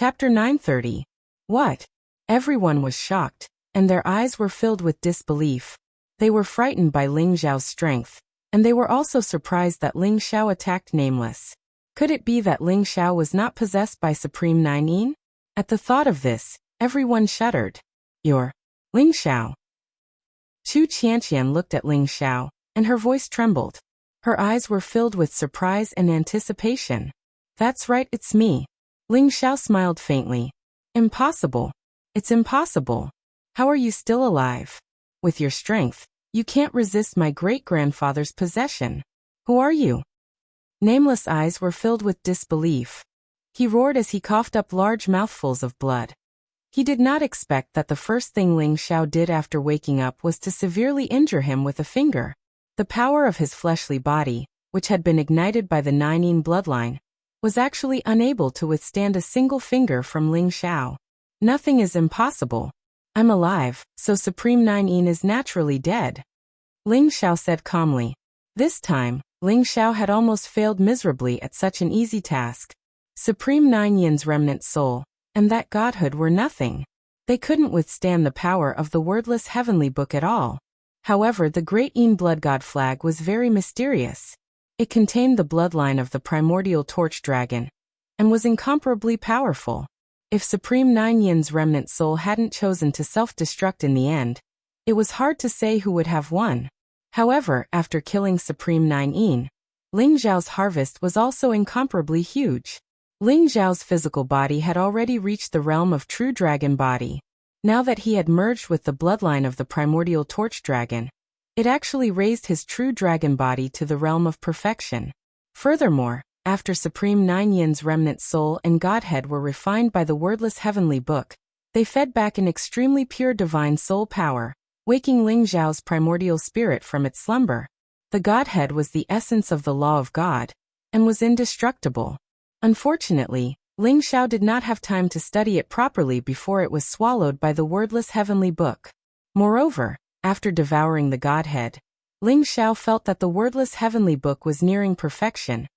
Chapter 930. What? Everyone was shocked, and their eyes were filled with disbelief. They were frightened by Ling Xiao's strength, and they were also surprised that Ling Xiao attacked Nameless. Could it be that Ling Xiao was not possessed by Supreme Nine Yin? At the thought of this, everyone shuddered. You're Ling Xiao. Chu Qianqian looked at Ling Xiao, and her voice trembled. Her eyes were filled with surprise and anticipation. That's right, it's me. Ling Xiao smiled faintly. Impossible. It's impossible. How are you still alive? With your strength, you can't resist my great-grandfather's possession. Who are you? Nameless eyes were filled with disbelief. He roared as he coughed up large mouthfuls of blood. He did not expect that the first thing Ling Xiao did after waking up was to severely injure him with a finger. The power of his fleshly body, which had been ignited by the Nine Yin bloodline, was actually unable to withstand a single finger from Ling Xiao. Nothing is impossible. I'm alive, so Supreme Nine Yin is naturally dead. Ling Xiao said calmly. This time, Ling Xiao had almost failed miserably at such an easy task. Supreme Nine Yin's remnant soul, and that godhood were nothing. They couldn't withstand the power of the wordless heavenly book at all. However, the great Yin blood god flag was very mysterious. It contained the bloodline of the primordial torch dragon, and was incomparably powerful. If Supreme Nine Yin's remnant soul hadn't chosen to self-destruct in the end, it was hard to say who would have won. However, after killing Supreme Nine Yin, Ling Xiao's harvest was also incomparably huge. Ling Xiao's physical body had already reached the realm of true dragon body. Now that he had merged with the bloodline of the primordial torch dragon, it actually raised his true dragon body to the realm of perfection. Furthermore, after Supreme Nine Yin's remnant soul and godhead were refined by the wordless heavenly book, they fed back an extremely pure divine soul power, waking Ling Xiao's primordial spirit from its slumber. The godhead was the essence of the law of God, and was indestructible. Unfortunately, Ling Xiao did not have time to study it properly before it was swallowed by the wordless heavenly book. Moreover, after devouring the godhead, Ling Xiao felt that the wordless heavenly book was nearing perfection,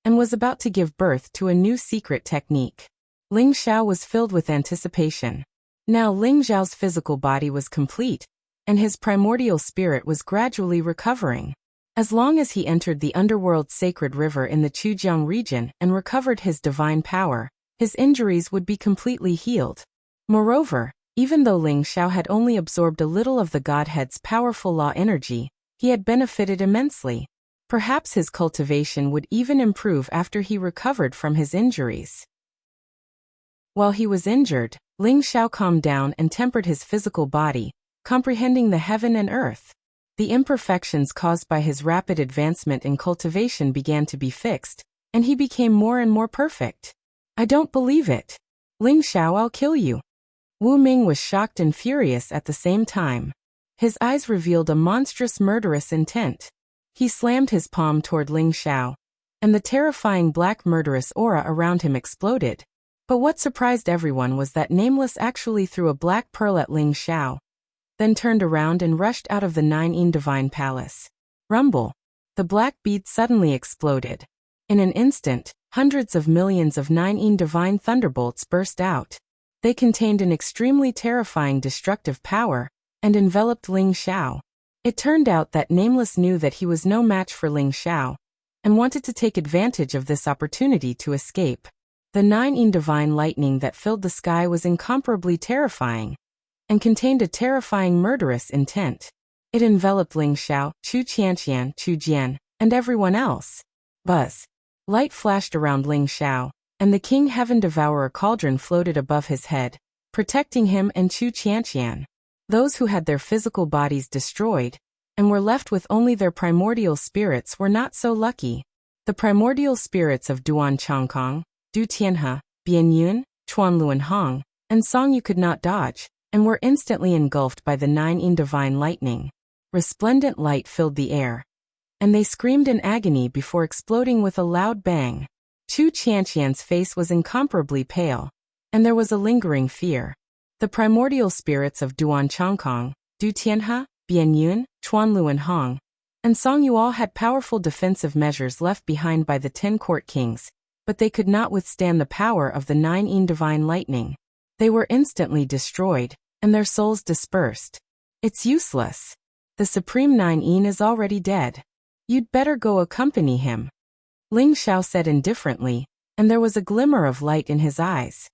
and was about to give birth to a new secret technique. Ling Xiao was filled with anticipation. Now Ling Xiao's physical body was complete, and his primordial spirit was gradually recovering. As long as he entered the underworld sacred river in the Qujiang region and recovered his divine power, his injuries would be completely healed. Moreover, even though Ling Xiao had only absorbed a little of the godhead's powerful law energy, he had benefited immensely. Perhaps his cultivation would even improve after he recovered from his injuries. While he was injured, Ling Xiao calmed down and tempered his physical body, comprehending the heaven and earth. The imperfections caused by his rapid advancement in cultivation began to be fixed, and he became more and more perfect. I don't believe it. Ling Xiao, I'll kill you. Wu Ming was shocked and furious at the same time. His eyes revealed a monstrous murderous intent. He slammed his palm toward Ling Xiao, and the terrifying black murderous aura around him exploded. But what surprised everyone was that Nameless actually threw a black pearl at Ling Xiao, then turned around and rushed out of the Nine Yin Divine Palace. Rumble! The black bead suddenly exploded. In an instant, hundreds of millions of Nine Yin Divine Thunderbolts burst out. They contained an extremely terrifying destructive power, and enveloped Ling Xiao. It turned out that Nameless knew that he was no match for Ling Xiao, and wanted to take advantage of this opportunity to escape. The Nine Yin Divine Lightning that filled the sky was incomparably terrifying, and contained a terrifying murderous intent. It enveloped Ling Xiao, Chu Qianqian, Chu Jian, and everyone else. Buzz! Light flashed around Ling Xiao, and the King Heaven Devourer cauldron floated above his head, protecting him and Chu Qianqian. Those who had their physical bodies destroyed, and were left with only their primordial spirits were not so lucky. The primordial spirits of Duan Changkong, Du Tianhe, Bian Yun, Chuan Luan Hong, and Song Yu could not dodge, and were instantly engulfed by the Nine Yin Divine Lightning. Resplendent light filled the air, and they screamed in agony before exploding with a loud bang. Chu Qianqian's face was incomparably pale, and there was a lingering fear. The primordial spirits of Duan Changkong, Du Tianhe, Bian Yun, Chuan Luan Hong, and Song Yu all had powerful defensive measures left behind by the 10 court kings, but they could not withstand the power of the 9 divine lightning. They were instantly destroyed, and their souls dispersed. It's useless. The Supreme 9 is already dead. You'd better go accompany him. Ling Xiao said indifferently, and there was a glimmer of light in his eyes.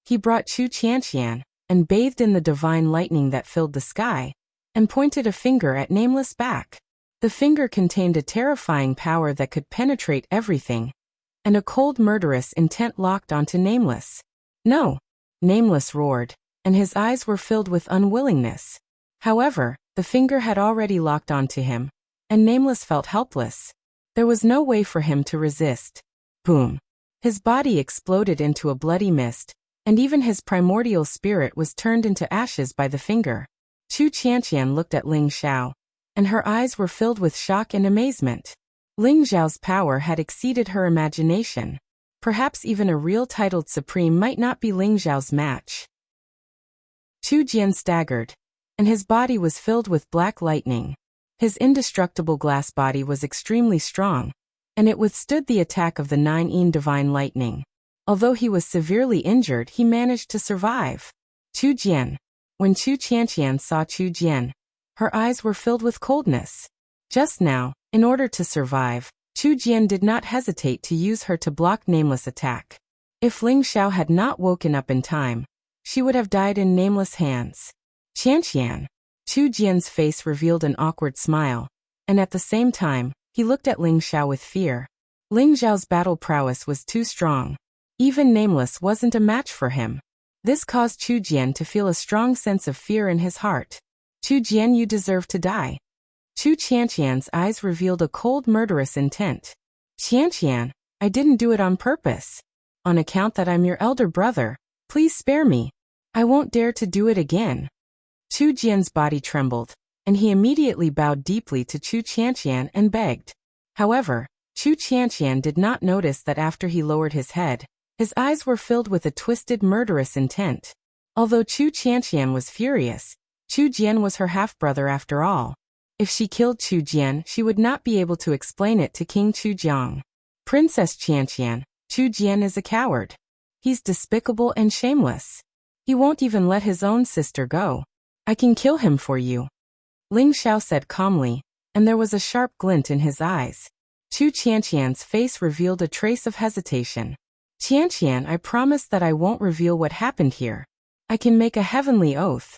He brought Chu Qianqian, and bathed in the divine lightning that filled the sky, and pointed a finger at Nameless back. The finger contained a terrifying power that could penetrate everything, and a cold murderous intent locked onto Nameless. No! Nameless roared, and his eyes were filled with unwillingness. However, the finger had already locked onto him, and Nameless felt helpless. There was no way for him to resist. Boom! His body exploded into a bloody mist, and even his primordial spirit was turned into ashes by the finger. Chu Qianqian looked at Ling Xiao, and her eyes were filled with shock and amazement. Ling Xiao's power had exceeded her imagination. Perhaps even a real titled supreme might not be Ling Xiao's match. Chu Jian staggered, and his body was filled with black lightning. His indestructible glass body was extremely strong, and it withstood the attack of the 9 divine lightning. Although he was severely injured, he managed to survive. Chu Jian. When Chu Qianqian saw Chu Jian, her eyes were filled with coldness. Just now, in order to survive, Chu Jian did not hesitate to use her to block Nameless' attack. If Ling Xiao had not woken up in time, she would have died in Nameless' hands. Qianqian. Chu Jian's face revealed an awkward smile, and at the same time, he looked at Ling Xiao with fear. Ling Xiao's battle prowess was too strong. Even Nameless wasn't a match for him. This caused Chu Jian to feel a strong sense of fear in his heart. Chu Jian, you deserve to die. Chu Qianqian's eyes revealed a cold murderous intent. Qianqian, I didn't do it on purpose. On account that I'm your elder brother, please spare me. I won't dare to do it again. Chu Jian's body trembled, and he immediately bowed deeply to Chu Qianqian and begged. However, Chu Qianqian did not notice that after he lowered his head, his eyes were filled with a twisted murderous intent. Although Chu Qianqian was furious, Chu Jian was her half-brother after all. If she killed Chu Jian, she would not be able to explain it to King Chu Jiang. Princess Qianqian, Chu Jian is a coward. He's despicable and shameless. He won't even let his own sister go. I can kill him for you. Ling Xiao said calmly, and there was a sharp glint in his eyes. Chu Qianqian's face revealed a trace of hesitation. Qianqian, I promise that I won't reveal what happened here. I can make a heavenly oath.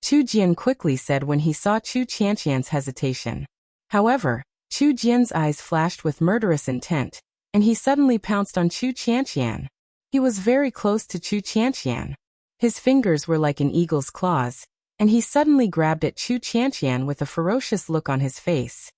Chu Jian quickly said when he saw Chu Qianqian's hesitation. However, Chu Jian's eyes flashed with murderous intent, and he suddenly pounced on Chu Qianqian. He was very close to Chu Qianqian. His fingers were like an eagle's claws, and he suddenly grabbed at Chu Qianqian with a ferocious look on his face.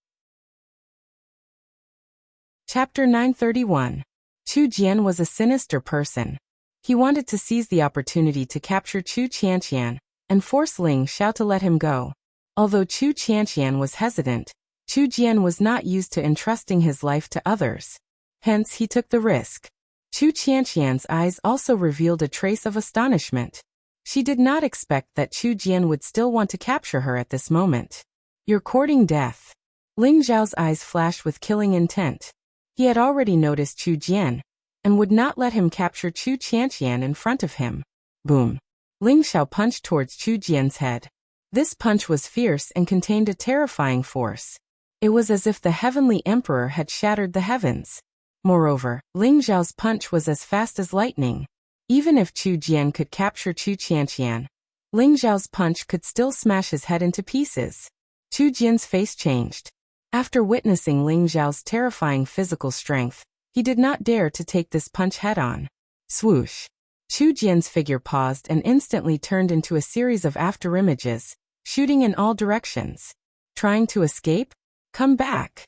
Chapter 931. Chu Jian was a sinister person. He wanted to seize the opportunity to capture Chu Qianqian and force Ling Xiao to let him go. Although Chu Qianqian was hesitant, Chu Jian was not used to entrusting his life to others. Hence he took the risk. Chu Qianqian's eyes also revealed a trace of astonishment. She did not expect that Chu Jian would still want to capture her at this moment. You're courting death. Ling Xiao's eyes flashed with killing intent. He had already noticed Chu Jian, and would not let him capture Chu Qianqian in front of him. Boom. Ling Xiao punched towards Chu Jian's head. This punch was fierce and contained a terrifying force. It was as if the heavenly emperor had shattered the heavens. Moreover, Ling Xiao's punch was as fast as lightning. Even if Chu Jian could capture Chu Qianqian, Ling Xiao's punch could still smash his head into pieces. Chu Jian's face changed. After witnessing Ling Xiao's terrifying physical strength, he did not dare to take this punch head-on. Swoosh! Chu Jian's figure paused and instantly turned into a series of afterimages, shooting in all directions. Trying to escape? Come back!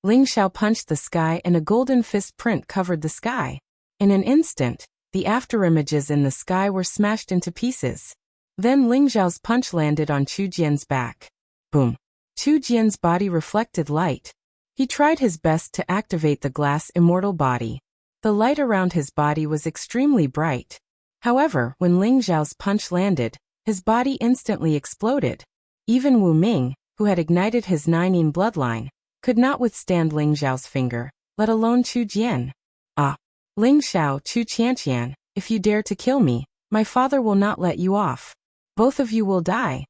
Ling Xiao punched the sky and a golden fist print covered the sky. In an instant, the afterimages in the sky were smashed into pieces. Then Ling Xiao's punch landed on Chu Jian's back. Boom! Chu Jian's body reflected light. He tried his best to activate the glass immortal body. The light around his body was extremely bright. However, when Ling Xiao's punch landed, his body instantly exploded. Even Wu Ming, who had ignited his 9 bloodline, could not withstand Ling Xiao's finger, let alone Chu Jian. Ah! Ling Xiao, Chu Qianqian, if you dare to kill me, my father will not let you off. Both of you will die.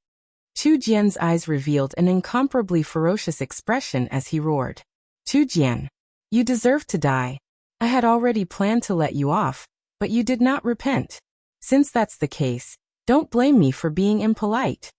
Chu Jian's eyes revealed an incomparably ferocious expression as he roared. Chu Jian, you deserve to die. I had already planned to let you off, but you did not repent. Since that's the case, don't blame me for being impolite.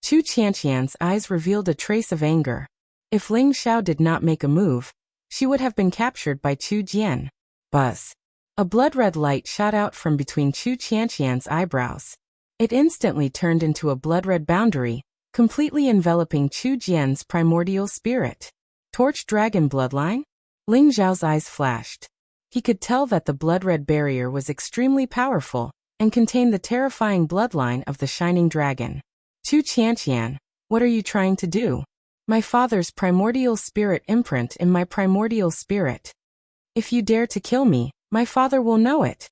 Chu Qianqian's eyes revealed a trace of anger. If Ling Xiao did not make a move, she would have been captured by Chu Jian. Buzz. A blood-red light shot out from between Chu Qianqian's eyebrows. It instantly turned into a blood-red boundary, completely enveloping Chu Jian's primordial spirit. Torch Dragon Bloodline? Ling Xiao's eyes flashed. He could tell that the blood-red barrier was extremely powerful and contained the terrifying bloodline of the Shining Dragon. Chu Qianqian, what are you trying to do? My father's primordial spirit imprint in my primordial spirit. If you dare to kill me, my father will know it.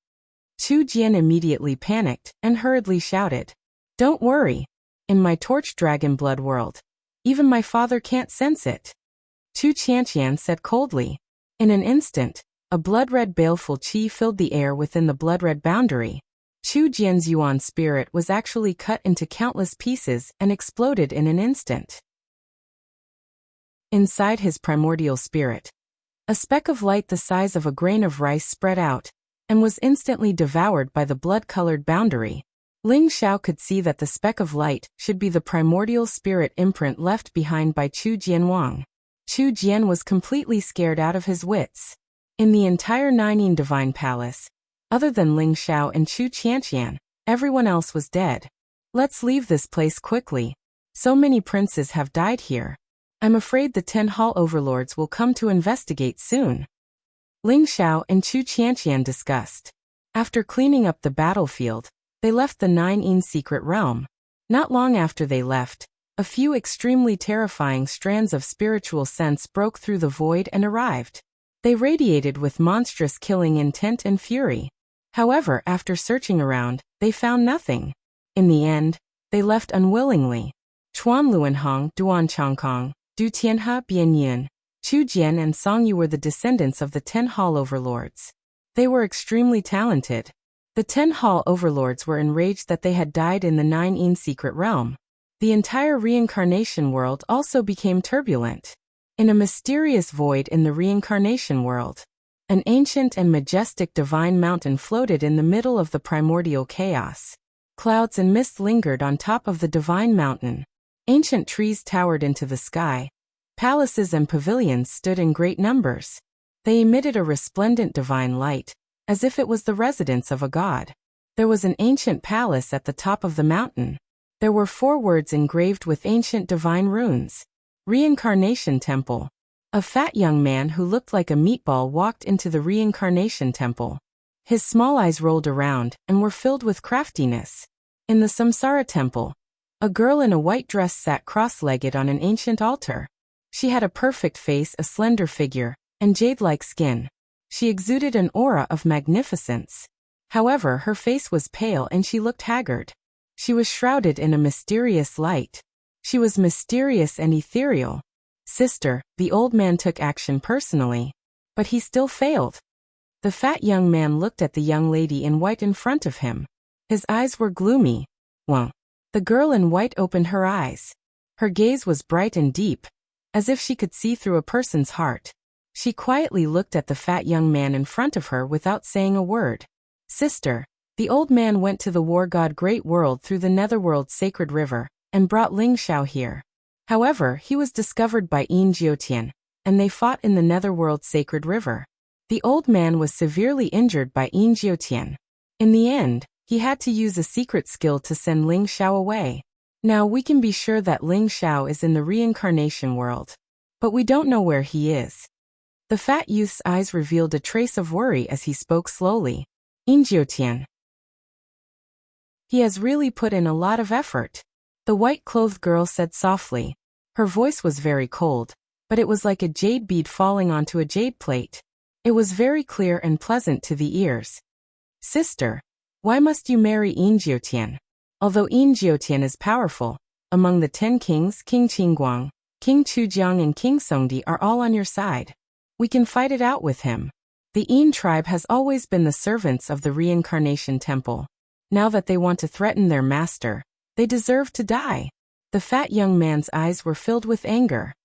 Chu Jian immediately panicked and hurriedly shouted. Don't worry. In my Torch Dragon Blood world, even my father can't sense it. Chu Qianqian said coldly. In an instant, a blood-red baleful qi filled the air within the blood-red boundary. Chu Jian's yuan spirit was actually cut into countless pieces and exploded in an instant. Inside his primordial spirit, a speck of light the size of a grain of rice spread out, and was instantly devoured by the blood-colored boundary. Ling Xiao could see that the speck of light should be the primordial spirit imprint left behind by Chu Jianwang. Chu Jian was completely scared out of his wits. In the entire Ninein Divine Palace, other than Ling Xiao and Chu Qianqian, everyone else was dead. Let's leave this place quickly. So many princes have died here. I'm afraid the 10 Hall overlords will come to investigate soon. Ling Xiao and Chu Qianqian discussed. After cleaning up the battlefield, they left the Ninein secret realm. Not long after they left, a few extremely terrifying strands of spiritual sense broke through the void and arrived. They radiated with monstrous killing intent and fury. However, after searching around, they found nothing. In the end, they left unwillingly. Chuan Luanhong, Duan Changkong, Du Tianhe Bianyun, Chu Jian and Song Yu were the descendants of the 10 Hall overlords. They were extremely talented. The 10 Hall overlords were enraged that they had died in the Ninein secret realm. The entire reincarnation world also became turbulent. In a mysterious void in the reincarnation world, an ancient and majestic divine mountain floated in the middle of the primordial chaos. Clouds and mist lingered on top of the divine mountain. Ancient trees towered into the sky. Palaces and pavilions stood in great numbers. They emitted a resplendent divine light, as if it was the residence of a god. There was an ancient palace at the top of the mountain. There were 4 words engraved with ancient divine runes. Reincarnation Temple. A fat young man who looked like a meatball walked into the Reincarnation Temple. His small eyes rolled around and were filled with craftiness. In the Samsara Temple, a girl in a white dress sat cross-legged on an ancient altar. She had a perfect face, a slender figure, and jade-like skin. She exuded an aura of magnificence. However, her face was pale and she looked haggard. She was shrouded in a mysterious light. She was mysterious and ethereal. Sister, the old man took action personally. But he still failed. The fat young man looked at the young lady in white in front of him. His eyes were gloomy. Well, the girl in white opened her eyes. Her gaze was bright and deep, as if she could see through a person's heart. She quietly looked at the fat young man in front of her without saying a word. Sister, the old man went to the war god Great World through the Netherworld's sacred river, and brought Ling Xiao here. However, he was discovered by Yin Jiotian, and they fought in the Netherworld's sacred river. The old man was severely injured by Yin Jiotian. In the end, he had to use a secret skill to send Ling Xiao away. Now we can be sure that Ling Xiao is in the reincarnation world. But we don't know where he is. The fat youth's eyes revealed a trace of worry as he spoke slowly. Yin Jiotian. He has really put in a lot of effort. The white-clothed girl said softly. Her voice was very cold, but it was like a jade bead falling onto a jade plate. It was very clear and pleasant to the ears. Sister, why must you marry Yin Jiotian? Although Yin Jiotian is powerful, among the 10 kings, King Qingguang, King Chujiang and King Songdi are all on your side. We can fight it out with him. The Yin tribe has always been the servants of the reincarnation temple. Now that they want to threaten their master, they deserve to die. The fat young man's eyes were filled with anger.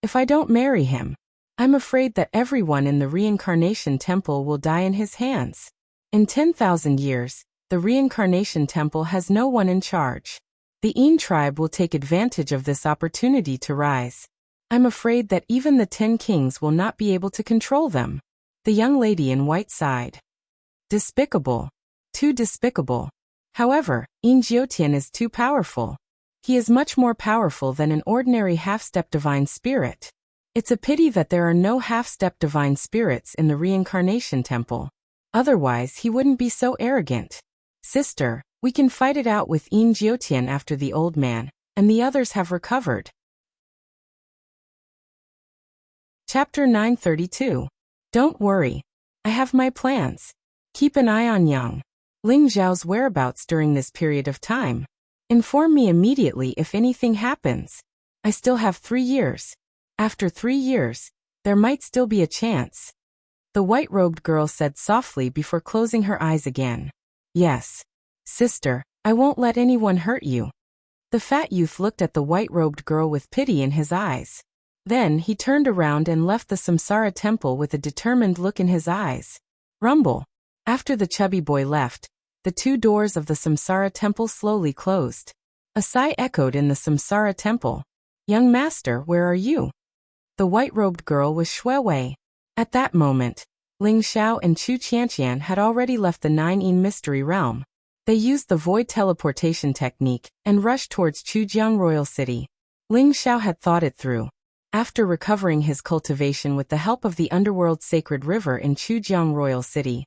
If I don't marry him, I'm afraid that everyone in the reincarnation temple will die in his hands. In 10,000 years, the reincarnation temple has no one in charge. The Yin tribe will take advantage of this opportunity to rise. I'm afraid that even the 10 kings will not be able to control them. The young lady in white sighed. Despicable. Too despicable. However, Yin Jiutian is too powerful. He is much more powerful than an ordinary half-step divine spirit. It's a pity that there are no half-step divine spirits in the reincarnation temple. Otherwise, he wouldn't be so arrogant. Sister, we can fight it out with Yin Jiutian after the old man and the others have recovered. Chapter 932. Don't worry. I have my plans. Keep an eye on Yang Ling Zhao's whereabouts during this period of time. Inform me immediately if anything happens. I still have 3 years. After 3 years, there might still be a chance. The white-robed girl said softly before closing her eyes again. Yes. Sister, I won't let anyone hurt you. The fat youth looked at the white-robed girl with pity in his eyes. Then he turned around and left the Samsara temple with a determined look in his eyes. Rumble. After the chubby boy left, the 2 doors of the Samsara temple slowly closed. A sigh echoed in the Samsara temple. Young master, where are you? The white-robed girl was Shui Wei. At that moment, Ling Xiao and Chu Qianqian had already left the 9 Yin mystery realm. They used the void teleportation technique and rushed towards Chujiang Royal City. Ling Xiao had thought it through. After recovering his cultivation with the help of the underworld sacred river in Chujiang Royal City,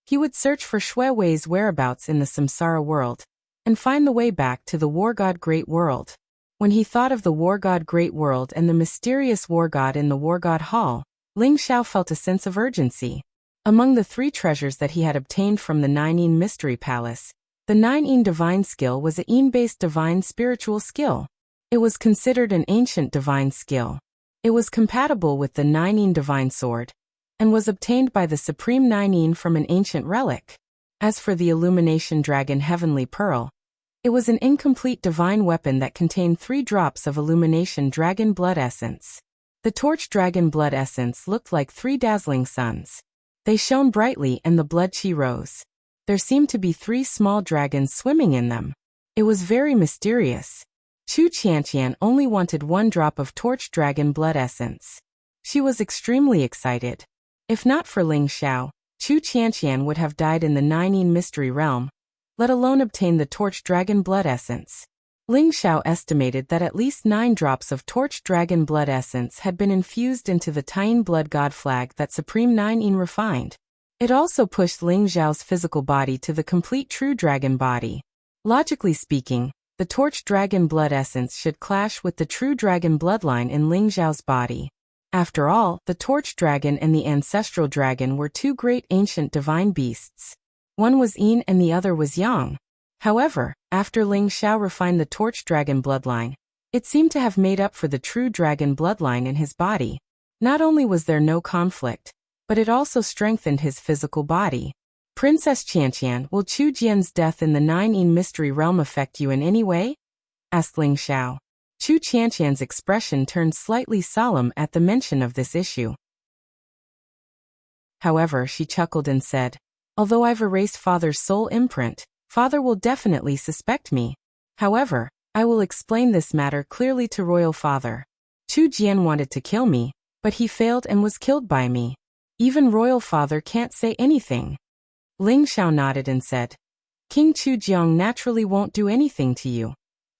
he would search for Shui Wei's whereabouts in the Samsara world and find the way back to the War God Great World. When he thought of the War God Great World and the mysterious War God in the War God Hall, Ling Xiao felt a sense of urgency. Among the 3 treasures that he had obtained from the 9 Yin Mystery Palace, the 9 Yin Divine Skill was a Yin-based divine spiritual skill. It was considered an ancient divine skill. It was compatible with the 9 Yin Divine Sword, and was obtained by the Supreme 9 Yin from an ancient relic. As for the Illumination Dragon Heavenly Pearl, it was an incomplete divine weapon that contained 3 drops of Illumination Dragon Blood Essence. The Torch Dragon Blood Essence looked like 3 dazzling suns. They shone brightly and the blood chi rose. There seemed to be 3 small dragons swimming in them. It was very mysterious. Chu Qianqian only wanted 1 drop of Torch Dragon Blood Essence. She was extremely excited. If not for Ling Xiao, Chu Qianqian would have died in the 9 Yin Mystery Realm, let alone obtain the Torch Dragon Blood Essence. Ling Xiao estimated that at least 9 drops of Torch Dragon Blood Essence had been infused into the Taiyin Blood God flag that Supreme 9 Yin refined. It also pushed Ling Xiao's physical body to the complete true dragon body. Logically speaking, the Torch Dragon Blood Essence should clash with the true dragon bloodline in Ling Xiao's body. After all, the Torch Dragon and the Ancestral Dragon were 2 great ancient divine beasts. One was Yin and the other was Yang. However, after Ling Xiao refined the Torch Dragon bloodline, it seemed to have made up for the true dragon bloodline in his body. Not only was there no conflict, but it also strengthened his physical body. Princess Qianqian, will Chu Jian's death in the 9 Yin Mystery Realm affect you in any way? Asked Ling Xiao. Chu Qianqian's expression turned slightly solemn at the mention of this issue. However, she chuckled and said, although I've erased Father's soul imprint, Father will definitely suspect me. However, I will explain this matter clearly to Royal Father. Chu Jian wanted to kill me, but he failed and was killed by me. Even Royal Father can't say anything. Ling Xiao nodded and said, King Chujiang naturally won't do anything to you.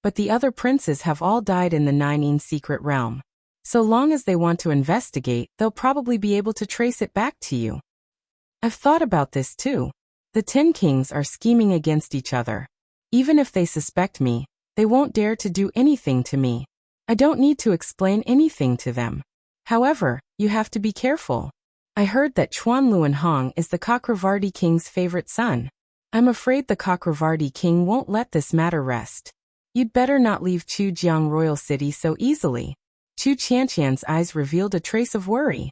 But the other princes have all died in the 9 Yin secret realm. So long as they want to investigate, they'll probably be able to trace it back to you. I've thought about this too. The 10 kings are scheming against each other. Even if they suspect me, they won't dare to do anything to me. I don't need to explain anything to them. However, you have to be careful. I heard that Chuan Luanhong is the Chakravarti king's favorite son. I'm afraid the Chakravarti king won't let this matter rest. You'd better not leave Chujiang Royal City so easily. Chu Qianqian's eyes revealed a trace of worry.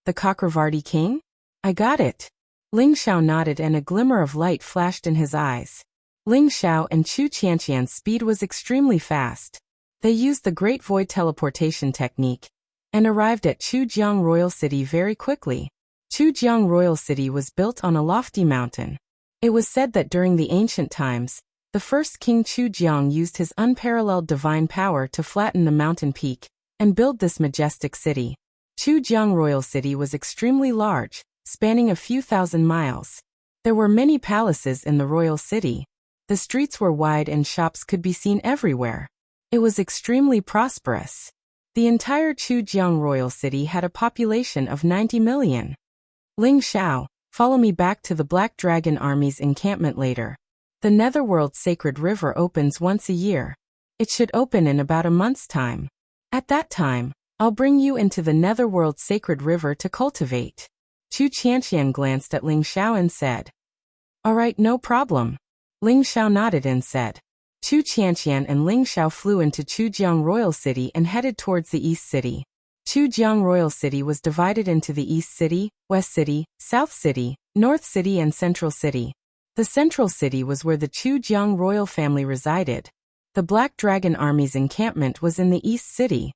The Chakravarti king? I got it. Ling Xiao nodded and a glimmer of light flashed in his eyes. Ling Xiao and Chu Qianqian's speed was extremely fast. They used the Great Void teleportation technique and arrived at Chujiang Royal City very quickly. Chujiang Royal City was built on a lofty mountain. It was said that during the ancient times, the first King Chujiang used his unparalleled divine power to flatten the mountain peak and build this majestic city. Chujiang Royal City was extremely large, spanning a few thousand miles. There were many palaces in the royal city. The streets were wide and shops could be seen everywhere. It was extremely prosperous. The entire Chujiang Royal City had a population of 90 million. Ling Xiao, follow me back to the Black Dragon Army's encampment later. The Netherworld Sacred River opens once a year. It should open in about a month's time. At that time, I'll bring you into the Netherworld Sacred River to cultivate. Chu Qianqian glanced at Ling Xiao and said, "All right, no problem." Ling Xiao nodded and said. Chu Qianqian and Ling Xiao flew into Chujiang Royal City and headed towards the East City. Chujiang Royal City was divided into the East City, West City, South City, North City and Central City. The Central City was where the Chujiang royal family resided. The Black Dragon Army's encampment was in the East City.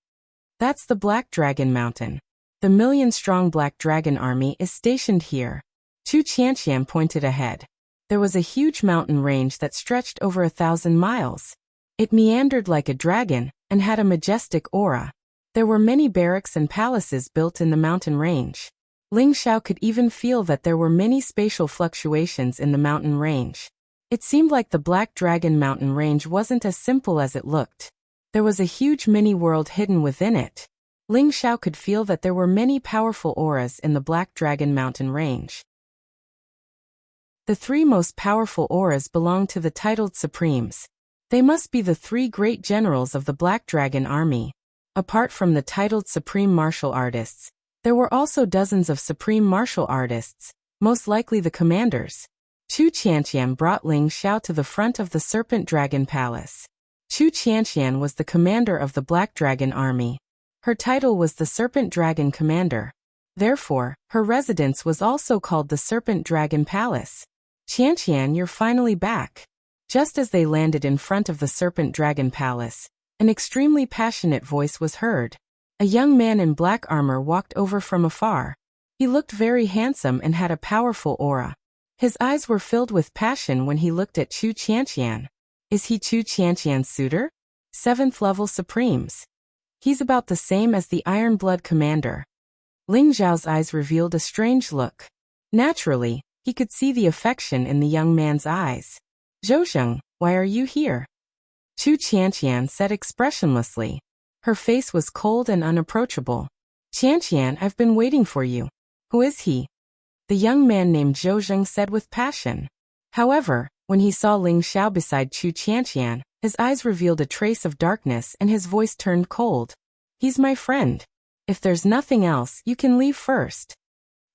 That's the Black Dragon Mountain. The million-strong Black Dragon Army is stationed here. Chu Qianqian pointed ahead. There was a huge mountain range that stretched over 1,000 miles. It meandered like a dragon and had a majestic aura. There were many barracks and palaces built in the mountain range. Ling Xiao could even feel that there were many spatial fluctuations in the mountain range. It seemed like the Black Dragon mountain range wasn't as simple as it looked. There was a huge mini-world hidden within it. Ling Xiao could feel that there were many powerful auras in the Black Dragon mountain range. The three most powerful auras belong to the titled Supremes. They must be the three great generals of the Black Dragon Army. Apart from the titled Supreme Martial Artists, there were also dozens of Supreme Martial Artists, most likely the commanders. Chu Qianqian brought Ling Xiao to the front of the Serpent Dragon Palace. Chu Qianqian was the commander of the Black Dragon Army. Her title was the Serpent Dragon Commander. Therefore, her residence was also called the Serpent Dragon Palace. Qianqian, you're finally back. Just as they landed in front of the Serpent Dragon Palace, an extremely passionate voice was heard. A young man in black armor walked over from afar. He looked very handsome and had a powerful aura. His eyes were filled with passion when he looked at Chu Qianqian. Is he Chu Qianqian's suitor? 7th level Supremes. He's about the same as the Iron Blood Commander. Ling Zhao's eyes revealed a strange look. Naturally, he could see the affection in the young man's eyes. Zhouzheng, why are you here? Chu Qianqian said expressionlessly. Her face was cold and unapproachable. Qianqian, I've been waiting for you. Who is he? The young man named Zhouzheng said with passion. However, when he saw Ling Xiao beside Chu Qianqian, his eyes revealed a trace of darkness and his voice turned cold. He's my friend. If there's nothing else, you can leave first.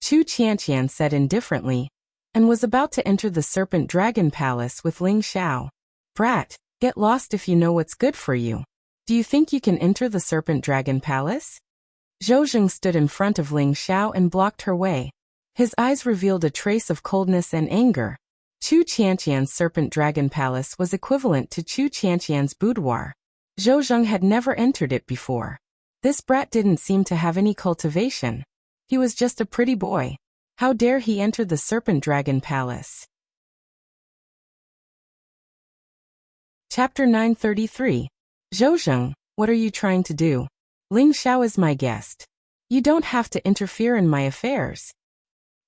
Chu Qianqian said indifferently, and was about to enter the Serpent Dragon Palace with Ling Xiao. Brat, get lost if you know what's good for you. Do you think you can enter the Serpent Dragon Palace? Zhouzheng stood in front of Ling Xiao and blocked her way. His eyes revealed a trace of coldness and anger. Chu Qianqian's Serpent Dragon Palace was equivalent to Chu Qianqian's boudoir. Zhouzheng had never entered it before. This brat didn't seem to have any cultivation. He was just a pretty boy. How dare he enter the Serpent Dragon Palace? Chapter 933. Zhouzheng, what are you trying to do? Ling Xiao is my guest. You don't have to interfere in my affairs.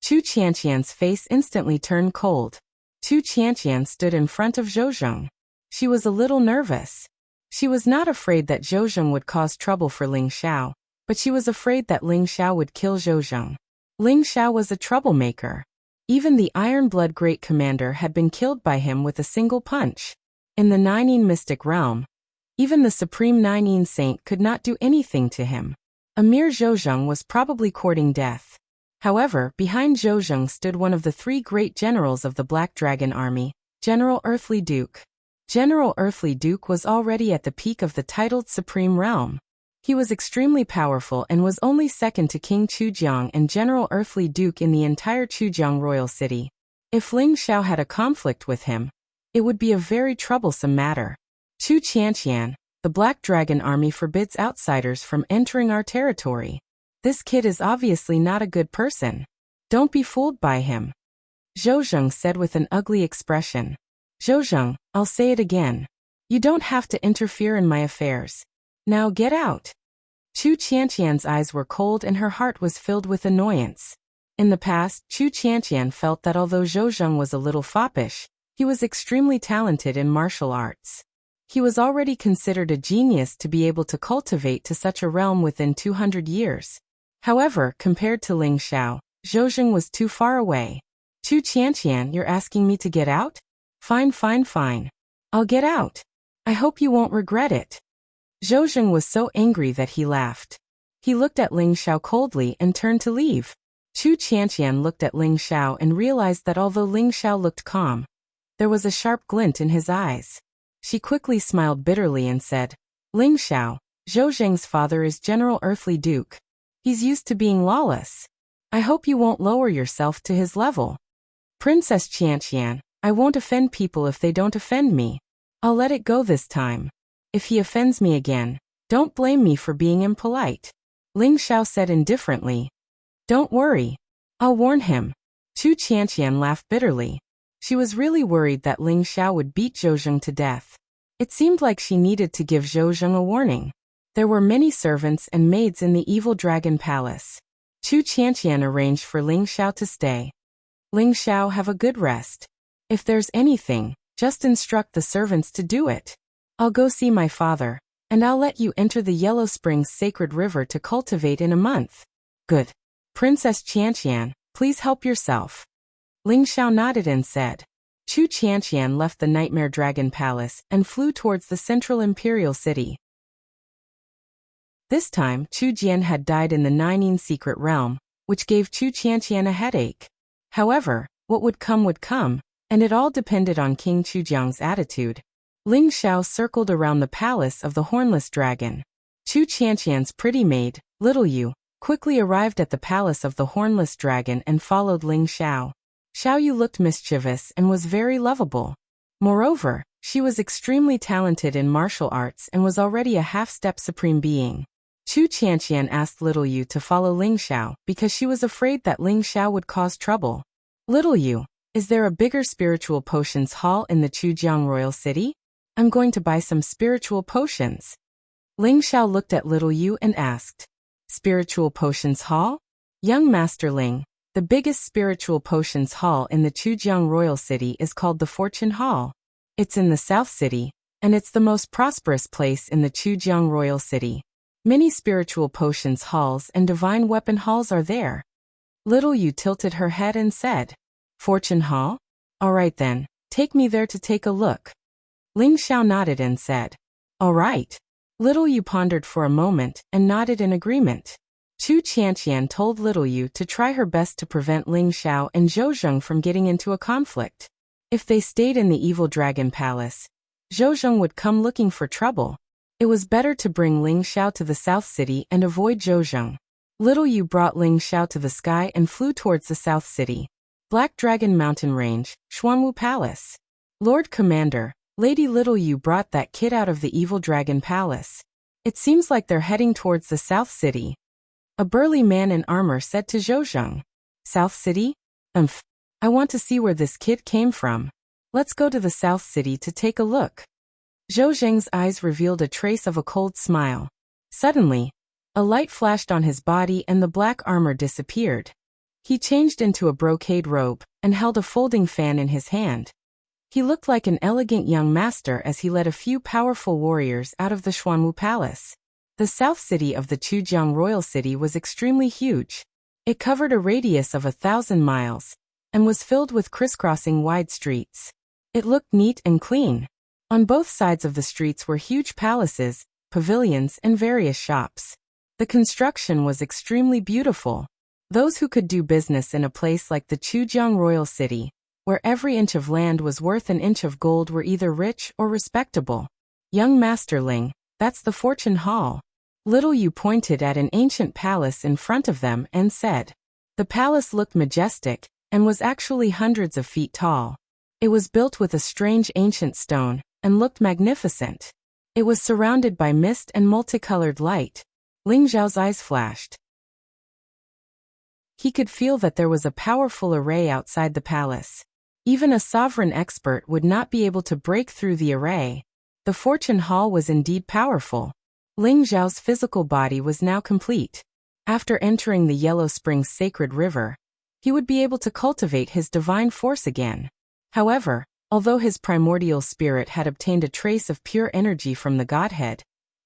Chu Qianqian's face instantly turned cold. Chu Qianqian stood in front of Zhouzheng. She was a little nervous. She was not afraid that Zhouzheng would cause trouble for Ling Xiao, but she was afraid that Ling Xiao would kill Zhouzheng. Ling Xiao was a troublemaker. Even the Iron Blood Great Commander had been killed by him with a single punch. In the Ninein Mystic Realm, even the Supreme Ninein Saint could not do anything to him. A mere Zhouzheng was probably courting death. However, behind Zhouzheng stood one of the three great generals of the Black Dragon Army, General Earthly Duke. General Earthly Duke was already at the peak of the titled Supreme Realm. He was extremely powerful and was only second to King Chujiang and General Earthly Duke in the entire Chujiang royal city. If Ling Xiao had a conflict with him, it would be a very troublesome matter. Chu Qianqian, the Black Dragon Army forbids outsiders from entering our territory. This kid is obviously not a good person. Don't be fooled by him. Zhou Zheng said with an ugly expression. Zhou Zheng, I'll say it again. You don't have to interfere in my affairs. Now get out. Chu Qianqian's eyes were cold and her heart was filled with annoyance. In the past, Chu Qianqian felt that although Zhou Zheng was a little foppish, he was extremely talented in martial arts. He was already considered a genius to be able to cultivate to such a realm within 200 years. However, compared to Ling Xiao, Zhou Zheng was too far away. Chu Qianqian, you're asking me to get out? Fine. I'll get out. I hope you won't regret it. Zhou Zheng was so angry that he laughed. He looked at Ling Xiao coldly and turned to leave. Chu Qianqian looked at Ling Xiao and realized that although Ling Xiao looked calm, there was a sharp glint in his eyes. She quickly smiled bitterly and said, Ling Xiao, Zhou Zheng's father is General Earthly Duke. He's used to being lawless. I hope you won't lower yourself to his level. Princess Qianqian, I won't offend people if they don't offend me. I'll let it go this time. If he offends me again, don't blame me for being impolite. Ling Xiao said indifferently. Don't worry. I'll warn him. Chu Qianqian laughed bitterly. She was really worried that Ling Xiao would beat Zhou Zheng to death. It seemed like she needed to give Zhou Zheng a warning. There were many servants and maids in the evil dragon palace. Chu Qianqian arranged for Ling Xiao to stay. Ling Xiao, have a good rest. If there's anything, just instruct the servants to do it. I'll go see my father, and I'll let you enter the Yellow Springs sacred river to cultivate in a month. Good. Princess Qianqian, please help yourself. Ling Xiao nodded and said. Chu Qianqian left the Nightmare Dragon Palace and flew towards the central imperial city. This time, Chu Jian had died in the Nining secret realm, which gave Chu Qianqian a headache. However, what would come, and it all depended on King Chujiang's attitude. Ling Xiao circled around the palace of the Hornless Dragon. Chu Qianqian's pretty maid, Little Yu, quickly arrived at the palace of the Hornless Dragon and followed Ling Xiao. Xiao Yu looked mischievous and was very lovable. Moreover, she was extremely talented in martial arts and was already a half-step supreme being. Chu Qianqian asked Little Yu to follow Ling Xiao because she was afraid that Ling Xiao would cause trouble. Little Yu, is there a bigger spiritual potions hall in the Chujiang royal city? I'm going to buy some spiritual potions. Ling Xiao looked at Little Yu and asked, Spiritual Potions Hall? Young Master Ling, the biggest spiritual potions hall in the Chujiang royal city is called the Fortune Hall. It's in the South City, and it's the most prosperous place in the Chujiang royal city. Many spiritual potions halls and divine weapon halls are there. Little Yu tilted her head and said, Fortune Hall? All right then, take me there to take a look. Ling Xiao nodded and said, All right. Little Yu pondered for a moment and nodded in agreement. Chu Qianqian told Little Yu to try her best to prevent Ling Xiao and Zhou Zheng from getting into a conflict. If they stayed in the Evil Dragon Palace, Zhou Zheng would come looking for trouble. It was better to bring Ling Xiao to the South City and avoid Zhou Zheng. Little Yu brought Ling Xiao to the sky and flew towards the South City. Black Dragon Mountain Range, Xuanwu Palace. Lord Commander, Lady Little Yu brought that kid out of the Evil Dragon Palace. It seems like they're heading towards the South City. A burly man in armor said to Zhou Zheng. South City? I want to see where this kid came from. Let's go to the South City to take a look. Zhou Zheng's eyes revealed a trace of a cold smile. Suddenly, a light flashed on his body and the black armor disappeared. He changed into a brocade robe and held a folding fan in his hand. He looked like an elegant young master as he led a few powerful warriors out of the Xuanwu Palace. The South City of the Chujiang Royal City was extremely huge. It covered a radius of 1,000 miles and was filled with crisscrossing wide streets. It looked neat and clean. On both sides of the streets were huge palaces, pavilions, and various shops. The construction was extremely beautiful. Those who could do business in a place like the Chujiang Royal City, where every inch of land was worth an inch of gold, were either rich or respectable. Young Master Ling, that's the Fortune Hall. Little Yu pointed at an ancient palace in front of them and said. The palace looked majestic and was actually hundreds of feet tall. It was built with a strange ancient stone and looked magnificent. It was surrounded by mist and multicolored light. Ling Xiao's eyes flashed. He could feel that there was a powerful array outside the palace. Even a sovereign expert would not be able to break through the array. The fortune hall was indeed powerful. Ling Xiao's physical body was now complete. After entering the Yellow Springs sacred river, he would be able to cultivate his divine force again. However, although his primordial spirit had obtained a trace of pure energy from the Godhead,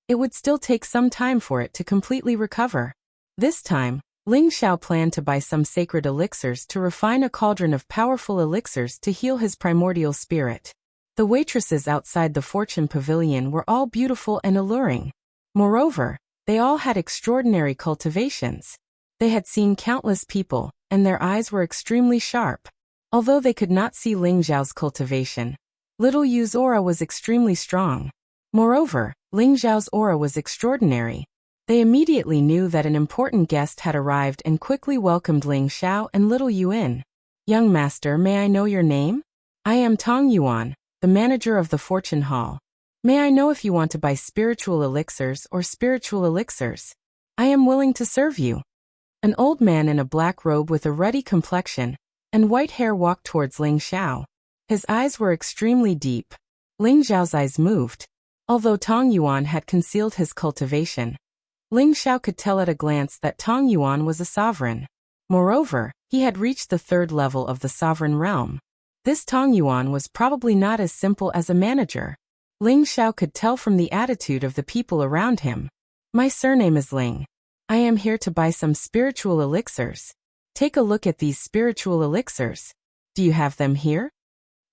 it would still take some time for it to completely recover. This time, Ling Xiao planned to buy some sacred elixirs to refine a cauldron of powerful elixirs to heal his primordial spirit. The waitresses outside the Fortune Pavilion were all beautiful and alluring. Moreover, they all had extraordinary cultivations. They had seen countless people, and their eyes were extremely sharp. Although they could not see Ling Xiao's cultivation, Little Yu's aura was extremely strong. Moreover, Ling Xiao's aura was extraordinary. They immediately knew that an important guest had arrived and quickly welcomed Ling Xiao and Little Yu in. Young master, may I know your name? I am Tong Yuan, the manager of the Fortune Hall. May I know if you want to buy spiritual elixirs or spiritual elixirs? I am willing to serve you. An old man in a black robe with a ruddy complexion and white hair walked towards Ling Xiao. His eyes were extremely deep. Ling Xiao's eyes moved. Although Tong Yuan had concealed his cultivation, Ling Xiao could tell at a glance that Tong Yuan was a sovereign. Moreover, he had reached the third level of the sovereign realm. This Tong Yuan was probably not as simple as a manager. Ling Xiao could tell from the attitude of the people around him. My surname is Ling. I am here to buy some spiritual elixirs. Take a look at these spiritual elixirs. Do you have them here?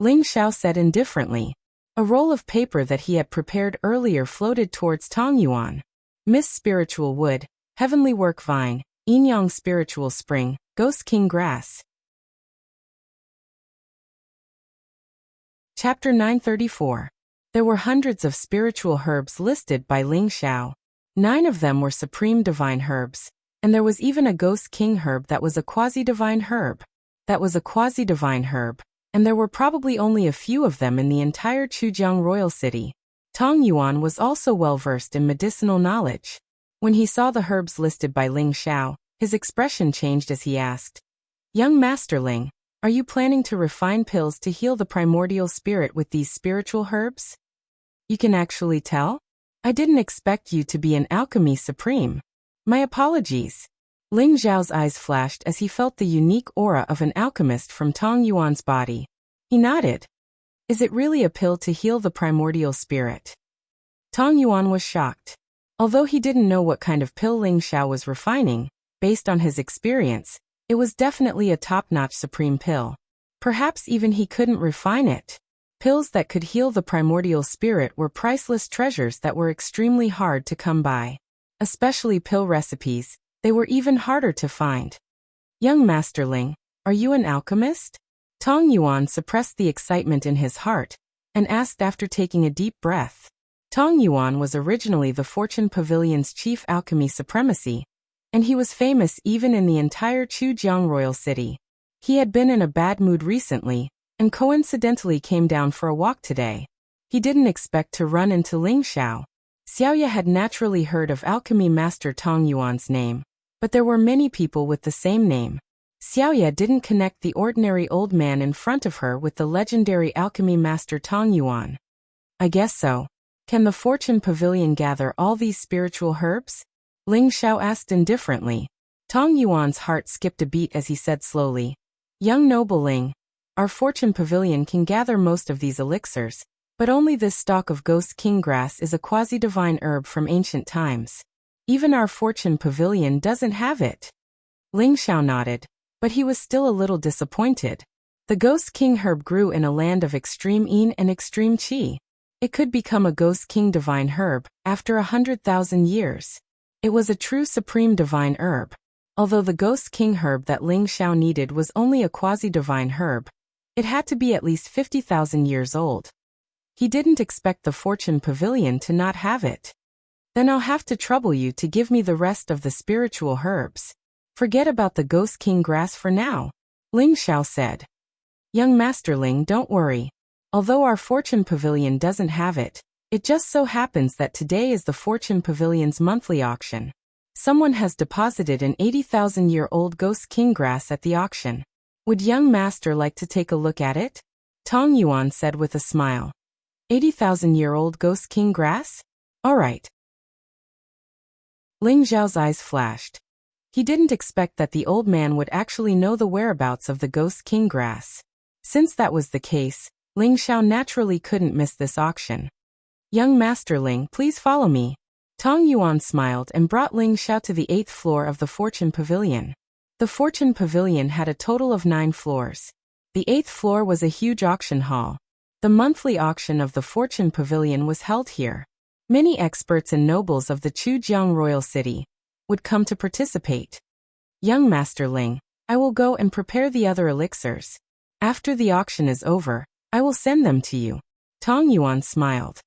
Ling Xiao said indifferently. A roll of paper that he had prepared earlier floated towards Tong Yuan. Miss Spiritual Wood, Heavenly Work Vine, Yin-Yang Spiritual Spring, Ghost King Grass. Chapter 934. There were hundreds of spiritual herbs listed by Ling Xiao. 9 of them were supreme divine herbs, and there was even a Ghost King herb that was a quasi-divine herb. And there were probably only a few of them in the entire Chujiang royal city. Tong Yuan was also well-versed in medicinal knowledge. When he saw the herbs listed by Ling Xiao, his expression changed as he asked, Young Master Ling, are you planning to refine pills to heal the primordial spirit with these spiritual herbs? You can actually tell? I didn't expect you to be an alchemy supreme. My apologies. Ling Xiao's eyes flashed as he felt the unique aura of an alchemist from Tong Yuan's body. He nodded. Is it really a pill to heal the primordial spirit? Tong Yuan was shocked. Although he didn't know what kind of pill Ling Xiao was refining, based on his experience, it was definitely a top-notch supreme pill. Perhaps even he couldn't refine it. Pills that could heal the primordial spirit were priceless treasures that were extremely hard to come by. Especially pill recipes, they were even harder to find. Young Master Ling, are you an alchemist? Tong Yuan suppressed the excitement in his heart and asked after taking a deep breath. Tong Yuan was originally the Fortune Pavilion's chief alchemy supremacy, and he was famous even in the entire Chujiang royal city. He had been in a bad mood recently and coincidentally came down for a walk today. He didn't expect to run into Ling Xiao. Xiaoya had naturally heard of alchemy master Tong Yuan's name, but there were many people with the same name. Xiaoya didn't connect the ordinary old man in front of her with the legendary alchemy master Tong Yuan. I guess so. Can the Fortune Pavilion gather all these spiritual herbs? Ling Xiao asked indifferently. Tong Yuan's heart skipped a beat as he said slowly, Young noble Ling, our Fortune Pavilion can gather most of these elixirs, but only this stalk of Ghost King grass is a quasi-divine herb from ancient times. Even our Fortune Pavilion doesn't have it. Ling Xiao nodded, but he was still a little disappointed. The Ghost King herb grew in a land of extreme yin and extreme qi. It could become a Ghost King divine herb after 100,000 years. It was a true supreme divine herb. Although the Ghost King herb that Ling Xiao needed was only a quasi-divine herb, it had to be at least 50,000 years old. He didn't expect the Fortune Pavilion to not have it. Then I'll have to trouble you to give me the rest of the spiritual herbs. Forget about the Ghost King grass for now, Ling Xiao said. Young Master Ling, don't worry. Although our Fortune Pavilion doesn't have it, it just so happens that today is the Fortune Pavilion's monthly auction. Someone has deposited an 80,000-year-old Ghost King grass at the auction. Would young master like to take a look at it? Tong Yuan said with a smile. 80,000-year-old Ghost King grass? All right. Ling Xiao's eyes flashed. He didn't expect that the old man would actually know the whereabouts of the Ghost King grass. Since that was the case, Ling Xiao naturally couldn't miss this auction. Young Master Ling, please follow me. Tong Yuan smiled and brought Ling Xiao to the 8th floor of the Fortune Pavilion. The Fortune Pavilion had a total of 9 floors. The 8th floor was a huge auction hall. The monthly auction of the Fortune Pavilion was held here. Many experts and nobles of the Chujiang royal city would come to participate. Young Master Ling, I will go and prepare the other elixirs. After the auction is over, I will send them to you. Tong Yuan smiled.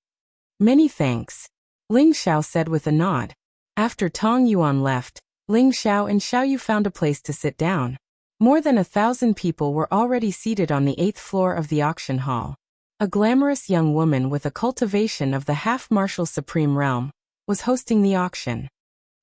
Many thanks, Ling Xiao said with a nod. After Tong Yuan left, Ling Xiao and Xiao Yu found a place to sit down. More than 1,000 people were already seated on the 8th floor of the auction hall. A glamorous young woman with a cultivation of the half-martial supreme realm was hosting the auction.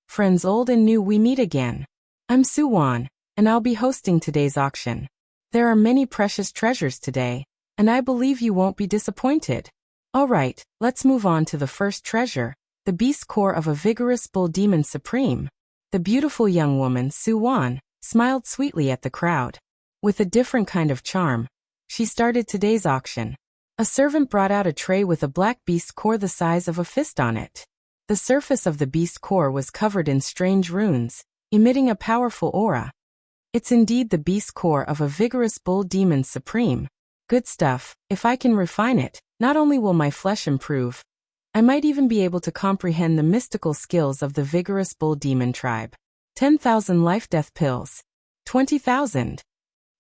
Friends old and new, we meet again. I'm Su Wan, and I'll be hosting today's auction. There are many precious treasures today, and I believe you won't be disappointed. All right, let's move on to the first treasure, the beast core of a vigorous bull demon supreme. The beautiful young woman, Su Wan, smiled sweetly at the crowd. With a different kind of charm, she started today's auction. A servant brought out a tray with a black beast core the size of a fist on it. The surface of the beast core was covered in strange runes, emitting a powerful aura. It's indeed the beast core of a vigorous bull demon supreme. Good stuff. If I can refine it, not only will my flesh improve, I might even be able to comprehend the mystical skills of the vigorous bull demon tribe. 10,000 life-death pills. 20,000.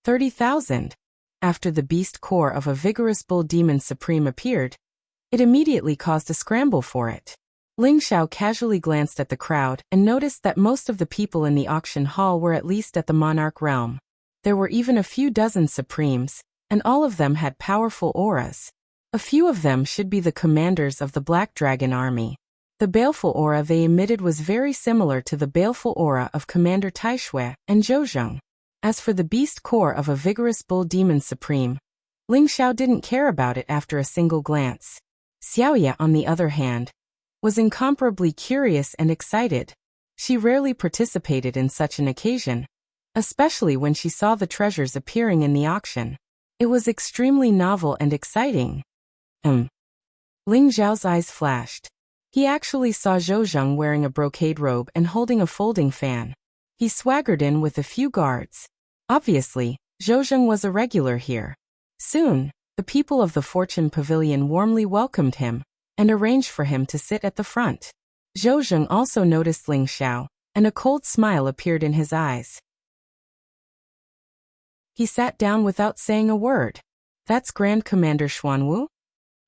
30,000. After the beast core of a vigorous bull demon supreme appeared, it immediately caused a scramble for it. Ling Xiao casually glanced at the crowd and noticed that most of the people in the auction hall were at least at the monarch realm. There were even a few dozen supremes, and all of them had powerful auras. A few of them should be the commanders of the Black Dragon Army. The baleful aura they emitted was very similar to the baleful aura of Commander Taishui and Zhou. As for the beast core of a vigorous bull demon supreme, Ling Xiao didn't care about it after a single glance. Xiaoya, on the other hand, was incomparably curious and excited. She rarely participated in such an occasion, especially when she saw the treasures appearing in the auction. It was extremely novel and exciting. Ling Xiao's eyes flashed. He actually saw Zhou wearing a brocade robe and holding a folding fan. He swaggered in with a few guards. Obviously, Zhou was a regular here. Soon, the people of the Fortune Pavilion warmly welcomed him and arranged for him to sit at the front. Zhou also noticed Ling Xiao, and a cold smile appeared in his eyes. He sat down without saying a word. That's Grand Commander Xuanwu?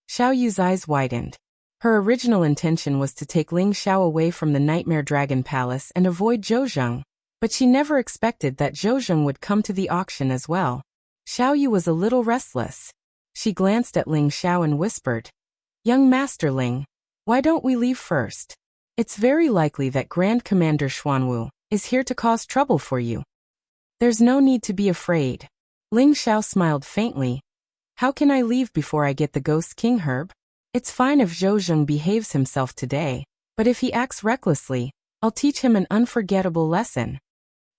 Xiao Yu's eyes widened. Her original intention was to take Ling Xiao away from the Nightmare Dragon Palace and avoid Zhou, but she never expected that Zhou would come to the auction as well. Xiao Yu was a little restless. She glanced at Ling Xiao and whispered, "Young Master Ling, why don't we leave first? It's very likely that Grand Commander Xuanwu is here to cause trouble for you." "There's no need to be afraid." Ling Xiao smiled faintly. "How can I leave before I get the Ghost King herb? It's fine if Zhou behaves himself today, but if he acts recklessly, I'll teach him an unforgettable lesson."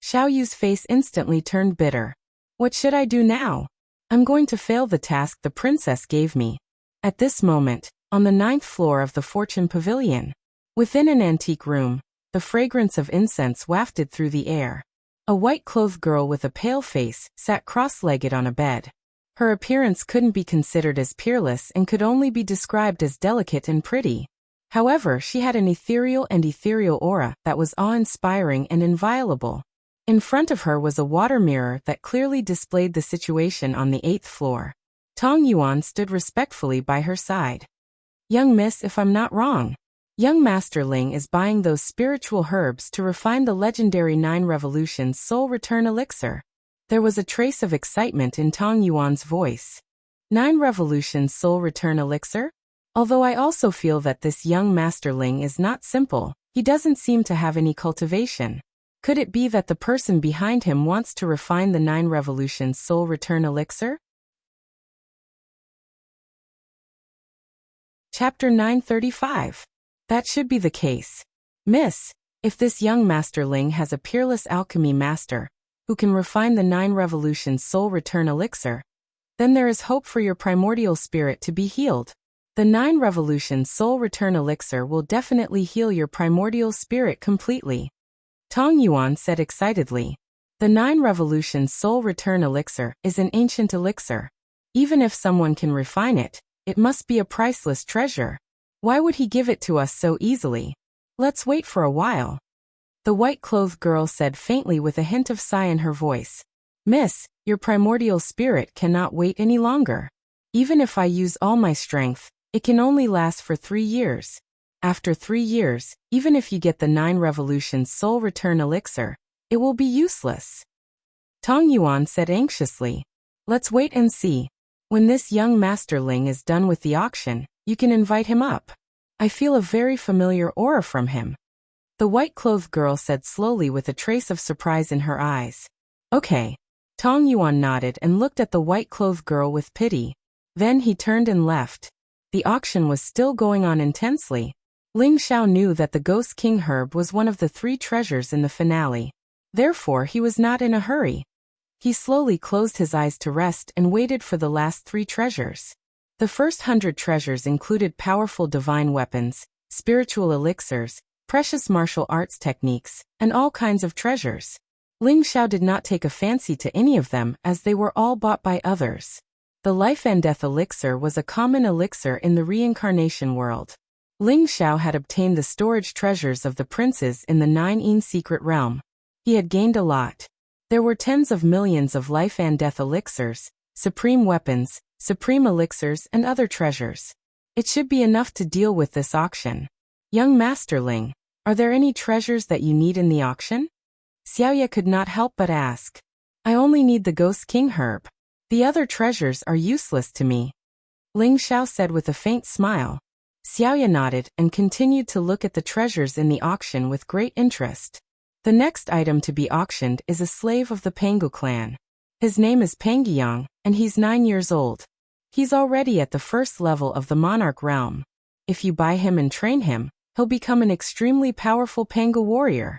Xiao Yu's face instantly turned bitter. "What should I do now? I'm going to fail the task the princess gave me." At this moment, on the 9th floor of the Fortune Pavilion, within an antique room, the fragrance of incense wafted through the air. A white-clothed girl with a pale face sat cross-legged on a bed. Her appearance couldn't be considered as peerless and could only be described as delicate and pretty. However, she had an ethereal aura that was awe-inspiring and inviolable. In front of her was a water mirror that clearly displayed the situation on the 8th floor. Tong Yuan stood respectfully by her side. "Young miss, if I'm not wrong, Young Master Ling is buying those spiritual herbs to refine the legendary 9 Revolutions Soul Return Elixir. There was a trace of excitement in Tong Yuan's voice. 9 Revolutions Soul Return Elixir? Although I also feel that this young Master Ling is not simple, he doesn't seem to have any cultivation. Could it be that the person behind him wants to refine the 9 Revolutions Soul Return Elixir? Chapter 935. That should be the case. Miss, if this young Master Ling has a peerless alchemy master, who can refine the 9 Revolutions Soul Return Elixir, then there is hope for your primordial spirit to be healed. The 9 Revolutions Soul Return Elixir will definitely heal your primordial spirit completely. Tong Yuan said excitedly. The 9 Revolutions Soul Return Elixir is an ancient elixir. Even if someone can refine it, it must be a priceless treasure. Why would he give it to us so easily? Let's wait for a while. The white-clothed girl said faintly with a hint of sigh in her voice. Miss, your primordial spirit cannot wait any longer. Even if I use all my strength, it can only last for 3 years. After 3 years, even if you get the 9 Revolutions Soul Return Elixir, it will be useless. Tong Yuan said anxiously. Let's wait and see. When this young Master Ling is done with the auction, you can invite him up. I feel a very familiar aura from him. The white-clothed girl said slowly with a trace of surprise in her eyes. Okay. Tong Yuan nodded and looked at the white-clothed girl with pity. Then he turned and left. The auction was still going on intensely. Ling Xiao knew that the Ghost King herb was one of the 3 treasures in the finale. Therefore he was not in a hurry. He slowly closed his eyes to rest and waited for the last 3 treasures. The first 100 treasures included powerful divine weapons, spiritual elixirs, precious martial arts techniques, and all kinds of treasures. Ling Xiao did not take a fancy to any of them as they were all bought by others. The life and death elixir was a common elixir in the reincarnation world. Ling Xiao had obtained the storage treasures of the princes in the 9 secret realm. He had gained a lot. There were tens of millions of life and death elixirs, supreme weapons, supreme elixirs and other treasures. It should be enough to deal with this auction. Young Master Ling, are there any treasures that you need in the auction? Xiaoye could not help but ask. I only need the Ghost King herb. The other treasures are useless to me. Ling Xiao said with a faint smile. Xiaoye nodded and continued to look at the treasures in the auction with great interest. The next item to be auctioned is a slave of the Pangu clan. His name is Pangyang, and he's 9 years old. He's already at the first level of the monarch realm. If you buy him and train him, he'll become an extremely powerful Pangu warrior.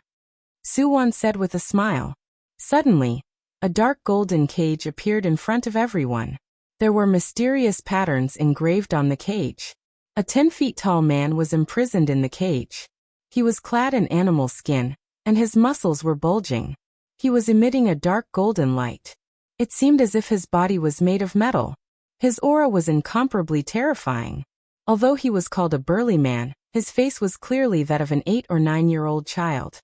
Su Wan said with a smile. Suddenly, a dark golden cage appeared in front of everyone. There were mysterious patterns engraved on the cage. A 10 feet tall man was imprisoned in the cage. He was clad in animal skin, and his muscles were bulging. He was emitting a dark golden light. It seemed as if his body was made of metal. His aura was incomparably terrifying. Although he was called a burly man, his face was clearly that of an 8 or 9-year-old child.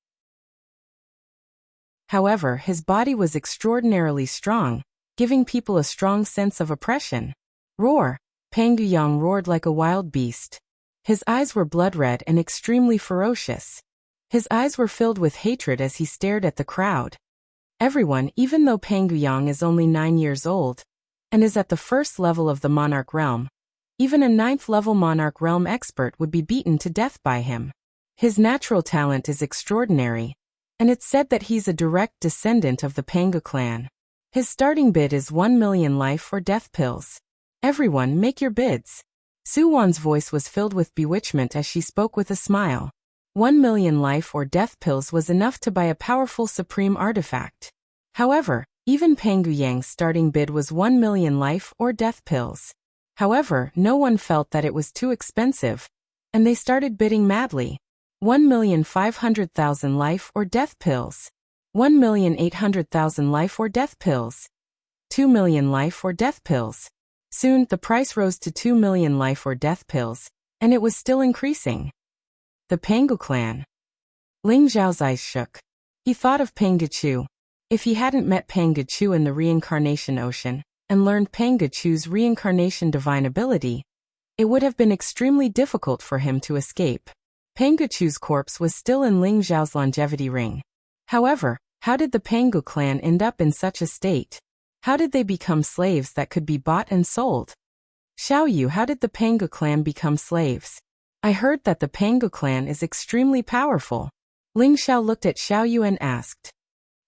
However, his body was extraordinarily strong, giving people a strong sense of oppression. Roar! Pangu Yang roared like a wild beast. His eyes were blood-red and extremely ferocious. His eyes were filled with hatred as he stared at the crowd. Everyone, even though Pangu Yang is only 9 years old, and is at the first level of the monarch realm, even a 9th level monarch realm expert would be beaten to death by him. His natural talent is extraordinary, and it's said that he's a direct descendant of the Pangu clan. His starting bid is 1 million life or death pills. Everyone, make your bids. Su Wan's voice was filled with bewitchment as she spoke with a smile. 1 million life or death pills was enough to buy a powerful supreme artifact. However, even Pangu Yang's starting bid was 1 million life or death pills. However, no one felt that it was too expensive, and they started bidding madly. 1,500,000 life or death pills. 1,800,000 life or death pills. 2 million life or death pills. Soon, the price rose to 2 million life or death pills, and it was still increasing. The Pangu clan. Ling Zhao's eyes shook. He thought of Pangu Chu. If he hadn't met Pangu Chu in the reincarnation ocean, and learned Pangu Chu's reincarnation divine ability, it would have been extremely difficult for him to escape. Panguchu's corpse was still in Ling Zhao's longevity ring. However, how did the Pangu clan end up in such a state? How did they become slaves that could be bought and sold? Xiaoyu, how did the Pangu clan become slaves? I heard that the Pangu clan is extremely powerful. Ling Xiao looked at Xiaoyu and asked.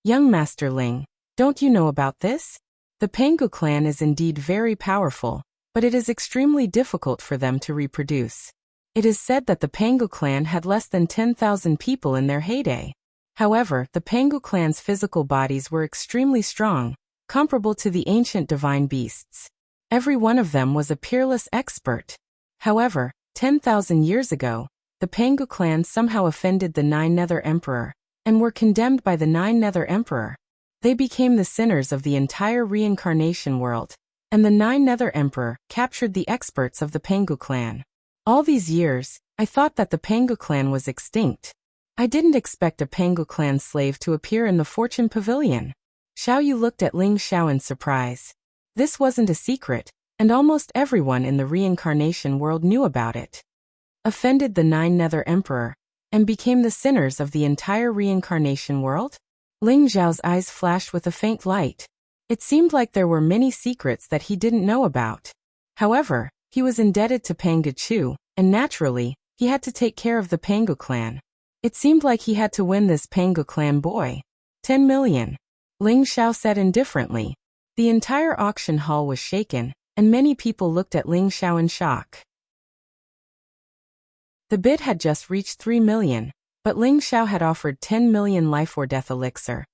Young Master Ling, don't you know about this? The Pangu clan is indeed very powerful, but it is extremely difficult for them to reproduce. It is said that the Pangu clan had less than 10,000 people in their heyday. However, the Pangu clan's physical bodies were extremely strong, comparable to the ancient divine beasts. Every one of them was a peerless expert. However, 10,000 years ago, the Pangu clan somehow offended the Nine Nether Emperor, and were condemned by the Nine Nether Emperor. They became the sinners of the entire reincarnation world, and the Nine Nether Emperor captured the experts of the Pangu clan. All these years, I thought that the Pangu clan was extinct. I didn't expect a Pangu clan slave to appear in the Fortune Pavilion. Xiaoyu looked at Ling Xiao in surprise. This wasn't a secret, and almost everyone in the reincarnation world knew about it. Offended the Nine Nether Emperor, and became the sinners of the entire reincarnation world? Ling Zhao's eyes flashed with a faint light. It seemed like there were many secrets that he didn't know about. However, he was indebted to Pangu Chu, and naturally, he had to take care of the Pangu clan. It seemed like he had to win this Pangu clan boy. 10 million. Ling Xiao said indifferently. The entire auction hall was shaken, and many people looked at Ling Xiao in shock. The bid had just reached 3 million, but Ling Xiao had offered 10 million life or death elixir,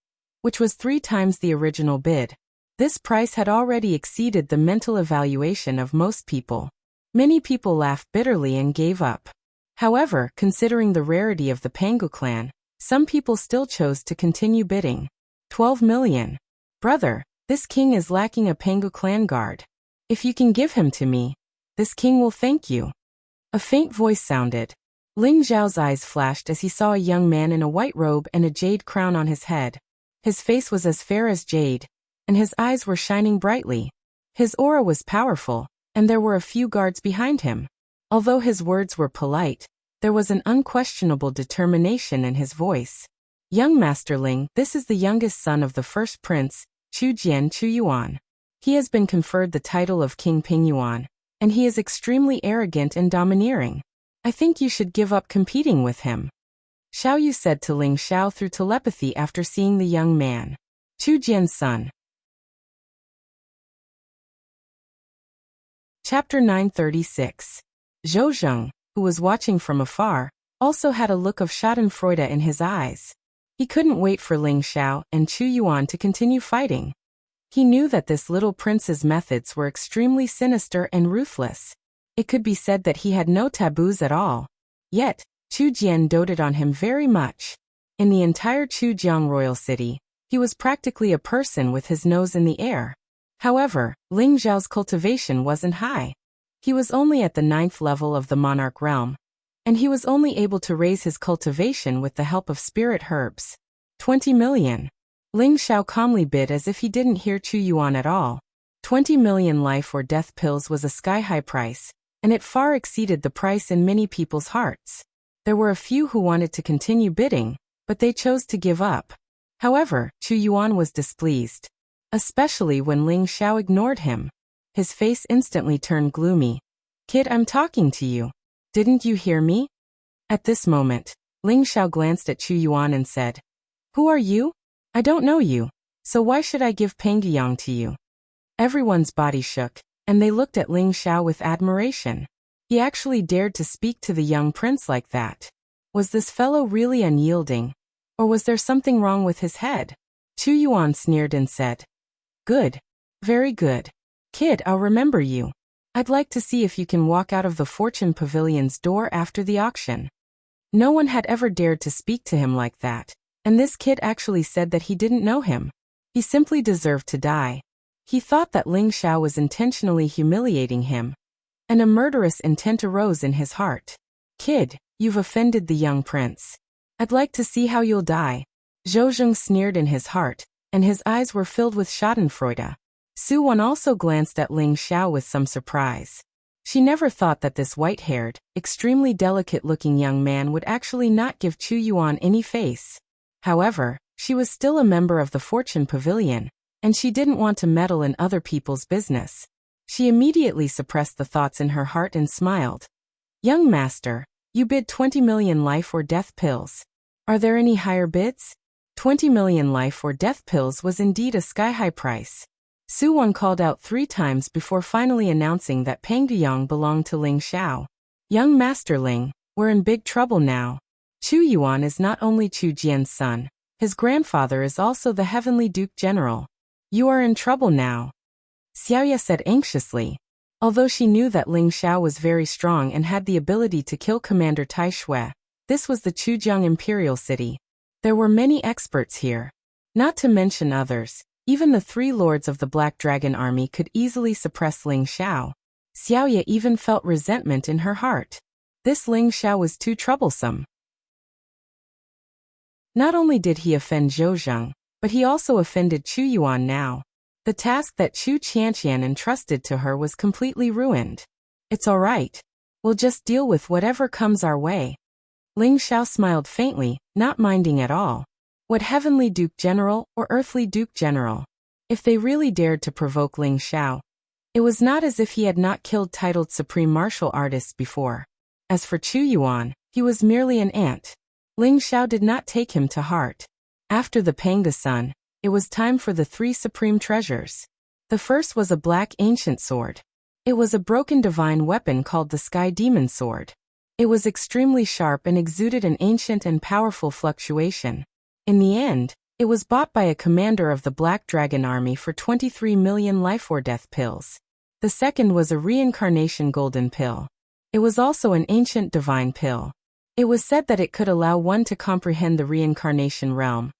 which was 3 times the original bid. This price had already exceeded the mental evaluation of most people. Many people laughed bitterly and gave up. However, considering the rarity of the Pangu clan, some people still chose to continue bidding. 12 million. Brother, this king is lacking a Pangu clan guard. If you can give him to me, this king will thank you. A faint voice sounded. Ling Zhao's eyes flashed as he saw a young man in a white robe and a jade crown on his head. His face was as fair as jade, and his eyes were shining brightly. His aura was powerful, and there were a few guards behind him. Although his words were polite, there was an unquestionable determination in his voice. Young Master Ling, this is the youngest son of the first prince, Chu Jian Chu Yuan. He has been conferred the title of King Ping Yuan, and he is extremely arrogant and domineering. I think you should give up competing with him. Xiaoyu said to Ling Xiao through telepathy after seeing the young man. Chu Jian's son. Chapter 936. Zhou Zheng, who was watching from afar, also had a look of schadenfreude in his eyes. He couldn't wait for Ling Xiao and Chu Yuan to continue fighting. He knew that this little prince's methods were extremely sinister and ruthless. It could be said that he had no taboos at all. Yet, Chu Jian doted on him very much. In the entire Chujiang royal city, he was practically a person with his nose in the air. However, Ling Zhao's cultivation wasn't high. He was only at the 9th level of the monarch realm, and he was only able to raise his cultivation with the help of spirit herbs. 20 million. Ling Xiao calmly bid as if he didn't hear Chu Yuan at all. 20 million life or death pills was a sky-high price, and it far exceeded the price in many people's hearts. There were a few who wanted to continue bidding, but they chose to give up. However, Chu Yuan was displeased, especially when Ling Xiao ignored him. His face instantly turned gloomy. Kid, I'm talking to you. Didn't you hear me? At this moment, Ling Xiao glanced at Chu Yuan and said, Who are you? I don't know you, so why should I give Pangyang to you? Everyone's body shook, and they looked at Ling Xiao with admiration. He actually dared to speak to the young prince like that. Was this fellow really unyielding? Or was there something wrong with his head? Chu Yuan sneered and said, Good. Very good. Kid, I'll remember you. I'd like to see if you can walk out of the Fortune Pavilion's door after the auction. No one had ever dared to speak to him like that, and this kid actually said that he didn't know him. He simply deserved to die. He thought that Ling Xiao was intentionally humiliating him, and a murderous intent arose in his heart. Kid, you've offended the young prince. I'd like to see how you'll die. Zhou Zheng sneered in his heart, and his eyes were filled with schadenfreude. Su Wan also glanced at Ling Xiao with some surprise. She never thought that this white-haired, extremely delicate-looking young man would actually not give Chu Yuan any face. However, she was still a member of the Fortune Pavilion, and she didn't want to meddle in other people's business. She immediately suppressed the thoughts in her heart and smiled. Young master, you bid 20 million life or death pills. Are there any higher bids? 20 million life or death pills was indeed a sky-high price. Su Wan called out 3 times before finally announcing that Pang Duyang belonged to Ling Xiao. Young Master Ling, we're in big trouble now. Chu Yuan is not only Chu Jian's son, his grandfather is also the Heavenly Duke General. You are in trouble now. Xiaoya said anxiously. Although she knew that Ling Xiao was very strong and had the ability to kill Commander Tai Shui, this was the Chujiang Imperial City. There were many experts here. Not to mention others, even the 3 lords of the Black Dragon Army could easily suppress Ling Xiao. Xiaoya even felt resentment in her heart. This Ling Xiao was too troublesome. Not only did he offend Zhou Zheng, but he also offended Chu Yuan now. The task that Chu Qianqian entrusted to her was completely ruined. It's all right. We'll just deal with whatever comes our way. Ling Xiao smiled faintly, not minding at all. What Heavenly Duke General or Earthly Duke General? If they really dared to provoke Ling Xiao, it was not as if he had not killed titled Supreme Martial Artists before. As for Chu Yuan, he was merely an ant. Ling Xiao did not take him to heart. After the Pangda Sun, it was time for the 3 supreme treasures. The first was a black ancient sword. It was a broken divine weapon called the Sky Demon Sword. It was extremely sharp and exuded an ancient and powerful fluctuation. In the end, it was bought by a commander of the Black Dragon Army for 23 million life or death pills. The second was a reincarnation golden pill. It was also an ancient divine pill. It was said that it could allow one to comprehend the reincarnation realm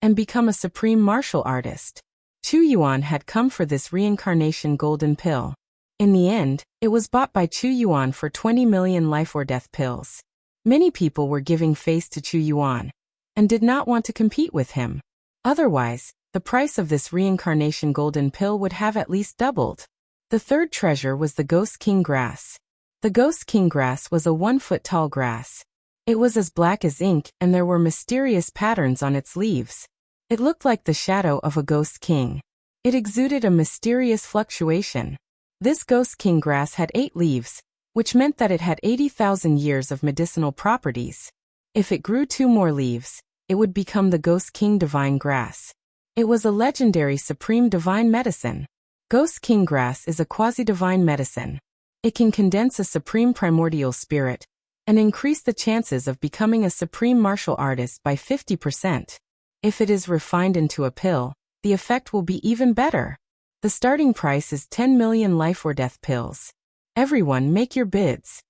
and become a supreme martial artist. Chu Yuan had come for this reincarnation golden pill. In the end, it was bought by Chu Yuan for 20 million life or death pills. Many people were giving face to Chu Yuan and did not want to compete with him. Otherwise, the price of this reincarnation golden pill would have at least doubled. The third treasure was the Ghost King grass. The Ghost King grass was a 1-foot-tall grass. It was as black as ink and there were mysterious patterns on its leaves. It looked like the shadow of a ghost king. It exuded a mysterious fluctuation. This Ghost King grass had 8 leaves, which meant that it had 80,000 years of medicinal properties. If it grew 2 more leaves, it would become the Ghost King Divine Grass. It was a legendary supreme divine medicine. Ghost King grass is a quasi-divine medicine. It can condense a supreme primordial spirit and increase the chances of becoming a supreme martial artist by 50%. If it is refined into a pill, the effect will be even better. The starting price is 10 million life or death pills. Everyone make your bids.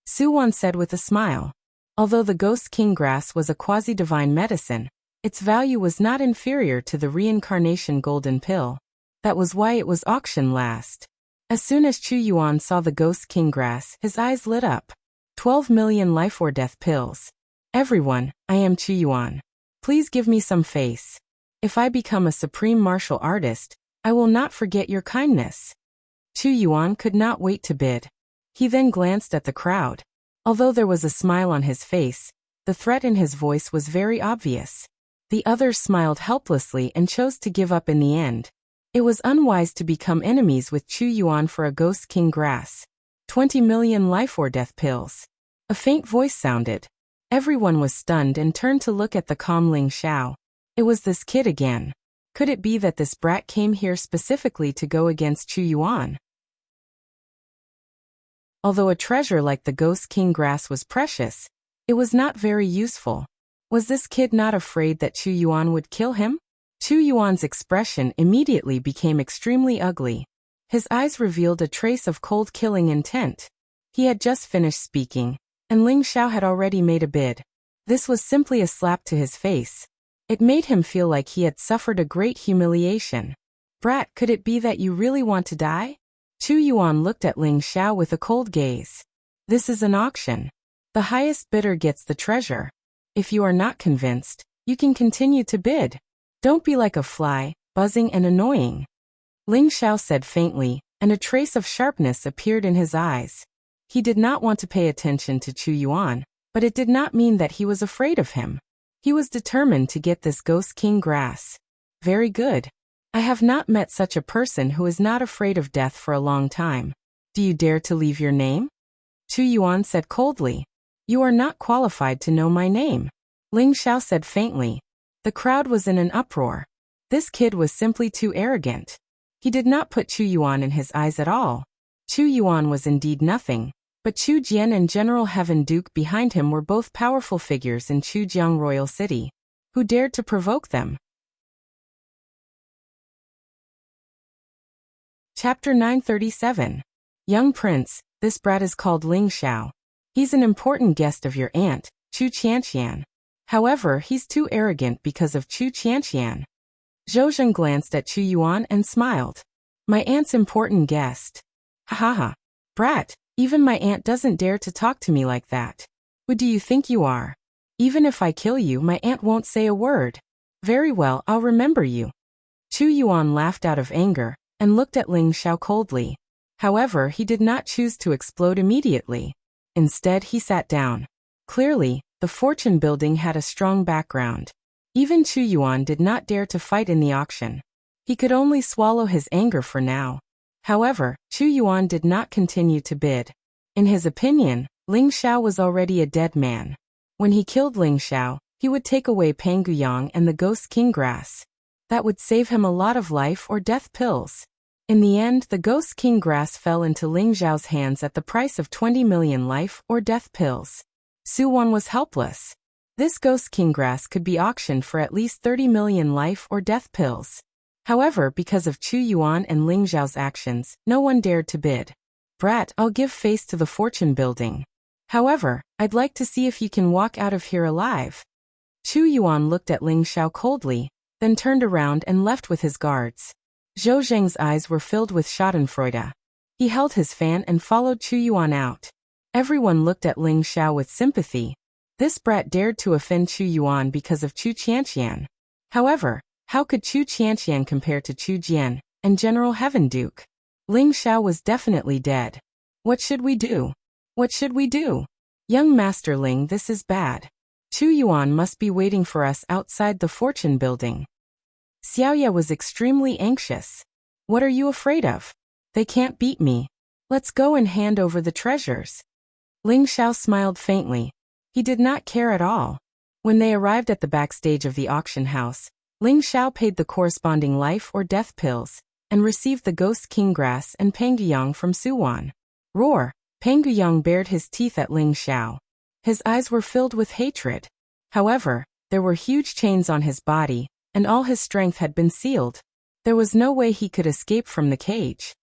Su Wan said with a smile. Although the Ghost King grass was a quasi-divine medicine, its value was not inferior to the reincarnation golden pill. That was why it was auctioned last. As soon as Chu Yuan saw the Ghost King grass, his eyes lit up. 12 million life or death pills. Everyone, I am Chu Yuan. Please give me some face. If I become a supreme martial artist, I will not forget your kindness. Chu Yuan could not wait to bid. He then glanced at the crowd. Although there was a smile on his face, the threat in his voice was very obvious. The others smiled helplessly and chose to give up in the end. It was unwise to become enemies with Chu Yuan for a Ghost King grass. 20 million life or death pills. A faint voice sounded. Everyone was stunned and turned to look at the calm Ling Xiao. It was this kid again. Could it be that this brat came here specifically to go against Chu Yuan? Although a treasure like the Ghost King grass was precious, it was not very useful. Was this kid not afraid that Chu Yuan would kill him? Chu Yuan's expression immediately became extremely ugly. His eyes revealed a trace of cold killing intent. He had just finished speaking, and Ling Xiao had already made a bid. This was simply a slap to his face. It made him feel like he had suffered a great humiliation. Brat, could it be that you really want to die? Chu Yuan looked at Ling Xiao with a cold gaze. This is an auction. The highest bidder gets the treasure. If you are not convinced, you can continue to bid. Don't be like a fly, buzzing and annoying. Ling Xiao said faintly, and a trace of sharpness appeared in his eyes. He did not want to pay attention to Chu Yuan, but it did not mean that he was afraid of him. He was determined to get this Ghost King grass. Very good. I have not met such a person who is not afraid of death for a long time. Do you dare to leave your name? Chu Yuan said coldly. You are not qualified to know my name. Ling Xiao said faintly. The crowd was in an uproar. This kid was simply too arrogant. He did not put Chu Yuan in his eyes at all. Chu Yuan was indeed nothing, but Chu Jian and General Heaven Duke behind him were both powerful figures in Chujiang Royal City. Who dared to provoke them? Chapter 937. Young Prince, this brat is called Ling Xiao. He's an important guest of your aunt, Chu Qianqian. However, he's too arrogant because of Chu Qianqian. Zhou Zheng glanced at Chu Yuan and smiled. My aunt's important guest. Ha ha ha. Brat, even my aunt doesn't dare to talk to me like that. Who do you think you are? Even if I kill you, my aunt won't say a word. Very well, I'll remember you. Chu Yuan laughed out of anger and looked at Ling Xiao coldly. However, he did not choose to explode immediately. Instead, he sat down. Clearly, the fortune building had a strong background. Even Chu Yuan did not dare to fight in the auction. He could only swallow his anger for now. However, Chu Yuan did not continue to bid. In his opinion, Ling Xiao was already a dead man. When he killed Ling Xiao, he would take away Pangguyang and the Ghost King grass. That would save him a lot of life or death pills. In the end, the Ghost King grass fell into Ling Xiao's hands at the price of 20 million life or death pills. Su Wan was helpless. This Ghost King grass could be auctioned for at least 30 million life or death pills. However, because of Chu Yuan and Ling Xiao's actions, no one dared to bid. Brat, I'll give face to the fortune building. However, I'd like to see if you can walk out of here alive. Chu Yuan looked at Ling Xiao coldly, then turned around and left with his guards. Zhou Zheng's eyes were filled with schadenfreude. He held his fan and followed Chu Yuan out. Everyone looked at Ling Xiao with sympathy. This brat dared to offend Chu Yuan because of Chu Qianqian. However, how could Chu Qianqian compare to Chu Jian and General Heaven Duke? Ling Xiao was definitely dead. What should we do? What should we do? Young Master Ling, this is bad. Chu Yuan must be waiting for us outside the fortune building. Xiaoya was extremely anxious. What are you afraid of? They can't beat me. Let's go and hand over the treasures. Ling Xiao smiled faintly. He did not care at all. When they arrived at the backstage of the auction house, Ling Xiao paid the corresponding life or death pills, and received the Ghost King grass and Pangguyang from Su Wan. Roar! Pangguyang bared his teeth at Ling Xiao. His eyes were filled with hatred. However, there were huge chains on his body, and all his strength had been sealed. There was no way he could escape from the cage.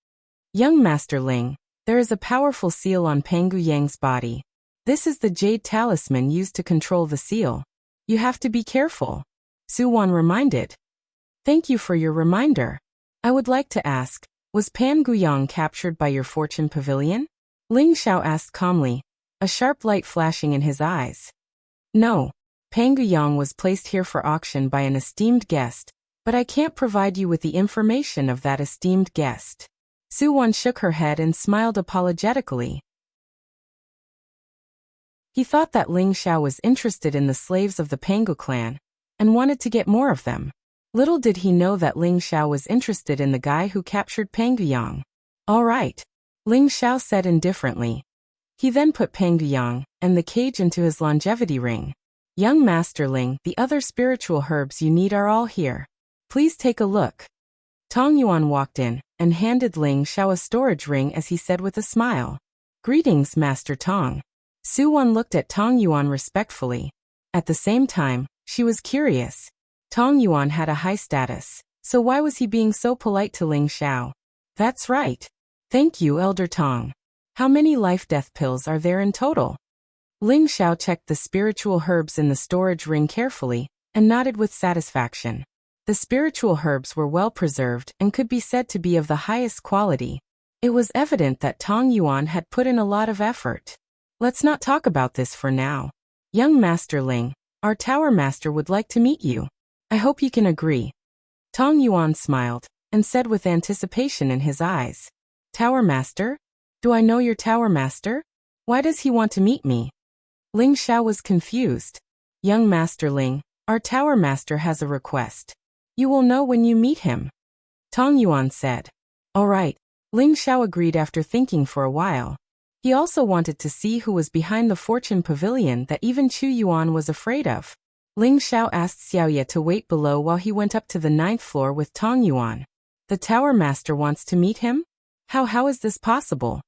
Young Master Ling, there is a powerful seal on Pangguyang's body. This is the jade talisman used to control the seal. You have to be careful. Su Wan reminded. Thank you for your reminder. I would like to ask, was Pangguyang captured by your fortune pavilion? Ling Xiao asked calmly, a sharp light flashing in his eyes. No. Pangguyang was placed here for auction by an esteemed guest, but I can't provide you with the information of that esteemed guest. Su Wan shook her head and smiled apologetically. He thought that Ling Xiao was interested in the slaves of the Panggu clan, and wanted to get more of them. Little did he know that Ling Xiao was interested in the guy who captured Pangguyang. All right, Ling Xiao said indifferently. He then put Pangguyang and the cage into his longevity ring. Young Master Ling, the other spiritual herbs you need are all here. Please take a look. Tong Yuan walked in and handed Ling Xiao a storage ring as he said with a smile. Greetings, Master Tong. Su Wan looked at Tong Yuan respectfully. At the same time, she was curious. Tong Yuan had a high status, so why was he being so polite to Ling Xiao? That's right. Thank you, Elder Tong. How many life-death pills are there in total? Ling Xiao checked the spiritual herbs in the storage ring carefully, and nodded with satisfaction. The spiritual herbs were well preserved and could be said to be of the highest quality. It was evident that Tong Yuan had put in a lot of effort. Let's not talk about this for now. Young Master Ling, our Tower Master would like to meet you. I hope you can agree. Tong Yuan smiled, and said with anticipation in his eyes. Tower Master? Do I know your Tower Master? Why does he want to meet me? Ling Xiao was confused. Young Master Ling, our Tower Master has a request. You will know when you meet him. Tong Yuan said. All right. Ling Xiao agreed after thinking for a while. He also wanted to see who was behind the fortune pavilion that even Chu Yuan was afraid of. Ling Xiao asked Xiao Ye to wait below while he went up to the 9th floor with Tong Yuan. The Tower Master wants to meet him? How is this possible?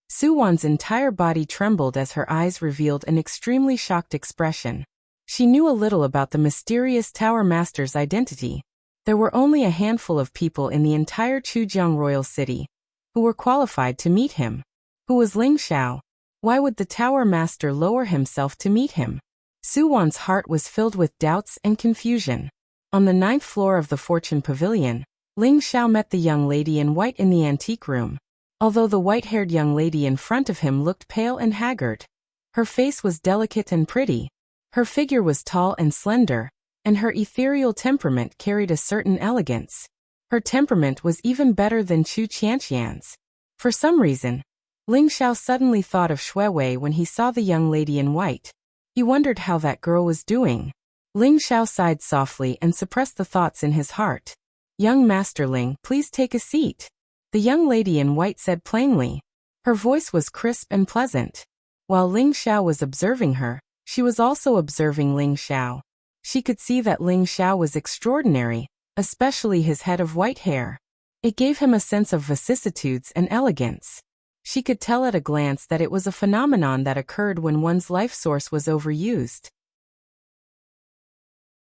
Su Wan's entire body trembled as her eyes revealed an extremely shocked expression. She knew a little about the mysterious Tower Master's identity. There were only a handful of people in the entire Chujiang royal city who were qualified to meet him. Who was Ling Xiao? Why would the Tower Master lower himself to meet him? Su Wan's heart was filled with doubts and confusion. On the 9th floor of the Fortune Pavilion, Ling Xiao met the young lady in white in the antique room. Although the white-haired young lady in front of him looked pale and haggard, her face was delicate and pretty. Her figure was tall and slender, and her ethereal temperament carried a certain elegance. Her temperament was even better than Chu Qianqian's. For some reason, Ling Xiao suddenly thought of Shui Wei when he saw the young lady in white. He wondered how that girl was doing. Ling Xiao sighed softly and suppressed the thoughts in his heart. Young Master Ling, please take a seat. The young lady in white said plainly. Her voice was crisp and pleasant. While Ling Xiao was observing her, she was also observing Ling Xiao. She could see that Ling Xiao was extraordinary, especially his head of white hair. It gave him a sense of vicissitudes and elegance. She could tell at a glance that it was a phenomenon that occurred when one's life source was overused.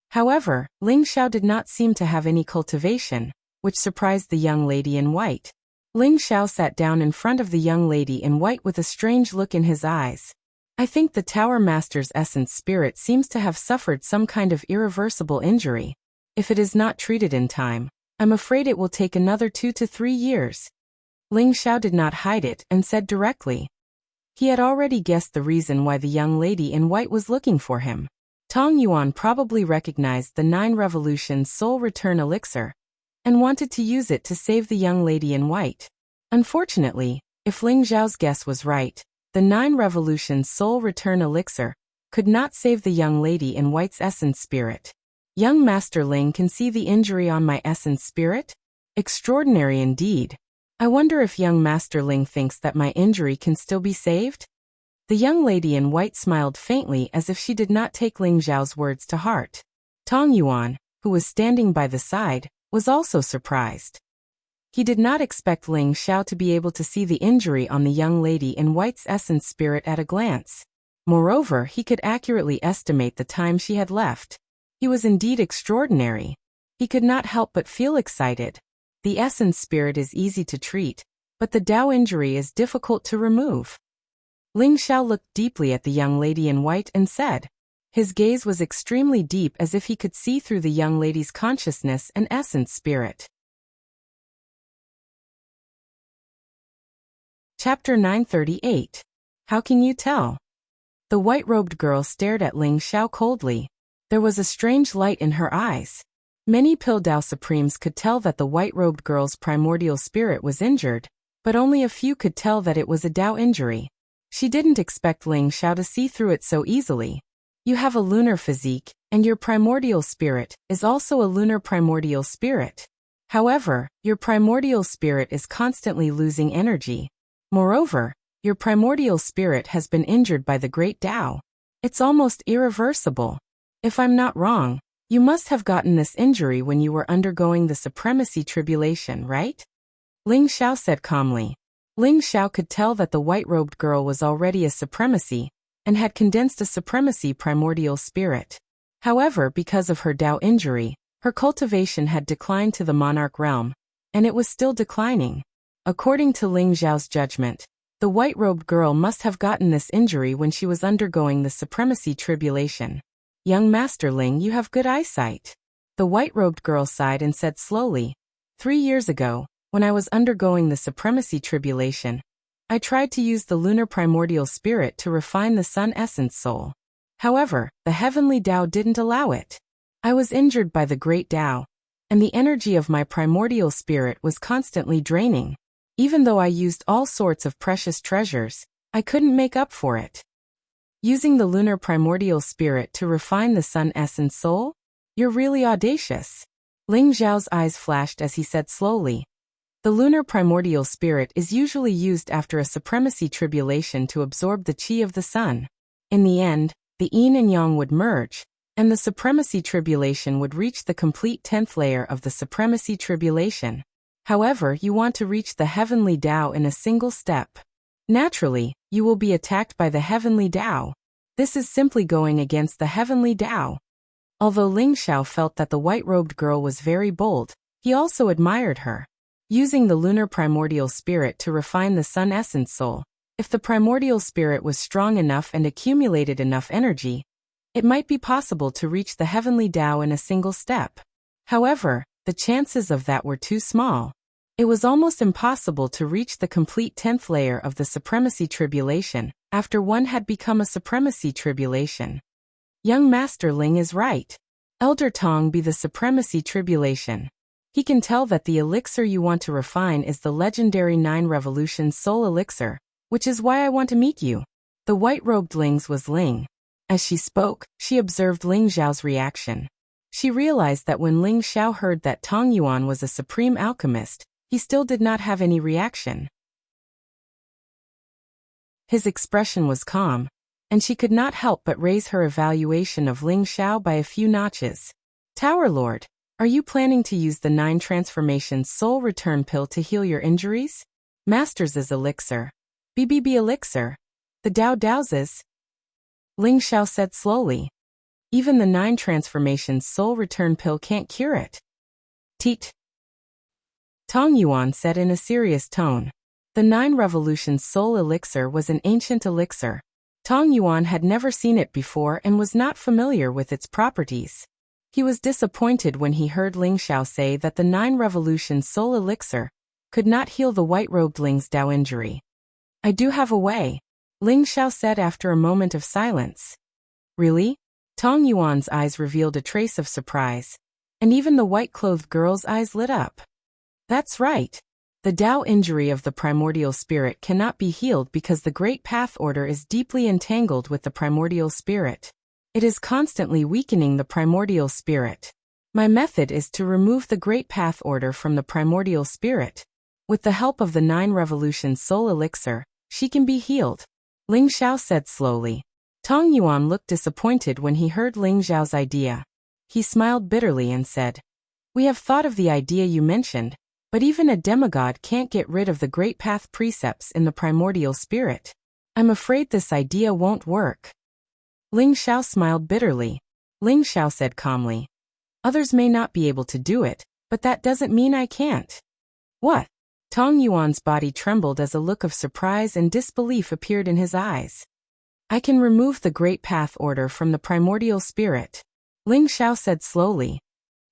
However, Ling Xiao did not seem to have any cultivation, which surprised the young lady in white. Ling Xiao sat down in front of the young lady in white with a strange look in his eyes. I think the Tower Master's essence spirit seems to have suffered some kind of irreversible injury. If it is not treated in time, I'm afraid it will take another 2 to 3 years. Ling Xiao did not hide it and said directly. He had already guessed the reason why the young lady in white was looking for him. Tong Yuan probably recognized the 9 Revolutions Soul Return Elixir and wanted to use it to save the young lady in white. Unfortunately, if Ling Xiao's guess was right, the 9 Revolutions Soul Return Elixir could not save the young lady in white's essence spirit. Young Master Ling can see the injury on my essence spirit? Extraordinary indeed. I wonder if young Master Ling thinks that my injury can still be saved? The young lady in white smiled faintly as if she did not take Ling Xiao's words to heart. Tong Yuan, who was standing by the side, was also surprised. He did not expect Ling Xiao to be able to see the injury on the young lady in white's essence spirit at a glance. Moreover, he could accurately estimate the time she had left. He was indeed extraordinary. He could not help but feel excited. The essence spirit is easy to treat, but the Dao injury is difficult to remove. Ling Xiao looked deeply at the young lady in white and said. His gaze was extremely deep as if he could see through the young lady's consciousness and essence spirit. Chapter 938. How can you tell? The white-robed girl stared at Ling Xiao coldly. There was a strange light in her eyes. Many Pildao Supremes could tell that the white-robed girl's primordial spirit was injured, but only a few could tell that it was a Dao injury. She didn't expect Ling Xiao to see through it so easily. You have a lunar physique, and your primordial spirit is also a lunar primordial spirit. However, your primordial spirit is constantly losing energy. Moreover, your primordial spirit has been injured by the great Dao. It's almost irreversible. If I'm not wrong, you must have gotten this injury when you were undergoing the supremacy tribulation, right? Ling Xiao said calmly. Ling Xiao could tell that the white-robed girl was already a supremacy, and had condensed a supremacy primordial spirit. However, because of her Dao injury, her cultivation had declined to the monarch realm, and it was still declining. According to Ling Xiao's judgment, the white-robed girl must have gotten this injury when she was undergoing the supremacy tribulation. Young Master Ling, you have good eyesight. The white-robed girl sighed and said slowly, 3 years ago, when I was undergoing the supremacy tribulation, I tried to use the lunar primordial spirit to refine the sun essence soul. However, the heavenly Dao didn't allow it. I was injured by the great Dao, and the energy of my primordial spirit was constantly draining. Even though I used all sorts of precious treasures, I couldn't make up for it. Using the lunar primordial spirit to refine the sun essence soul? You're really audacious. Ling Xiao's eyes flashed as he said slowly. The lunar primordial spirit is usually used after a supremacy tribulation to absorb the qi of the sun. In the end, the yin and yang would merge, and the supremacy tribulation would reach the complete 10th layer of the supremacy tribulation. However, you want to reach the heavenly Tao in a single step. Naturally, you will be attacked by the heavenly Tao. This is simply going against the heavenly Tao. Although Ling Xiao felt that the white-robed girl was very bold, he also admired her. Using the lunar primordial spirit to refine the sun essence soul, if the primordial spirit was strong enough and accumulated enough energy, it might be possible to reach the heavenly Tao in a single step. However, the chances of that were too small. It was almost impossible to reach the complete 10th layer of the supremacy tribulation after one had become a supremacy tribulation. Young Master Ling is right. Elder Tong be the supremacy tribulation. He can tell that the elixir you want to refine is the legendary 9 Revolutions Soul Elixir, which is why I want to meet you. The white-robed Ling's was Ling. As she spoke, she observed Ling Xiao's reaction. She realized that when Ling Xiao heard that Tong Yuan was a supreme alchemist, he still did not have any reaction. His expression was calm, and she could not help but raise her evaluation of Ling Xiao by a few notches. Tower Lord, are you planning to use the 9 Transformations Soul Return Pill to heal your injuries? Masters' Elixir. BBB Elixir. The Dao Dao's. Ling Xiao said slowly. Even the 9 Transformations Soul Return Pill can't cure it. Teet. Tong Yuan said in a serious tone. The 9 Revolutions Soul Elixir was an ancient elixir. Tong Yuan had never seen it before and was not familiar with its properties. He was disappointed when he heard Ling Xiao say that the 9 Revolutions Soul Elixir could not heal the white-robed Ling's Dao injury. I do have a way, Ling Xiao said after a moment of silence. Really? Tong Yuan's eyes revealed a trace of surprise, and even the white-clothed girl's eyes lit up. That's right. The Tao injury of the primordial spirit cannot be healed because the Great Path Order is deeply entangled with the primordial spirit. It is constantly weakening the primordial spirit. My method is to remove the Great Path Order from the primordial spirit. With the help of the 9 Revolutions Soul Elixir, she can be healed, Ling Xiao said slowly. Tong Yuan looked disappointed when he heard Ling Xiao's idea. He smiled bitterly and said, We have thought of the idea you mentioned, but even a demigod can't get rid of the Great Path precepts in the primordial spirit. I'm afraid this idea won't work. Ling Xiao smiled bitterly. Ling Xiao said calmly, Others may not be able to do it, but that doesn't mean I can't. What? Tong Yuan's body trembled as a look of surprise and disbelief appeared in his eyes. I can remove the Great Path Order from the primordial spirit, Ling Xiao said slowly.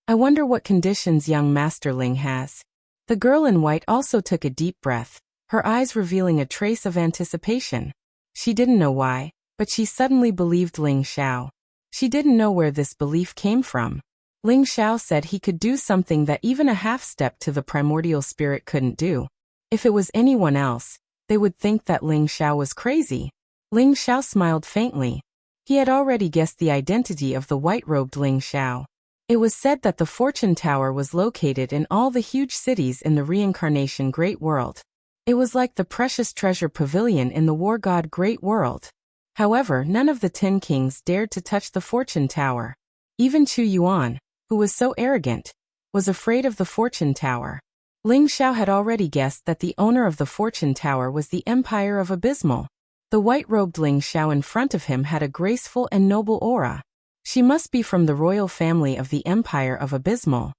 I wonder what conditions young Master Ling has. The girl in white also took a deep breath, her eyes revealing a trace of anticipation. She didn't know why, but she suddenly believed Ling Xiao. She didn't know where this belief came from. Ling Xiao said he could do something that even a half-step to the primordial spirit couldn't do. If it was anyone else, they would think that Ling Xiao was crazy. Ling Xiao smiled faintly. He had already guessed the identity of the white-robed Ling Xiao. It was said that the Fortune Tower was located in all the huge cities in the reincarnation Great World. It was like the precious treasure pavilion in the war god Great World. However, none of the 10 kings dared to touch the Fortune Tower. Even Chu Yuan, who was so arrogant, was afraid of the Fortune Tower. Ling Xiao had already guessed that the owner of the Fortune Tower was the Empire of Abysmal. The white-robed Ling Xiao in front of him had a graceful and noble aura. She must be from the royal family of the Empire of Abysmal.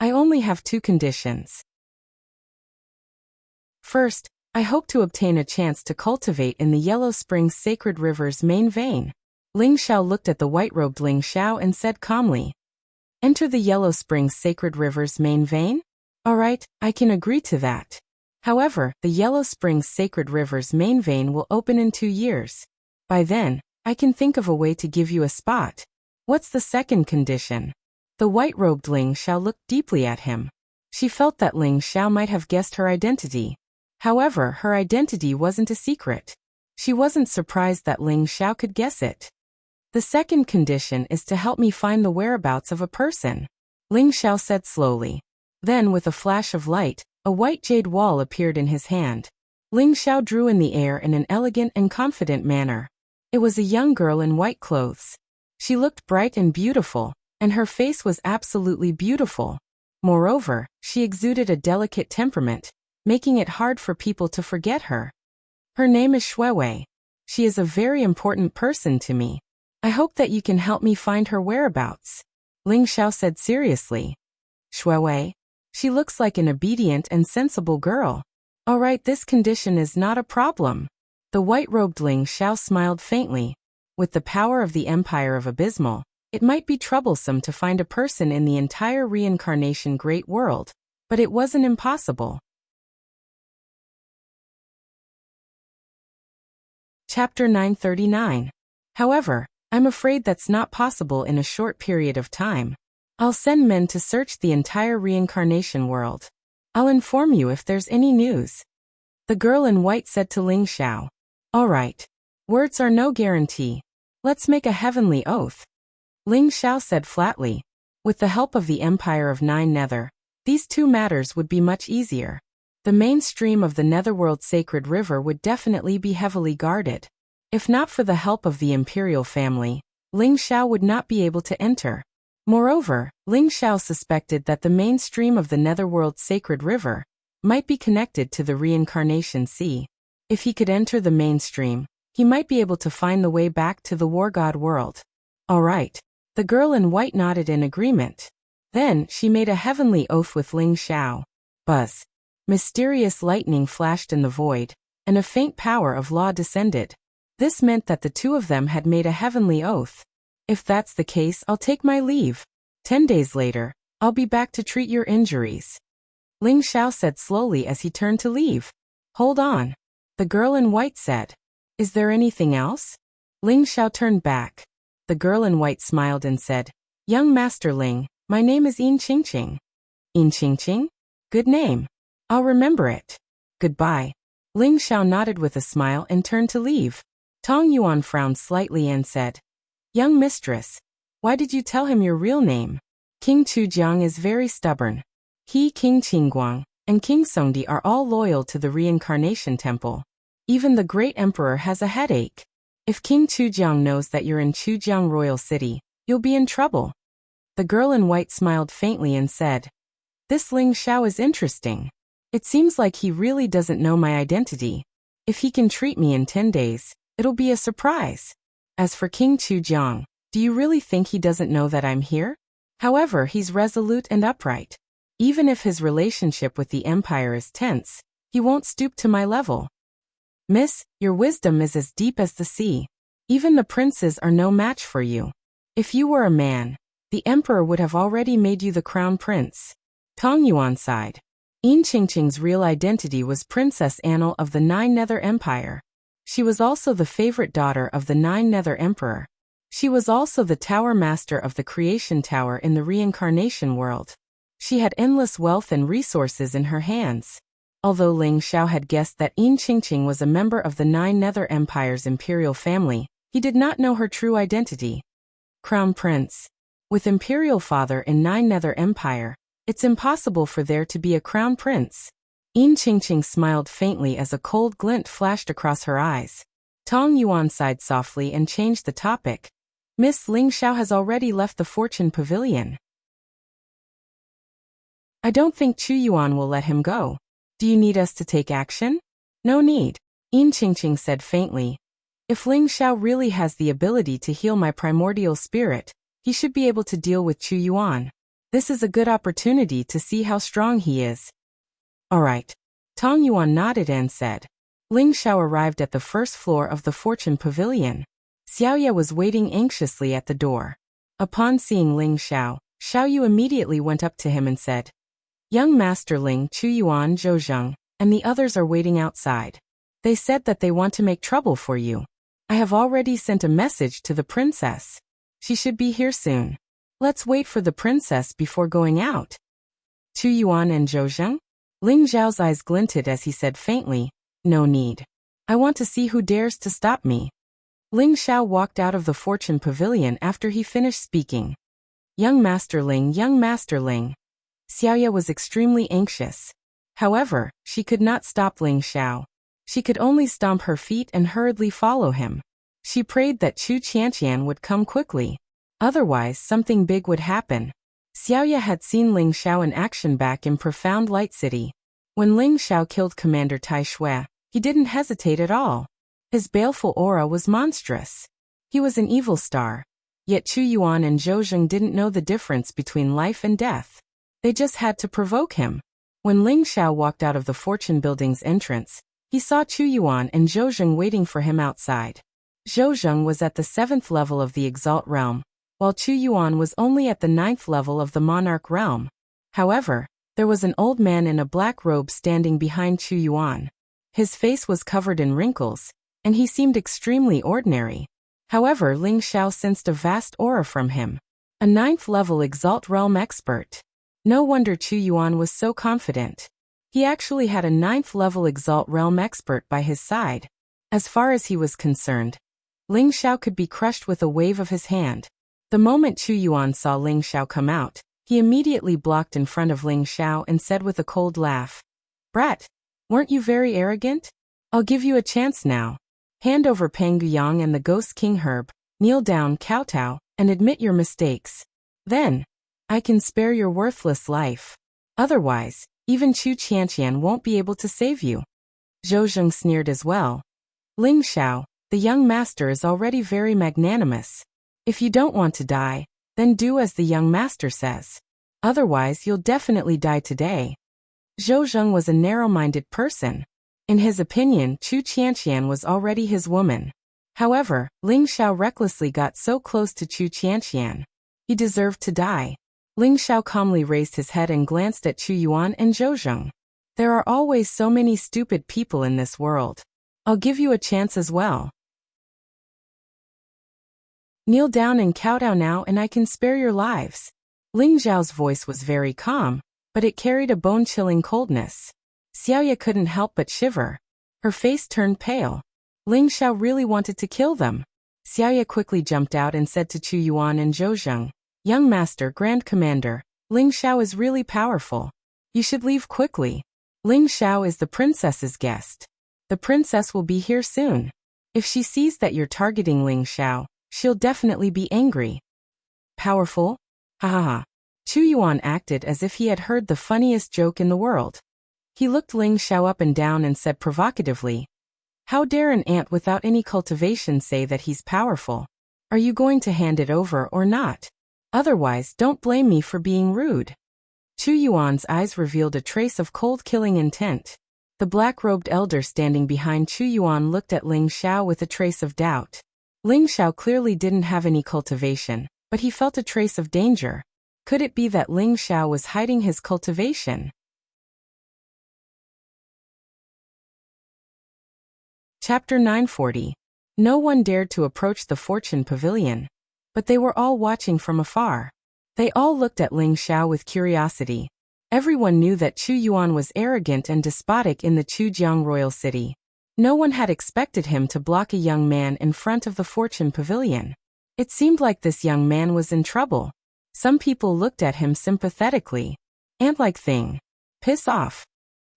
I only have 2 conditions. First, I hope to obtain a chance to cultivate in the Yellow Springs Sacred River's main vein. Ling Xiao looked at the white-robed Ling Xiao and said calmly, Enter the Yellow Springs Sacred River's main vein? All right, I can agree to that. However, the Yellow Springs Sacred River's main vein will open in 2 years. By then, I can think of a way to give you a spot. What's the second condition? The white-robed Ling Xiao looked deeply at him. She felt that Ling Xiao might have guessed her identity. However, her identity wasn't a secret. She wasn't surprised that Ling Xiao could guess it. The second condition is to help me find the whereabouts of a person, Ling Xiao said slowly. Then, with a flash of light, a white jade wall appeared in his hand. Ling Xiao drew in the air in an elegant and confident manner. It was a young girl in white clothes. She looked bright and beautiful, and her face was absolutely beautiful. Moreover, she exuded a delicate temperament, making it hard for people to forget her. Her name is Shuiwei. She is a very important person to me. I hope that you can help me find her whereabouts, Ling Xiao said seriously. Shuiwei? She looks like an obedient and sensible girl. All right, this condition is not a problem. The white-robed Ling Xiao smiled faintly. With the power of the Empire of Abysmal, it might be troublesome to find a person in the entire reincarnation great world, but it wasn't impossible. Chapter 939. However, I'm afraid that's not possible in a short period of time. I'll send men to search the entire reincarnation world. I'll inform you if there's any news. The girl in white said to Ling Xiao. All right. Words are no guarantee. Let's make a heavenly oath. Ling Xiao said flatly. With the help of the Empire of Nine Nether, these two matters would be much easier. The main stream of the Netherworld sacred river would definitely be heavily guarded. If not for the help of the imperial family, Ling Xiao would not be able to enter. Moreover, Ling Xiao suspected that the main stream of the Netherworld sacred river might be connected to the reincarnation sea. If he could enter the main stream, he might be able to find the way back to the War God world. All right. The girl in white nodded in agreement. Then, she made a heavenly oath with Ling Xiao. Buzz. Mysterious lightning flashed in the void, and a faint power of law descended. This meant that the two of them had made a heavenly oath. If that's the case, I'll take my leave. 10 days later, I'll be back to treat your injuries. Ling Xiao said slowly as he turned to leave. Hold on. The girl in white said. Is there anything else? Ling Xiao turned back. The girl in white smiled and said, Young Master Ling, my name is Yin Qingqing. Yin Qingqing? Good name. I'll remember it. Goodbye. Ling Xiao nodded with a smile and turned to leave. Tong Yuan frowned slightly and said, Young mistress, why did you tell him your real name? King Chujiang is very stubborn. He, King Qingguang, and King Songdi are all loyal to the reincarnation temple. Even the great emperor has a headache. If King Chujiang knows that you're in Chujiang Royal City, you'll be in trouble. The girl in white smiled faintly and said, This Ling Xiao is interesting. It seems like he really doesn't know my identity. If he can treat me in 10 days, it'll be a surprise. As for King Chujiang, do you really think he doesn't know that I'm here? However, he's resolute and upright. Even if his relationship with the Empire is tense, he won't stoop to my level. Miss, your wisdom is as deep as the sea. Even the princes are no match for you. If you were a man, the Emperor would have already made you the crown prince. Tong Yuan sighed. Yin Qingqing's real identity was Princess Annal of the Nine Nether Empire. She was also the favorite daughter of the Nine Nether Emperor. She was also the Tower Master of the Creation Tower in the reincarnation world. She had endless wealth and resources in her hands. Although Ling Xiao had guessed that Yin Qingqing was a member of the Nine Nether Empire's imperial family, he did not know her true identity. Crown Prince. With Imperial Father in Nine Nether Empire, it's impossible for there to be a crown prince. Yin Qingqing smiled faintly as a cold glint flashed across her eyes. Tong Yuan sighed softly and changed the topic. Miss Ling Xiao has already left the Fortune Pavilion. I don't think Chu Yuan will let him go. Do you need us to take action? No need. Yin Qingqing said faintly. If Ling Xiao really has the ability to heal my primordial spirit, he should be able to deal with Chu Yuan. This is a good opportunity to see how strong he is. All right. Tong Yuan nodded and said. Ling Xiao arrived at the first floor of the Fortune Pavilion. Xiaoye was waiting anxiously at the door. Upon seeing Ling Xiao, Xiaoyu immediately went up to him and said, Young Master Ling, Chu Yuan, Zhou Zheng, and the others are waiting outside. They said that they want to make trouble for you. I have already sent a message to the princess. She should be here soon. Let's wait for the princess before going out. Chu Yuan and Zhou Zheng? Ling Zhao's eyes glinted as he said faintly, "No need. I want to see who dares to stop me." Ling Xiao walked out of the fortune pavilion after he finished speaking. Young Master Ling, young Master Ling. Xiaoya was extremely anxious. However, she could not stop Ling Xiao. She could only stomp her feet and hurriedly follow him. She prayed that Chu Qianqian would come quickly. Otherwise, something big would happen. Xiaoya had seen Ling Xiao in action back in Profound Light City. When Ling Xiao killed Commander Tai Shui, he didn't hesitate at all. His baleful aura was monstrous. He was an evil star. Yet Chu Yuan and Zhou Zheng didn't know the difference between life and death. They just had to provoke him. When Ling Xiao walked out of the fortune building's entrance, he saw Chu Yuan and Zhou Zheng waiting for him outside. Zhou Zheng was at the 7th level of the Exalt realm, while Chu Yuan was only at the 9th level of the Monarch realm. However, there was an old man in a black robe standing behind Chu Yuan. His face was covered in wrinkles, and he seemed extremely ordinary. However, Ling Xiao sensed a vast aura from him. A 9th level Exalt realm expert. No wonder Chu Yuan was so confident. He actually had a 9th level Exalt realm expert by his side. As far as he was concerned, Ling Xiao could be crushed with a wave of his hand. The moment Chu Yuan saw Ling Xiao come out, he immediately blocked in front of Ling Xiao and said with a cold laugh, "Brat, weren't you very arrogant? I'll give you a chance now. Hand over Pang Guyang and the Ghost King Herb, kneel down, kowtow, and admit your mistakes. Then, I can spare your worthless life. Otherwise, even Chu Qianqian won't be able to save you." Zhou Zheng sneered as well. "Ling Xiao, the young master is already very magnanimous. If you don't want to die, then do as the young master says. Otherwise, you'll definitely die today." Zhou Zheng was a narrow-minded person. In his opinion, Chu Qianqian was already his woman. However, Ling Xiao recklessly got so close to Chu Qianqian. He deserved to die. Ling Xiao calmly raised his head and glanced at Chu Yuan and Zhou Zheng. "There are always so many stupid people in this world. I'll give you a chance as well. Kneel down and kowtow now and I can spare your lives." Ling Zhao's voice was very calm, but it carried a bone-chilling coldness. Xiaoya couldn't help but shiver. Her face turned pale. Ling Xiao really wanted to kill them. Xiaoya quickly jumped out and said to Chu Yuan and Zhou Zheng, "Young Master, Grand Commander, Ling Xiao is really powerful. You should leave quickly. Ling Xiao is the princess's guest. The princess will be here soon. If she sees that you're targeting Ling Xiao, she'll definitely be angry." "Powerful? Ha ha ha." Chu Yuan acted as if he had heard the funniest joke in the world. He looked Ling Xiao up and down and said provocatively, "How dare an ant without any cultivation say that he's powerful? Are you going to hand it over or not? Otherwise, don't blame me for being rude." Chu Yuan's eyes revealed a trace of cold-killing intent. The black-robed elder standing behind Chu Yuan looked at Ling Xiao with a trace of doubt. Ling Xiao clearly didn't have any cultivation, but he felt a trace of danger. Could it be that Ling Xiao was hiding his cultivation? Chapter 940. No one dared to approach the fortune pavilion, but they were all watching from afar. They all looked at Ling Xiao with curiosity. Everyone knew that Chu Yuan was arrogant and despotic in the Chujiang royal city. No one had expected him to block a young man in front of the fortune pavilion. It seemed like this young man was in trouble. Some people looked at him sympathetically. "Ant-like thing. Piss off."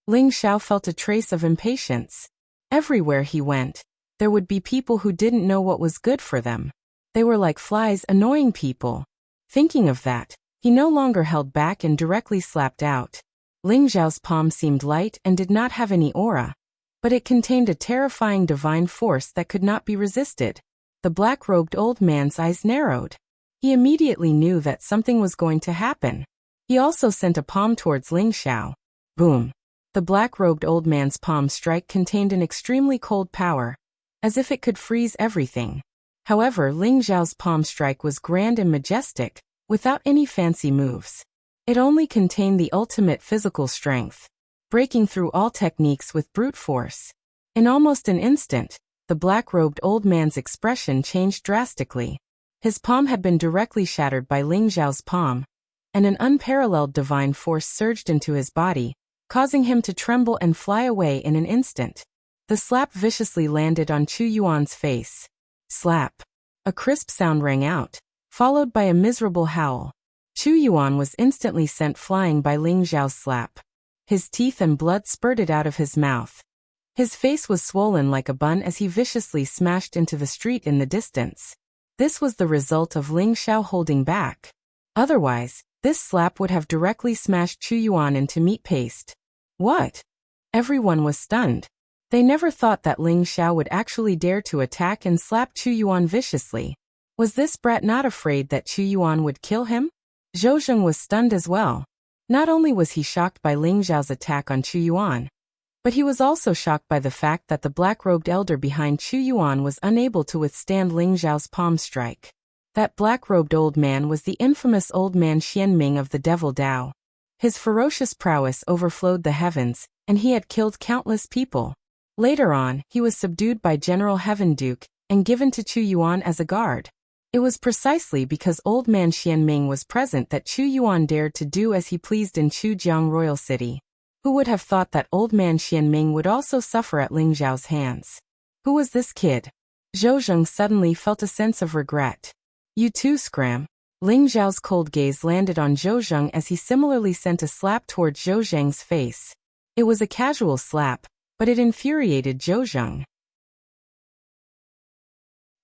Ling Xiao felt a trace of impatience. Everywhere he went, there would be people who didn't know what was good for them. They were like flies, annoying people. Thinking of that, he no longer held back and directly slapped out. Ling Zhao's palm seemed light and did not have any aura, but it contained a terrifying divine force that could not be resisted. The black-robed old man's eyes narrowed. He immediately knew that something was going to happen. He also sent a palm towards Ling Xiao. Boom! The black-robed old man's palm strike contained an extremely cold power, as if it could freeze everything. However, Ling Zhao's palm strike was grand and majestic, without any fancy moves. It only contained the ultimate physical strength, breaking through all techniques with brute force. In almost an instant, the black-robed old man's expression changed drastically. His palm had been directly shattered by Ling Zhao's palm, and an unparalleled divine force surged into his body, causing him to tremble and fly away in an instant. The slap viciously landed on Chu Yuan's face. Slap. A crisp sound rang out, followed by a miserable howl. Chu Yuan was instantly sent flying by Ling Xiao's slap. His teeth and blood spurted out of his mouth. His face was swollen like a bun as he viciously smashed into the street in the distance. This was the result of Ling Xiao holding back. Otherwise, this slap would have directly smashed Chu Yuan into meat paste. What? Everyone was stunned. They never thought that Ling Xiao would actually dare to attack and slap Chu Yuan viciously. Was this brat not afraid that Chu Yuan would kill him? Zhou Zheng was stunned as well. Not only was he shocked by Ling Xiao's attack on Chu Yuan, but he was also shocked by the fact that the black-robed elder behind Chu Yuan was unable to withstand Ling Xiao's palm strike. That black-robed old man was the infamous old man Xian Ming of the Devil Dao. His ferocious prowess overflowed the heavens, and he had killed countless people. Later on, he was subdued by General Heaven Duke and given to Chu Yuan as a guard. It was precisely because old man Xian Ming was present that Chu Yuan dared to do as he pleased in Chujiang Royal City. Who would have thought that old man Xian Ming would also suffer at Ling Xiao's hands? Who was this kid? Zhou Zheng suddenly felt a sense of regret. You too, Scram. Ling Xiao's cold gaze landed on Zhou Zheng as he similarly sent a slap towards Zhou Zheng's face. It was a casual slap, but it infuriated Zhou Zheng.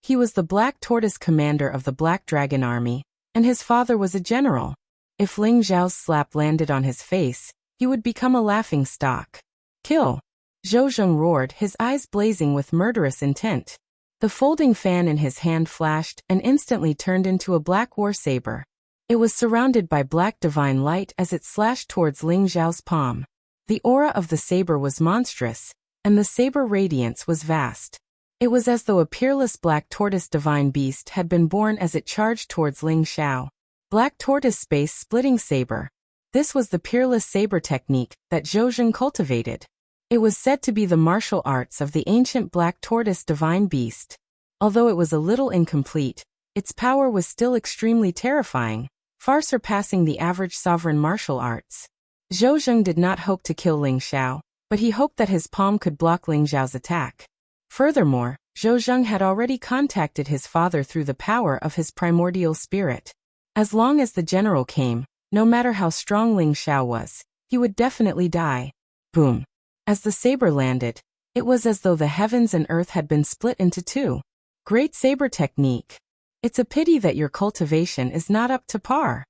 He was the Black Tortoise commander of the Black Dragon Army, and his father was a general. If Ling Xiao's slap landed on his face, he would become a laughing stock. Kill! Zhou Zheng roared, his eyes blazing with murderous intent. The folding fan in his hand flashed and instantly turned into a black war saber. It was surrounded by black divine light as it slashed towards Ling Xiao's palm. The aura of the saber was monstrous, and the saber radiance was vast. It was as though a peerless black tortoise divine beast had been born as it charged towards Ling Xiao. Black tortoise space splitting saber. This was the peerless saber technique that Zhou Zheng cultivated. It was said to be the martial arts of the ancient black tortoise divine beast. Although it was a little incomplete, its power was still extremely terrifying, far surpassing the average sovereign martial arts. Zhou Zheng did not hope to kill Ling Xiao, but he hoped that his palm could block Ling Xiao's attack. Furthermore, Zhou Zheng had already contacted his father through the power of his primordial spirit. As long as the general came, no matter how strong Ling Xiao was, he would definitely die. Boom. As the saber landed, it was as though the heavens and earth had been split into two. Great saber technique. It's a pity that your cultivation is not up to par.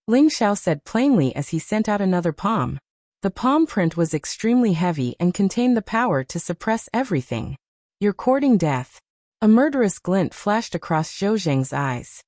Ling Xiao said plainly as he sent out another palm. The palm print was extremely heavy and contained the power to suppress everything. You're courting death. A murderous glint flashed across Zhou Zheng's eyes.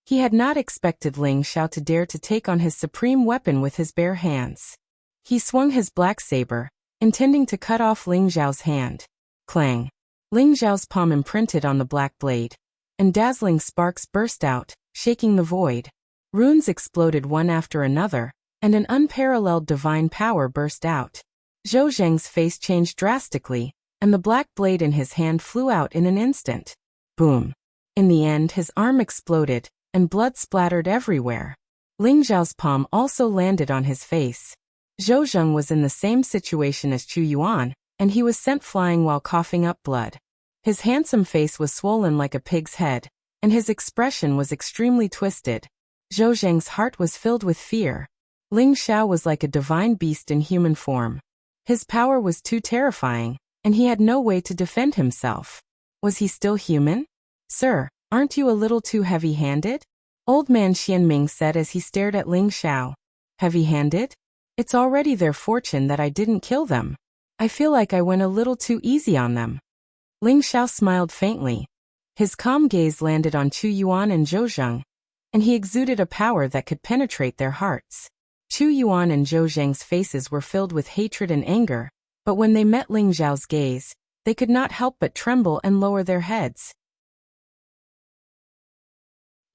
He had not expected Ling Xiao to dare to take on his supreme weapon with his bare hands. He swung his black saber, intending to cut off Ling Xiao's hand. Clang! Ling Xiao's palm imprinted on the black blade, and dazzling sparks burst out, shaking the void. Runes exploded one after another, and an unparalleled divine power burst out. Zhou Zheng's face changed drastically, and the black blade in his hand flew out in an instant. Boom! In the end, his arm exploded, and blood splattered everywhere. Ling Xiao's palm also landed on his face. Zhou Zheng was in the same situation as Chu Yuan, and he was sent flying while coughing up blood. His handsome face was swollen like a pig's head, and his expression was extremely twisted. Zhou Zheng's heart was filled with fear. Ling Xiao was like a divine beast in human form. His power was too terrifying, and he had no way to defend himself. Was he still human? Sir, aren't you a little too heavy-handed? Old man Xianming said as he stared at Ling Xiao. Heavy-handed? It's already their fortune that I didn't kill them. I feel like I went a little too easy on them. Ling Xiao smiled faintly. His calm gaze landed on Chu Yuan and Zhou Zheng, and he exuded a power that could penetrate their hearts. Chu Yuan and Zhou Zheng's faces were filled with hatred and anger, but when they met Ling Xiao's gaze, they could not help but tremble and lower their heads.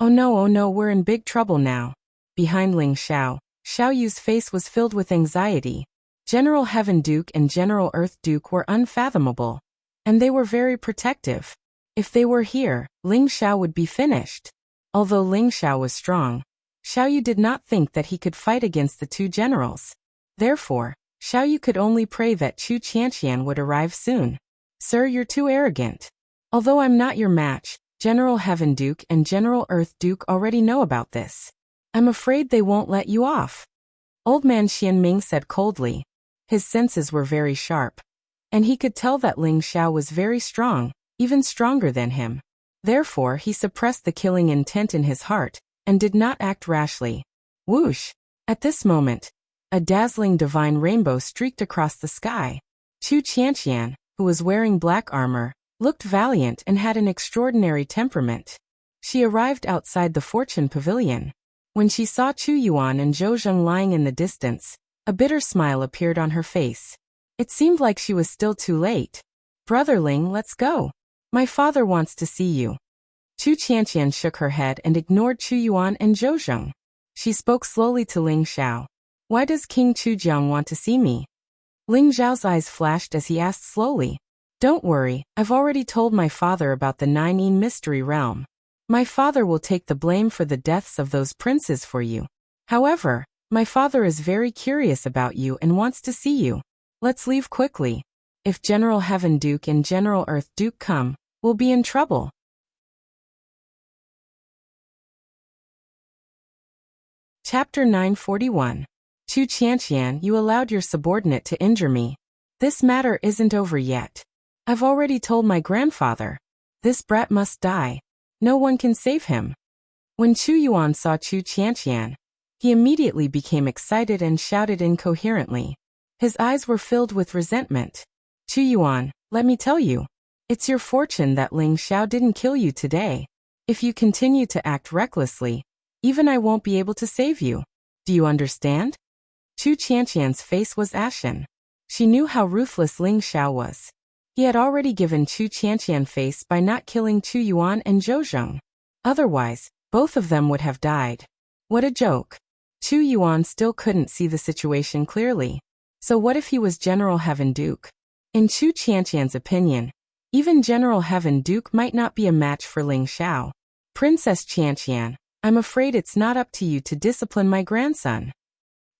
Oh no, we're in big trouble now. Behind Ling Xiao, Xiao Yu's face was filled with anxiety. General Heaven Duke and General Earth Duke were unfathomable, and they were very protective. If they were here, Ling Xiao would be finished. Although Ling Xiao was strong, Xiao Yu did not think that he could fight against the two generals. Therefore, Xiaoyu could only pray that Chu Qianqian would arrive soon. Sir, you're too arrogant. Although I'm not your match, General Heaven Duke and General Earth Duke already know about this. I'm afraid they won't let you off. Old man Xianming said coldly. His senses were very sharp, and he could tell that Ling Xiao was very strong, even stronger than him. Therefore, he suppressed the killing intent in his heart, and did not act rashly. Whoosh! At this moment, a dazzling divine rainbow streaked across the sky. Chu Qianqian, who was wearing black armor, looked valiant and had an extraordinary temperament. She arrived outside the Fortune Pavilion. When she saw Chu Yuan and Zhou Zheng lying in the distance, a bitter smile appeared on her face. It seemed like she was still too late. Brother Ling, let's go. My father wants to see you. Chu Qianqian shook her head and ignored Chu Yuan and Zhou Zheng. She spoke slowly to Ling Xiao. Why does King Chu Jiang want to see me? Ling Xiao's eyes flashed as he asked slowly. Don't worry, I've already told my father about the Nine Mystery Realm. My father will take the blame for the deaths of those princes for you. However, my father is very curious about you and wants to see you. Let's leave quickly. If General Heaven Duke and General Earth Duke come, we'll be in trouble. Chapter 941. Chu Qianqian, you allowed your subordinate to injure me. This matter isn't over yet. I've already told my grandfather. This brat must die. No one can save him. When Chu Yuan saw Chu Qianqian, he immediately became excited and shouted incoherently. His eyes were filled with resentment. Chu Yuan, let me tell you. It's your fortune that Ling Xiao didn't kill you today. If you continue to act recklessly, even I won't be able to save you. Do you understand? Chu Qianqian's face was ashen. She knew how ruthless Ling Xiao was. He had already given Chu Qianqian face by not killing Chu Yuan and Zhou Zheng. Otherwise, both of them would have died. What a joke. Chu Yuan still couldn't see the situation clearly. So what if he was General Heaven Duke? In Chu Qianqian's opinion, even General Heaven Duke might not be a match for Ling Xiao. Princess Qianqian, I'm afraid it's not up to you to discipline my grandson.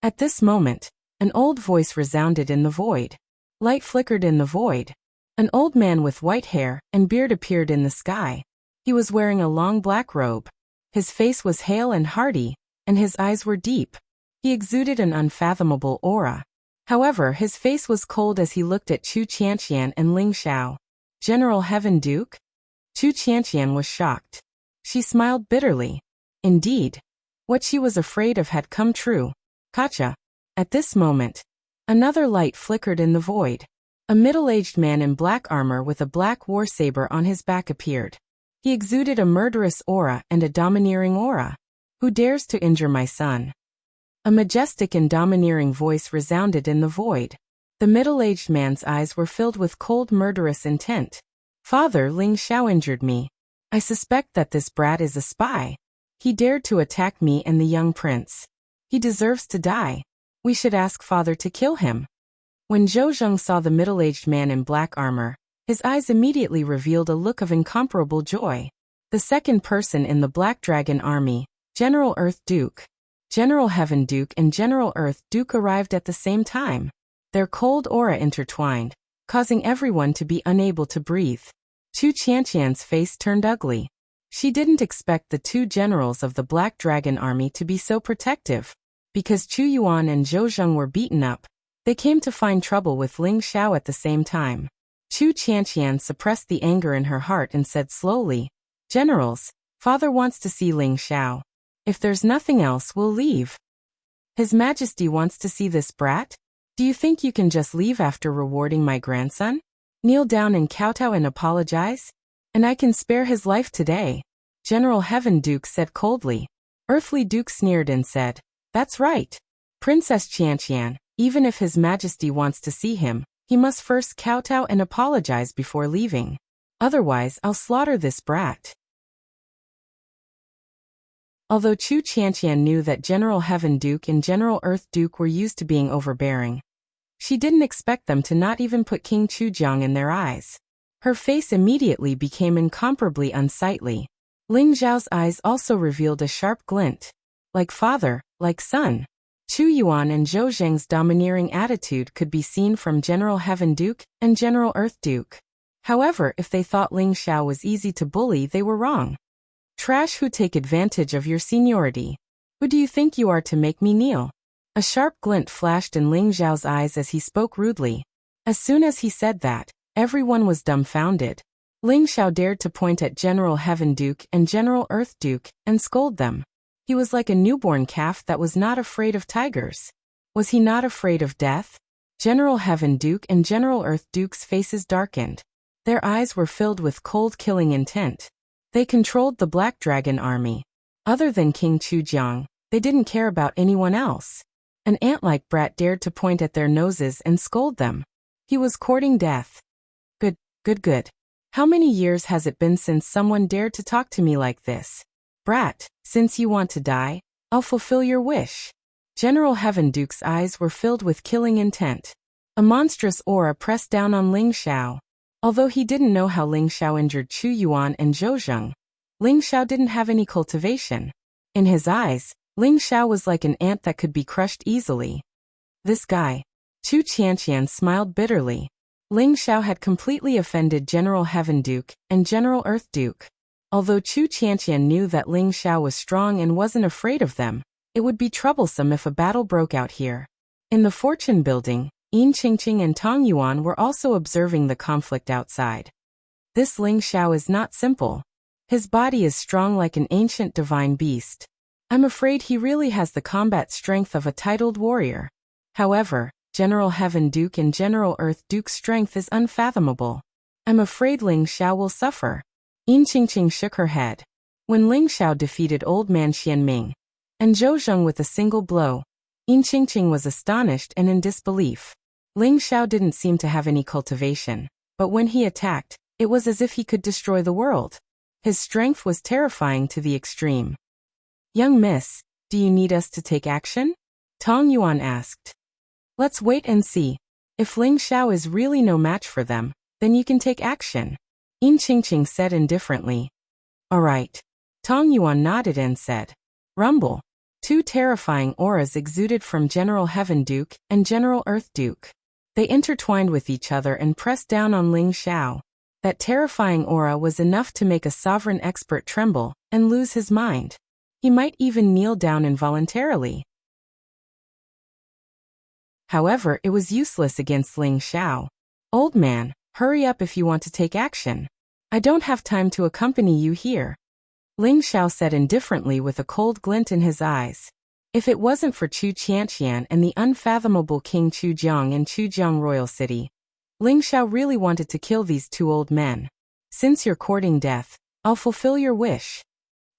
At this moment, an old voice resounded in the void. Light flickered in the void. An old man with white hair and beard appeared in the sky. He was wearing a long black robe. His face was hale and hearty, and his eyes were deep. He exuded an unfathomable aura. However, his face was cold as he looked at Chu Qianqian and Ling Xiao. General Heaven Duke? Chu Qianqian was shocked. She smiled bitterly. Indeed, what she was afraid of had come true. Gotcha. At this moment, another light flickered in the void. A middle-aged man in black armor with a black war saber on his back appeared. He exuded a murderous aura and a domineering aura. Who dares to injure my son? A majestic and domineering voice resounded in the void. The middle-aged man's eyes were filled with cold murderous intent. Father, Ling Xiao injured me. I suspect that this brat is a spy. He dared to attack me and the young prince. He deserves to die. We should ask father to kill him. When Zhou Zheng saw the middle-aged man in black armor, his eyes immediately revealed a look of incomparable joy. The second person in the Black Dragon army, General Earth Duke. General Heaven Duke and General Earth Duke arrived at the same time. Their cold aura intertwined, causing everyone to be unable to breathe. Chu Qianqian's face turned ugly. She didn't expect the two generals of the Black Dragon army to be so protective. Because Chu Yuan and Zhou Zheng were beaten up, they came to find trouble with Ling Xiao at the same time. Chu Qianqian suppressed the anger in her heart and said slowly, Generals, father wants to see Ling Xiao. If there's nothing else, we'll leave. His Majesty wants to see this brat? Do you think you can just leave after rewarding my grandson? Kneel down and kowtow and apologize? And I can spare his life today. General Heaven Duke said coldly. Earthly Duke sneered and said, That's right. Princess Qianqian, even if His Majesty wants to see him, he must first kowtow and apologize before leaving. Otherwise, I'll slaughter this brat. Although Chu Qianqian knew that General Heaven Duke and General Earth Duke were used to being overbearing, she didn't expect them to not even put King Chu Jiang in their eyes. Her face immediately became incomparably unsightly. Ling Zhao's eyes also revealed a sharp glint. Like father, like son. Chu Yuan and Zhou Zheng's domineering attitude could be seen from General Heaven Duke and General Earth Duke. However, if they thought Ling Xiao was easy to bully, they were wrong. Trash who take advantage of your seniority. Who do you think you are to make me kneel? A sharp glint flashed in Ling Xiao's eyes as he spoke rudely. As soon as he said that, everyone was dumbfounded. Ling Xiao dared to point at General Heaven Duke and General Earth Duke and scold them. He was like a newborn calf that was not afraid of tigers. Was he not afraid of death? General Heaven Duke and General Earth Duke's faces darkened. Their eyes were filled with cold killing intent. They controlled the Black Dragon army. Other than King Chujiang, they didn't care about anyone else. An ant-like brat dared to point at their noses and scold them. He was courting death. Good. How many years has it been since someone dared to talk to me like this? Brat, since you want to die, I'll fulfill your wish. General Heaven Duke's eyes were filled with killing intent. A monstrous aura pressed down on Ling Xiao. Although he didn't know how Ling Xiao injured Chu Yuan and Zhou Zheng, Ling Xiao didn't have any cultivation. In his eyes, Ling Xiao was like an ant that could be crushed easily. This guy. Chu Qianqian smiled bitterly. Ling Xiao had completely offended General Heaven Duke and General Earth Duke. Although Chu Qianqian knew that Ling Xiao was strong and wasn't afraid of them, it would be troublesome if a battle broke out here. In the fortune building, Yin Qingqing and Tong Yuan were also observing the conflict outside. This Ling Xiao is not simple. His body is strong like an ancient divine beast. I'm afraid he really has the combat strength of a titled warrior. However, General Heaven Duke and General Earth Duke's strength is unfathomable. I'm afraid Ling Xiao will suffer. Yin Qingqing shook her head. When Ling Xiao defeated Old Man Xianming and Zhou Zheng with a single blow, Yin Qingqing was astonished and in disbelief. Ling Xiao didn't seem to have any cultivation, but when he attacked, it was as if he could destroy the world. His strength was terrifying to the extreme. Young miss, do you need us to take action? Tong Yuan asked. Let's wait and see. If Ling Xiao is really no match for them, then you can take action. Yin Qingqing said indifferently. All right. Tong Yuan nodded and said. Rumble. Two terrifying auras exuded from General Heaven Duke and General Earth Duke. They intertwined with each other and pressed down on Ling Xiao. That terrifying aura was enough to make a sovereign expert tremble and lose his mind. He might even kneel down involuntarily. However, it was useless against Ling Xiao. Old man, hurry up if you want to take action. I don't have time to accompany you here. Ling Xiao said indifferently with a cold glint in his eyes. If it wasn't for Chu Qianqian and the unfathomable King Chujiang in Chujiang Royal City, Ling Xiao really wanted to kill these two old men. Since you're courting death, I'll fulfill your wish.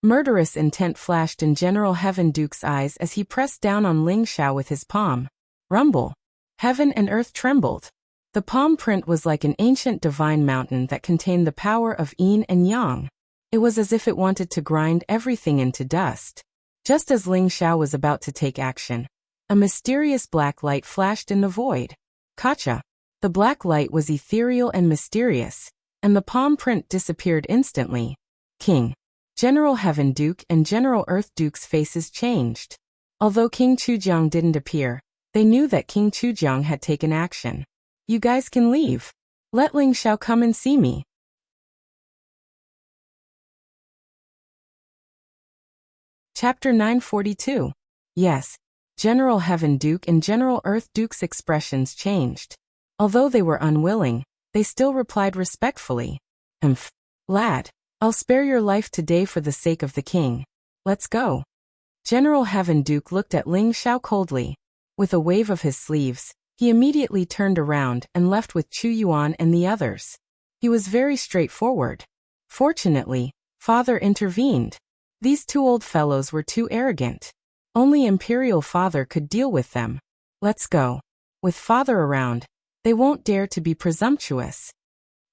Murderous intent flashed in General Heaven Duke's eyes as he pressed down on Ling Xiao with his palm. Rumble. Heaven and earth trembled. The palm print was like an ancient divine mountain that contained the power of yin and yang. It was as if it wanted to grind everything into dust. Just as Ling Xiao was about to take action, a mysterious black light flashed in the void. Kacha. The black light was ethereal and mysterious, and the palm print disappeared instantly. King. General Heaven Duke and General Earth Duke's faces changed. Although King Chujiang didn't appear, they knew that King Chujiang had taken action. You guys can leave. Let Ling Xiao come and see me. Chapter 942. Yes. General Heaven Duke and General Earth Duke's expressions changed. Although they were unwilling, they still replied respectfully. Lad, I'll spare your life today for the sake of the king. Let's go. General Heaven Duke looked at Ling Xiao coldly. With a wave of his sleeves, he immediately turned around and left with Chu Yuan and the others. He was very straightforward. Fortunately, Father intervened. These two old fellows were too arrogant. Only Imperial Father could deal with them. Let's go. With Father around, they won't dare to be presumptuous.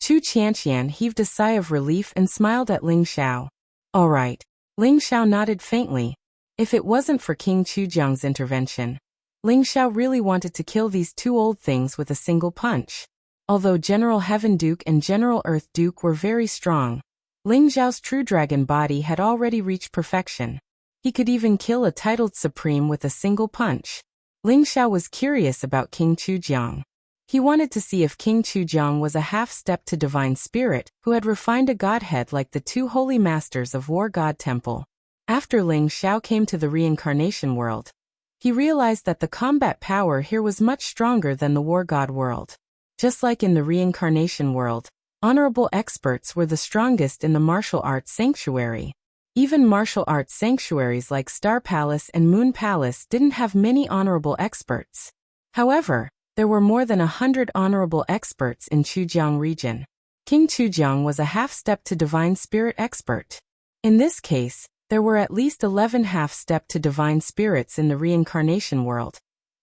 Chu Qianqian heaved a sigh of relief and smiled at Ling Xiao. All right. Ling Xiao nodded faintly. If it wasn't for King Chujiang's intervention, Ling Xiao really wanted to kill these two old things with a single punch. Although General Heaven Duke and General Earth Duke were very strong, Ling Xiao's true dragon body had already reached perfection. He could even kill a titled supreme with a single punch. Ling Xiao was curious about King Chujiang. He wanted to see if King Chujiang was a half-step to divine spirit who had refined a godhead like the two holy masters of War God Temple. After Ling Xiao came to the reincarnation world, he realized that the combat power here was much stronger than the War God world. Just like in the reincarnation world, honorable experts were the strongest in the martial arts sanctuary. Even martial arts sanctuaries like Star Palace and Moon Palace didn't have many honorable experts. However, there were more than 100 honorable experts in Chujiang region. King Chujiang was a half-step to divine spirit expert. In this case, there were at least 11 half-step to divine spirits in the reincarnation world,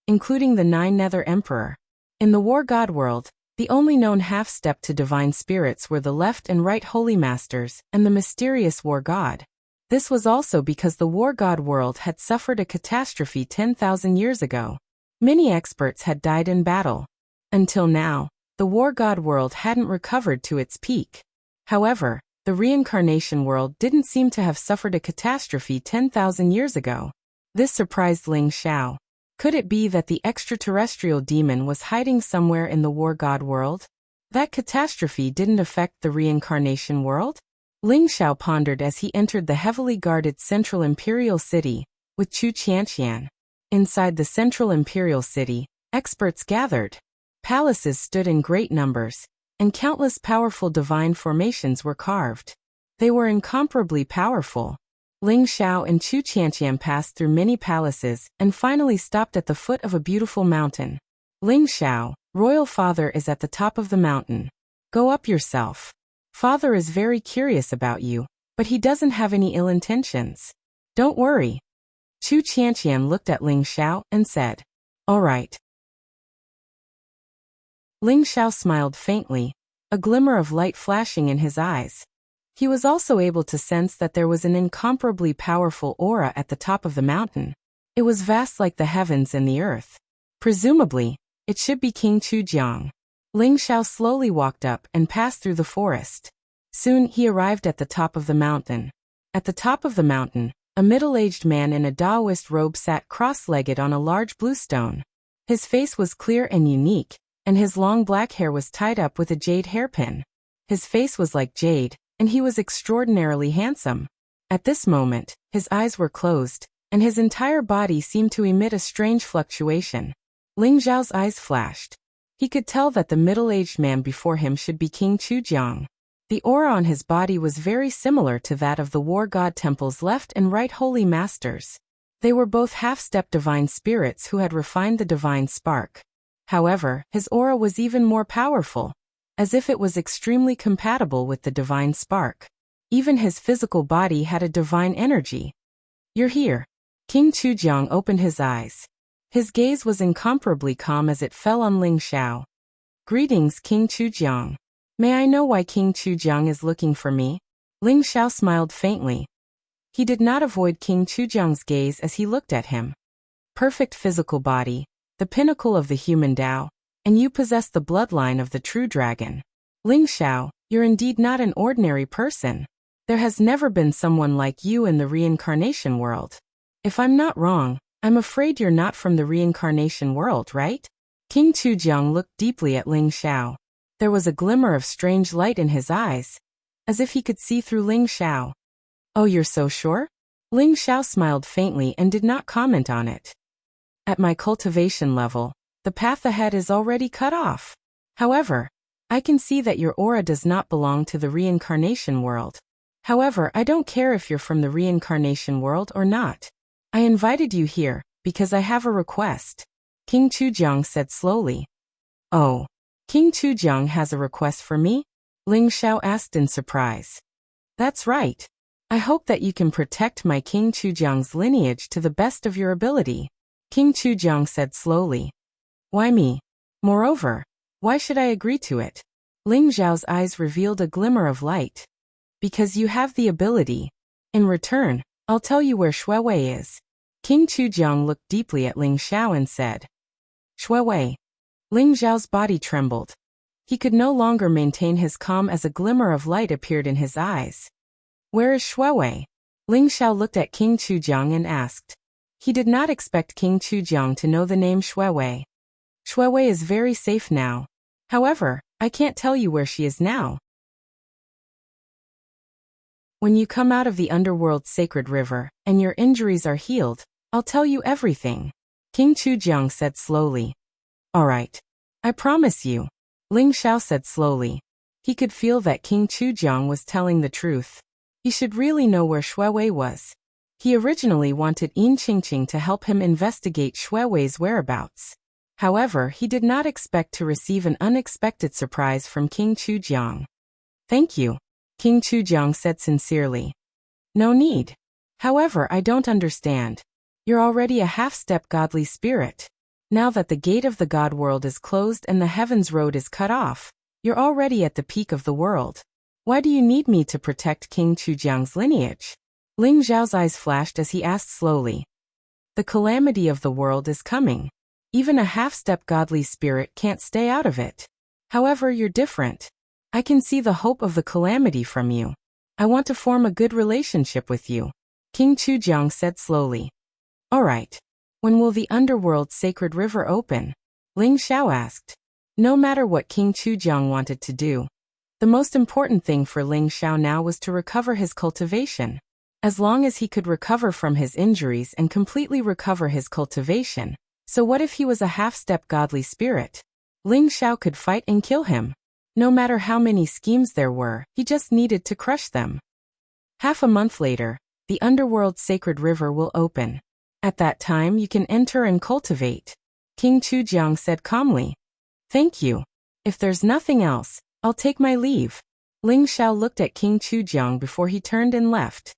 including the 9 Nether Emperor. In the War God world, the only known half-step to divine spirits were the left and right Holy Masters and the mysterious War God. This was also because the War God world had suffered a catastrophe 10,000 years ago. Many experts had died in battle. Until now, the War God world hadn't recovered to its peak. However, the reincarnation world didn't seem to have suffered a catastrophe 10,000 years ago. This surprised Ling Xiao. Could it be that the extraterrestrial demon was hiding somewhere in the War God world? That catastrophe didn't affect the reincarnation world? Ling Xiao pondered as he entered the heavily guarded Central Imperial City with Chu Qianqian. Inside the Central Imperial City, experts gathered. Palaces stood in great numbers, and countless powerful divine formations were carved. They were incomparably powerful. Ling Xiao and Chu Qianqian passed through many palaces and finally stopped at the foot of a beautiful mountain. Ling Xiao, royal father is at the top of the mountain. Go up yourself. Father is very curious about you, but he doesn't have any ill intentions. Don't worry. Chu Qianqian looked at Ling Xiao and said, "All right." Ling Xiao smiled faintly, a glimmer of light flashing in his eyes. He was also able to sense that there was an incomparably powerful aura at the top of the mountain. It was vast like the heavens and the earth. Presumably, it should be King Chujiang. Ling Xiao slowly walked up and passed through the forest. Soon he arrived at the top of the mountain. At the top of the mountain, a middle-aged man in a Taoist robe sat cross-legged on a large blue stone. His face was clear and unique, and his long black hair was tied up with a jade hairpin. His face was like jade, and he was extraordinarily handsome. At this moment, his eyes were closed, and his entire body seemed to emit a strange fluctuation. Ling Xiao's eyes flashed. He could tell that the middle-aged man before him should be King Chujiang. The aura on his body was very similar to that of the War God Temple's left and right holy masters. They were both half-step divine spirits who had refined the divine spark. However, his aura was even more powerful, as if it was extremely compatible with the divine spark. Even his physical body had a divine energy. "You're here." King Chujiang opened his eyes. His gaze was incomparably calm as it fell on Ling Xiao. "Greetings, King Chujiang. May I know why King Chujiang is looking for me?" Ling Xiao smiled faintly. He did not avoid King Chujiang's gaze as he looked at him. "Perfect physical body, the pinnacle of the human Tao, and you possess the bloodline of the true dragon. Ling Xiao, you're indeed not an ordinary person. There has never been someone like you in the reincarnation world. If I'm not wrong, I'm afraid you're not from the reincarnation world, right?" King Chujiang looked deeply at Ling Xiao. There was a glimmer of strange light in his eyes, as if he could see through Ling Xiao. "Oh, you're so sure?" Ling Xiao smiled faintly and did not comment on it. "At my cultivation level, the path ahead is already cut off. However, I can see that your aura does not belong to the reincarnation world. However, I don't care if you're from the reincarnation world or not. I invited you here because I have a request," King Chujiang said slowly. "Oh, King Chujiang has a request for me?" Ling Xiao asked in surprise. "That's right. I hope that you can protect my King Chujiang's lineage to the best of your ability," King Chujiang said slowly. "Why me? Moreover, why should I agree to it?" Ling Xiao's eyes revealed a glimmer of light. "Because you have the ability. In return, I'll tell you where Shuiwei is." King Chujiang looked deeply at Ling Xiao and said, "Shuiwei." Ling Xiao's body trembled. He could no longer maintain his calm as a glimmer of light appeared in his eyes. "Where is Shuiwei?" Ling Xiao looked at King Chujiang and asked. He did not expect King Chujiang to know the name Shuiwei. Shuiwei is very safe now. However, I can't tell you where she is now. When you come out of the underworld's sacred river, and your injuries are healed, I'll tell you everything, King Chujiang said slowly. All right. I promise you, Ling Xiao said slowly. He could feel that King Chujiang was telling the truth. He should really know where Shuiwei was. He originally wanted Yin Qingqing to help him investigate Shuiwei's whereabouts. However, he did not expect to receive an unexpected surprise from King Chujiang. Thank you, King Chujiang said sincerely. No need. However, I don't understand. You're already a half-step godly spirit. Now that the gate of the God world is closed and the heavens road is cut off, you're already at the peak of the world. Why do you need me to protect King Chujiang's lineage? Ling Zhao's eyes flashed as he asked slowly. The calamity of the world is coming. Even a half-step godly spirit can't stay out of it. However, you're different. I can see the hope of the calamity from you. I want to form a good relationship with you, King Chujiang said slowly. All right. When will the underworld's sacred river open? Ling Xiao asked. No matter what King Chujiang wanted to do, the most important thing for Ling Xiao now was to recover his cultivation. As long as he could recover from his injuries and completely recover his cultivation, so what if he was a half-step godly spirit? Ling Xiao could fight and kill him. No matter how many schemes there were, he just needed to crush them. Half a month later, the underworld's sacred river will open. At that time you can enter and cultivate, King Chujiang said calmly. Thank you. If there's nothing else, I'll take my leave. Ling Xiao looked at King Chujiang before he turned and left.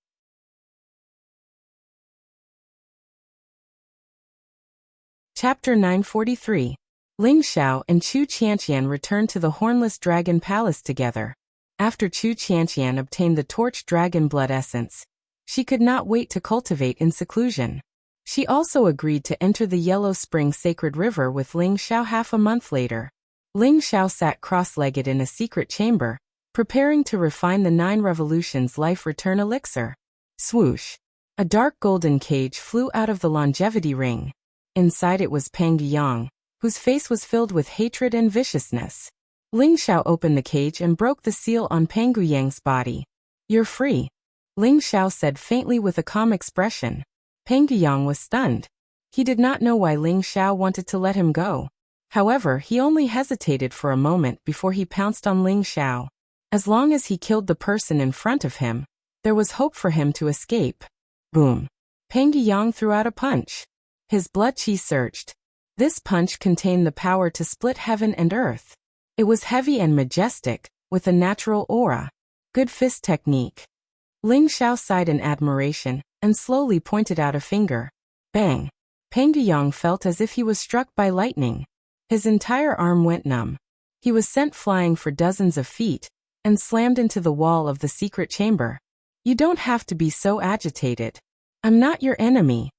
Chapter 943. Ling Xiao and Chu Qianqian returned to the Hornless Dragon Palace together. After Chu Qianqian obtained the Torch Dragon Blood Essence, she could not wait to cultivate in seclusion. She also agreed to enter the Yellow Spring Sacred River with Ling Xiao half a month later. Ling Xiao sat cross-legged in a secret chamber, preparing to refine the 9 Revolutions Life Return Elixir. Swoosh! A dark golden cage flew out of the longevity ring. Inside it was Pang Yang, whose face was filled with hatred and viciousness. Ling Xiao opened the cage and broke the seal on Pang Yang's body. You're free, Ling Xiao said faintly with a calm expression. Pang Yang was stunned. He did not know why Ling Xiao wanted to let him go. However, he only hesitated for a moment before he pounced on Ling Xiao. As long as he killed the person in front of him, there was hope for him to escape. Boom! Pang Yang threw out a punch. His blood chi surged. This punch contained the power to split heaven and earth. It was heavy and majestic, with a natural aura. Good fist technique. Ling Xiao sighed in admiration, and slowly pointed out a finger. Bang! Pang Yang felt as if he was struck by lightning. His entire arm went numb. He was sent flying for dozens of feet, and slammed into the wall of the secret chamber. You don't have to be so agitated. I'm not your enemy,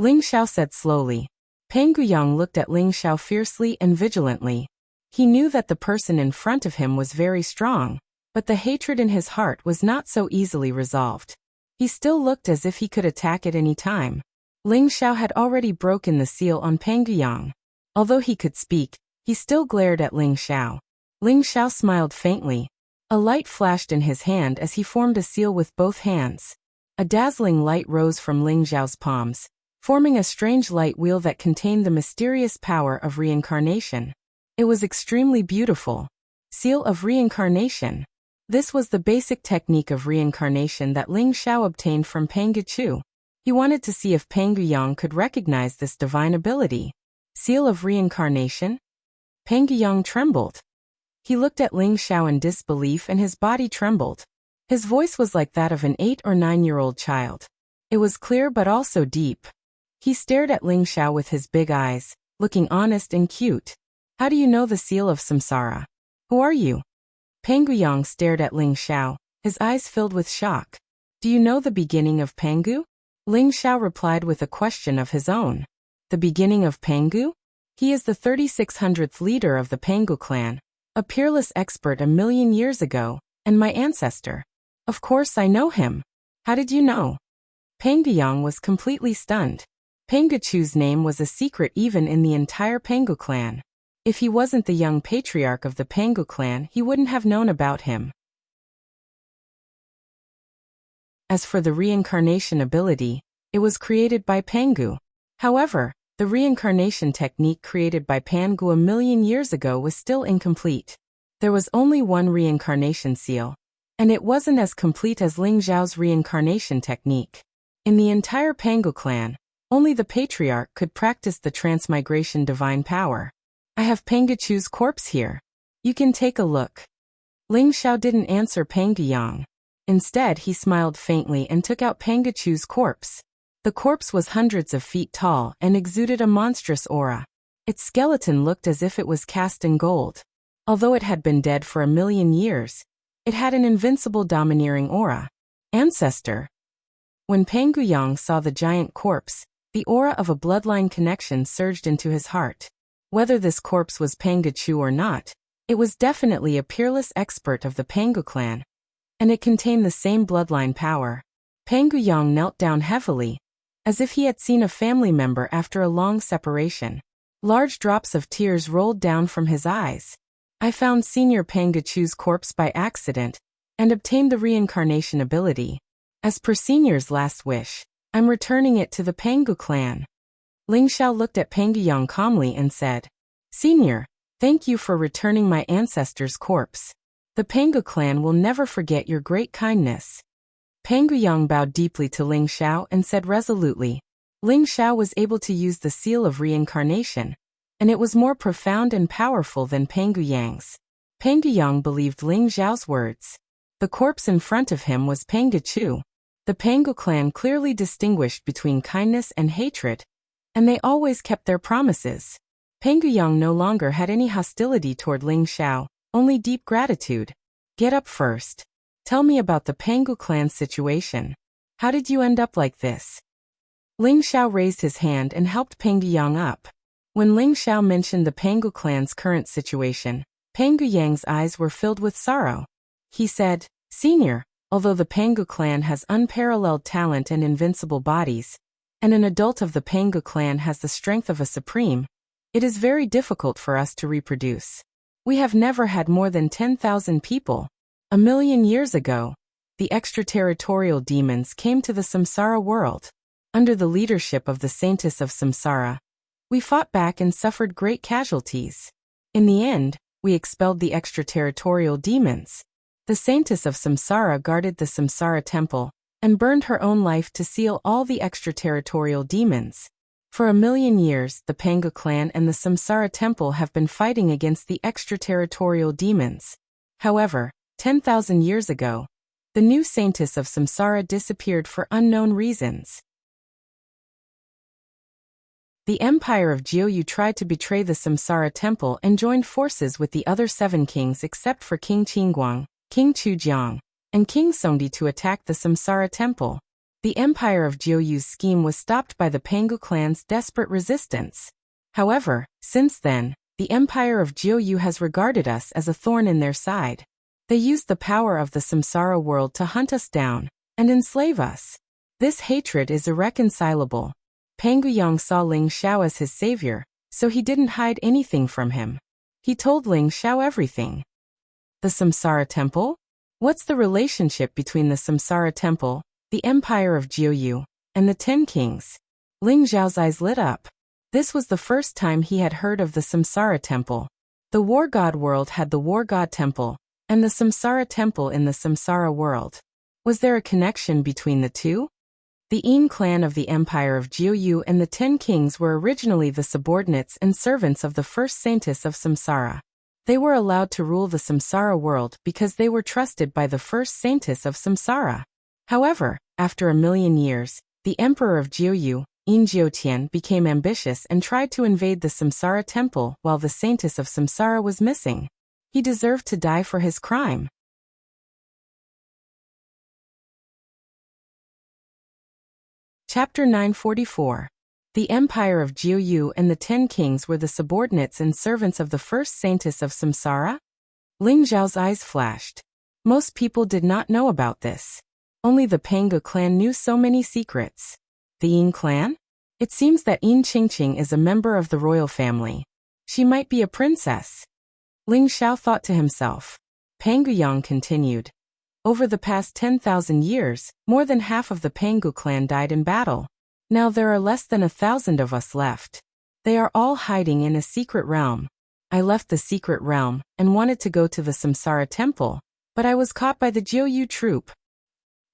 Ling Xiao said slowly. Pang Yang looked at Ling Xiao fiercely and vigilantly. He knew that the person in front of him was very strong, but the hatred in his heart was not so easily resolved. He still looked as if he could attack at any time. Ling Xiao had already broken the seal on Pang Yang. Although he could speak, he still glared at Ling Xiao. Ling Xiao smiled faintly. A light flashed in his hand as he formed a seal with both hands. A dazzling light rose from Ling Xiao's palms, forming a strange light wheel that contained the mysterious power of reincarnation. It was extremely beautiful. Seal of reincarnation. This was the basic technique of reincarnation that Ling Xiao obtained from Pang Chu. He wanted to see if Pang Yang could recognize this divine ability. Seal of reincarnation? Pang Yang trembled. He looked at Ling Xiao in disbelief and his body trembled. His voice was like that of an 8 or 9-year-old child. It was clear but also deep. He stared at Ling Xiao with his big eyes, looking honest and cute. How do you know the seal of samsara? Who are you? Pang Yang stared at Ling Xiao, his eyes filled with shock. Do you know the beginning of Pangu? Ling Xiao replied with a question of his own. The beginning of Pangu? He is the 3600th leader of the Pangu clan, a peerless expert a million years ago, and my ancestor. Of course I know him. How did you know? Pang Yang was completely stunned. Penguchu's name was a secret even in the entire Pengu clan. If he wasn't the young patriarch of the Pengu clan, he wouldn't have known about him. As for the reincarnation ability, it was created by Pengu. However, the reincarnation technique created by Pengu a million years ago was still incomplete. There was only one reincarnation seal, and it wasn't as complete as Ling Zhao's reincarnation technique. In the entire Pengu clan, only the patriarch could practice the transmigration divine power. I have Penguchu's corpse here. You can take a look. Ling Zhao didn't answer Pengu Yang. Instead, he smiled faintly and took out Penguchu's corpse. The corpse was hundreds of feet tall and exuded a monstrous aura. Its skeleton looked as if it was cast in gold. Although it had been dead for a million years, it had an invincible domineering aura. Ancestor. When Pengu Yang saw the giant corpse, the aura of a bloodline connection surged into his heart. Whether this corpse was Penguchu or not, it was definitely a peerless expert of the Pengu clan, and it contained the same bloodline power. Pengu Yang knelt down heavily, as if he had seen a family member after a long separation. Large drops of tears rolled down from his eyes. I found Senior Penguchu's corpse by accident, and obtained the reincarnation ability. As per Senior's last wish, I'm returning it to the Pengu clan. Ling Zhao looked at Pengu Yang calmly and said, Senior, thank you for returning my ancestor's corpse. The Pengu clan will never forget your great kindness. Pengu Yang bowed deeply to Ling Zhao and said resolutely, Ling Zhao was able to use the seal of reincarnation, and it was more profound and powerful than Pengu Yang's. Pengu Yang believed Ling Zhao's words. The corpse in front of him was Penguchu. The Pengu clan clearly distinguished between kindness and hatred, and they always kept their promises. Pengu Yang no longer had any hostility toward Ling Zhao, only deep gratitude. Get up first. Tell me about the Pengu clan's situation. How did you end up like this? Ling Zhao raised his hand and helped Pengu Yang up. When Ling Zhao mentioned the Pengu clan's current situation, Pengu Yang's eyes were filled with sorrow. He said, Senior, although the Pengu clan has unparalleled talent and invincible bodies, and an adult of the Pengu clan has the strength of a supreme, it is very difficult for us to reproduce. We have never had more than 10,000 people. A million years ago, the extraterritorial demons came to the Samsara world. Under the leadership of the Saintess of Samsara, we fought back and suffered great casualties. In the end, we expelled the extraterritorial demons. The Saintess of Samsara guarded the Samsara temple and burned her own life to seal all the extraterritorial demons. For a million years, the Pengu clan and the Samsara temple have been fighting against the extraterritorial demons. However, 10,000 years ago, the new Saintess of Samsara disappeared for unknown reasons. The Empire of Jiuyu tried to betray the Samsara temple and joined forces with the other 7 kings except for King Qingguang, King Chujiang, and King Songdi to attack the Samsara temple. The Empire of Jiuyu's scheme was stopped by the Pengu clan's desperate resistance. However, since then, the Empire of Jiuyu has regarded us as a thorn in their side. They used the power of the Samsara world to hunt us down and enslave us. This hatred is irreconcilable. Pengu Yang saw Ling Zhao as his savior, so he didn't hide anything from him. He told Ling Zhao everything. The Samsara temple? What's the relationship between the Samsara temple, the Empire of Jiuyu, and the 10 kings? Ling Zhao's eyes lit up. This was the first time he had heard of the Samsara temple. The War God world had the War God temple, and the Samsara temple in the Samsara world. Was there a connection between the two? The Yin clan of the Empire of Jiuyu and the 10 kings were originally the subordinates and servants of the first Saintess of Samsara. They were allowed to rule the Samsara world because they were trusted by the first Saintess of Samsara. However, after a million years, the Emperor of Jiuyu, Yin Jiutian, became ambitious and tried to invade the Samsara temple while the Saintess of Samsara was missing. He deserved to die for his crime. Chapter 944. The Empire of Jiuyu and the 10 kings were the subordinates and servants of the first Saintess of Samsara? Ling Zhao's eyes flashed. Most people did not know about this. Only the Pengu clan knew so many secrets. The Yin clan? It seems that Yin Qingqing is a member of the royal family. She might be a princess. Ling Xiao thought to himself. Pangu Yang continued. Over the past 10,000 years, more than half of the Pangu clan died in battle. Now there are less than 1,000 of us left. They are all hiding in a secret realm. I left the secret realm and wanted to go to the Samsara temple, but I was caught by the Jiuyu troop.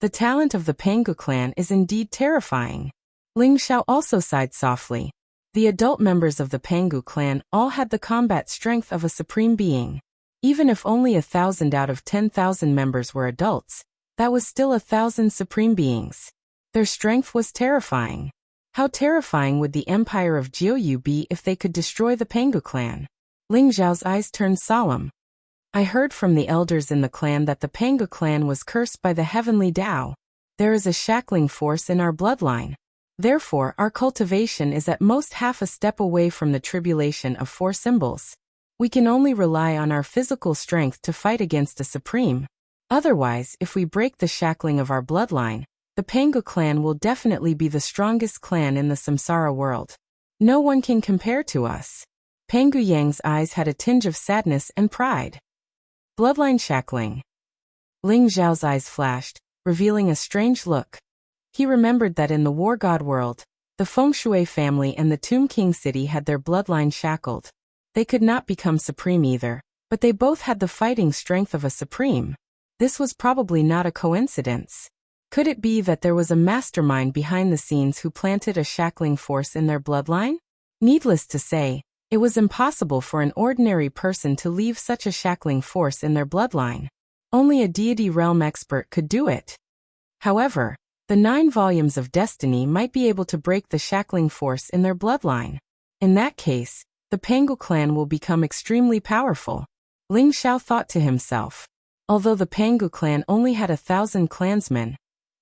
The talent of the Pangu clan is indeed terrifying. Ling Xiao also sighed softly. The adult members of the Pangu clan all had the combat strength of a supreme being. Even if only 1,000 out of 10,000 members were adults, that was still 1,000 supreme beings. Their strength was terrifying. How terrifying would the empire of Jiuyu be if they could destroy the Pangu clan? Ling Xiao's eyes turned solemn. I heard from the elders in the clan that the Pangu clan was cursed by the heavenly Tao. There is a shackling force in our bloodline. Therefore, our cultivation is at most half a step away from the tribulation of 4 symbols. We can only rely on our physical strength to fight against a supreme. Otherwise, if we break the shackling of our bloodline, the Pangu clan will definitely be the strongest clan in the samsara world. No one can compare to us. Pangu Yang's eyes had a tinge of sadness and pride. Bloodline shackling. Ling Xiao's eyes flashed, revealing a strange look. He remembered that in the War God world, the Fengshui family and the Tomb King city had their bloodline shackled. They could not become supreme either, but they both had the fighting strength of a supreme. This was probably not a coincidence. Could it be that there was a mastermind behind the scenes who planted a shackling force in their bloodline? Needless to say, it was impossible for an ordinary person to leave such a shackling force in their bloodline. Only a deity realm expert could do it. However, the 9 volumes of destiny might be able to break the shackling force in their bloodline. In that case, the Pangu clan will become extremely powerful. Ling Xiao thought to himself. Although the Pangu clan only had 1,000 clansmen,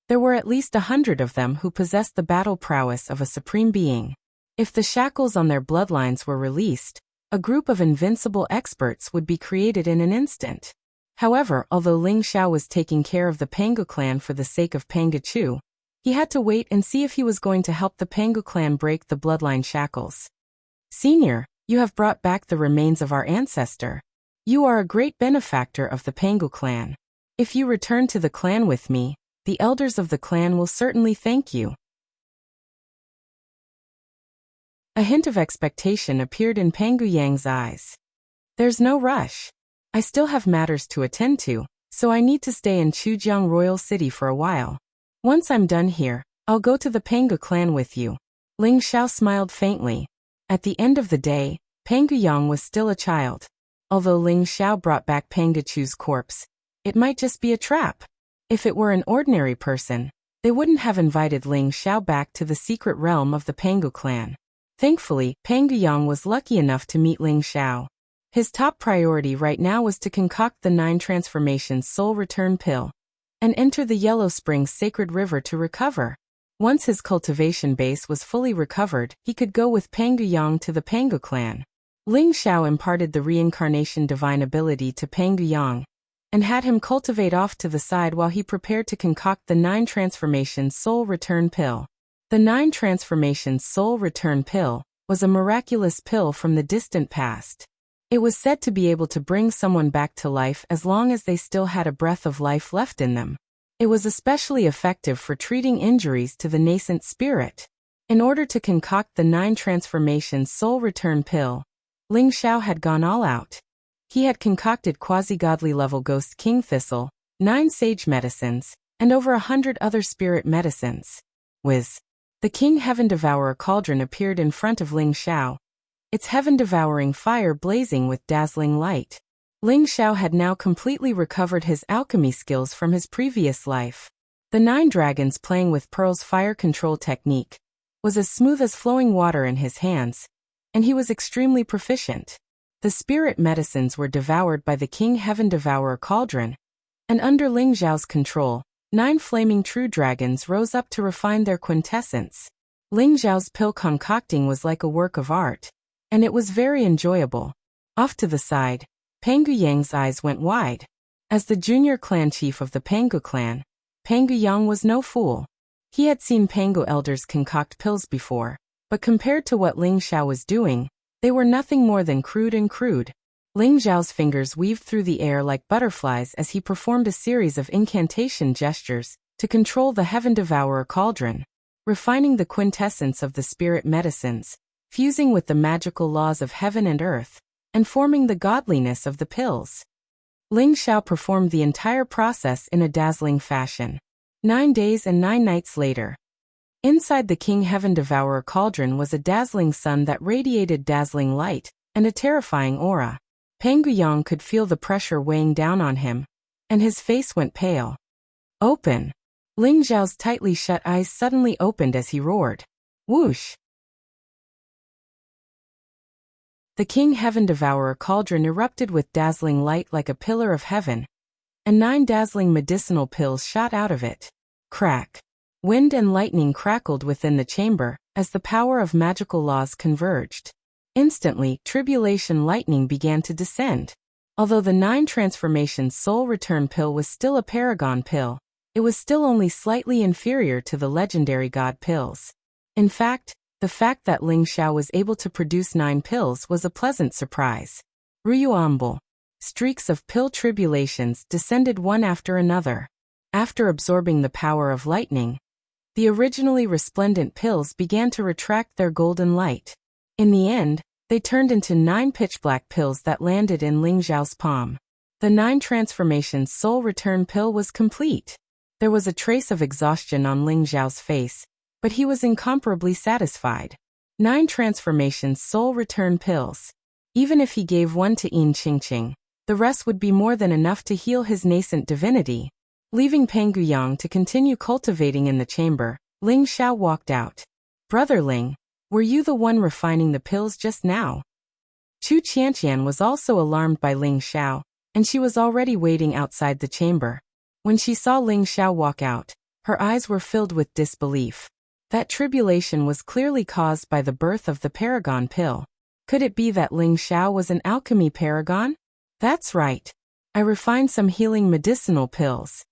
there were at least 100 of them who possessed the battle prowess of a supreme being. If the shackles on their bloodlines were released, a group of invincible experts would be created in an instant. However, although Ling Xiao was taking care of the Pangu clan for the sake of Pangu Chu, he had to wait and see if he was going to help the Pangu clan break the bloodline shackles. Senior, you have brought back the remains of our ancestor. You are a great benefactor of the Pangu clan. If you return to the clan with me, the elders of the clan will certainly thank you. A hint of expectation appeared in Pangu Yang's eyes. There's no rush. I still have matters to attend to, so I need to stay in Chujiang Royal City for a while. Once I'm done here, I'll go to the Pangu clan with you. Ling Xiao smiled faintly. At the end of the day, Pangu Yang was still a child. Although Ling Xiao brought back Pangu Chu's corpse, it might just be a trap. If it were an ordinary person, they wouldn't have invited Ling Xiao back to the secret realm of the Pangu clan. Thankfully, Pangu Yang was lucky enough to meet Ling Xiao. His top priority right now was to concoct the 9 transformations soul return pill and enter the Yellow Springs sacred river to recover. Once his cultivation base was fully recovered, he could go with Pangu Yang to the Pangu clan. Ling Xiao imparted the reincarnation divine ability to Pangu Yang and had him cultivate off to the side while he prepared to concoct the 9 transformations soul return pill. The 9 transformations soul return pill was a miraculous pill from the distant past. It was said to be able to bring someone back to life as long as they still had a breath of life left in them. It was especially effective for treating injuries to the nascent spirit. In order to concoct the 9 transformations soul return pill, Ling Xiao had gone all out. He had concocted quasi-godly level ghost king thistle, 9 sage medicines, and over 100 other spirit medicines. The King Heaven Devourer cauldron appeared in front of Ling Xiao, its heaven-devouring fire blazing with dazzling light. Ling Xiao had now completely recovered his alchemy skills from his previous life. The 9 dragons playing with Pearl's fire control technique was as smooth as flowing water in his hands, and he was extremely proficient. The spirit medicines were devoured by the King Heaven Devourer cauldron, and under Ling Xiao's control, 9 flaming true dragons rose up to refine their quintessence. Ling Xiao's pill concocting was like a work of art, and it was very enjoyable. Off to the side, Pangu Yang's eyes went wide. As the junior clan chief of the Pangu clan, Pangu Yang was no fool. He had seen Pangu elders concoct pills before, But compared to what Ling Xiao was doing, they were nothing more than crude. Ling Xiao's fingers weaved through the air like butterflies as he performed a series of incantation gestures to control the Heaven Devourer cauldron, refining the quintessence of the spirit medicines, fusing with the magical laws of heaven and earth, and forming the godliness of the pills. Ling Xiao performed the entire process in a dazzling fashion. 9 days and 9 nights later. Inside the King Heaven Devourer cauldron was a dazzling sun that radiated dazzling light and a terrifying aura. Peng Guyang could feel the pressure weighing down on him, and his face went pale. Open! Ling Xiao's tightly shut eyes suddenly opened as he roared. Whoosh! The King Heaven Devourer cauldron erupted with dazzling light like a pillar of heaven, and 9 dazzling medicinal pills shot out of it. Crack! Wind and lightning crackled within the chamber as the power of magical laws converged. Instantly, tribulation lightning began to descend. Although the 9 transformations soul return pill was still a paragon pill, it was still only slightly inferior to the legendary god pills. In fact, the fact that Ling Xiao was able to produce 9 pills was a pleasant surprise. Ryuambul. Streaks of pill tribulations descended one after another. After absorbing the power of lightning, the originally resplendent pills began to retract their golden light. In the end, they turned into 9 pitch-black pills that landed in Ling Xiao's palm. The 9 transformations soul return pill was complete. There was a trace of exhaustion on Ling Xiao's face, but he was incomparably satisfied. 9 transformations soul return pills. Even if he gave one to Yin Qingqing, the rest would be more than enough to heal his nascent divinity. Leaving Peng Guyang to continue cultivating in the chamber, Ling Xiao walked out. Brother Ling, were you the one refining the pills just now? Chu Qianqian was also alarmed by Ling Xiao, and she was already waiting outside the chamber. When she saw Ling Xiao walk out, her eyes were filled with disbelief. That tribulation was clearly caused by the birth of the paragon pill. Could it be that Ling Xiao was an alchemy paragon? That's right. I refined some healing medicinal pills.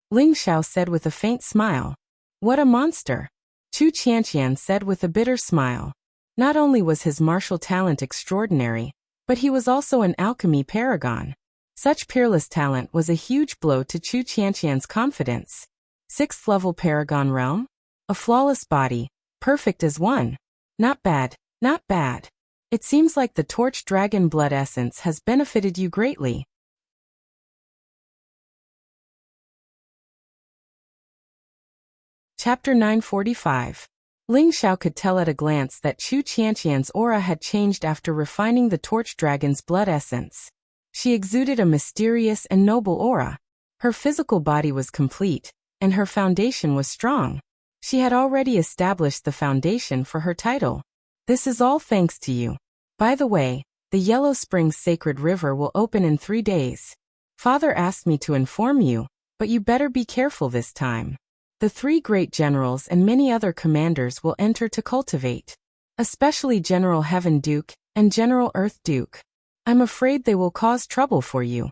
Ling Xiao said with a faint smile. What a monster! Chu Qianqian said with a bitter smile. Not only was his martial talent extraordinary, but he was also an alchemy paragon. Such peerless talent was a huge blow to Chu Qianqian's confidence. 6th level paragon realm? A flawless body, perfect as one. Not bad, not bad. It seems like the torch dragon blood essence has benefited you greatly. Chapter 945. Ling Xiao could tell at a glance that Chu Qianqian's aura had changed after refining the torch dragon's blood essence. She exuded a mysterious and noble aura. Her physical body was complete, and her foundation was strong. She had already established the foundation for her title. This is all thanks to you. By the way, the Yellow Springs Sacred River will open in 3 days. Father asked me to inform you, but you better be careful this time. The 3 great generals and many other commanders will enter to cultivate. Especially General Heaven Duke and General Earth Duke. I'm afraid they will cause trouble for you.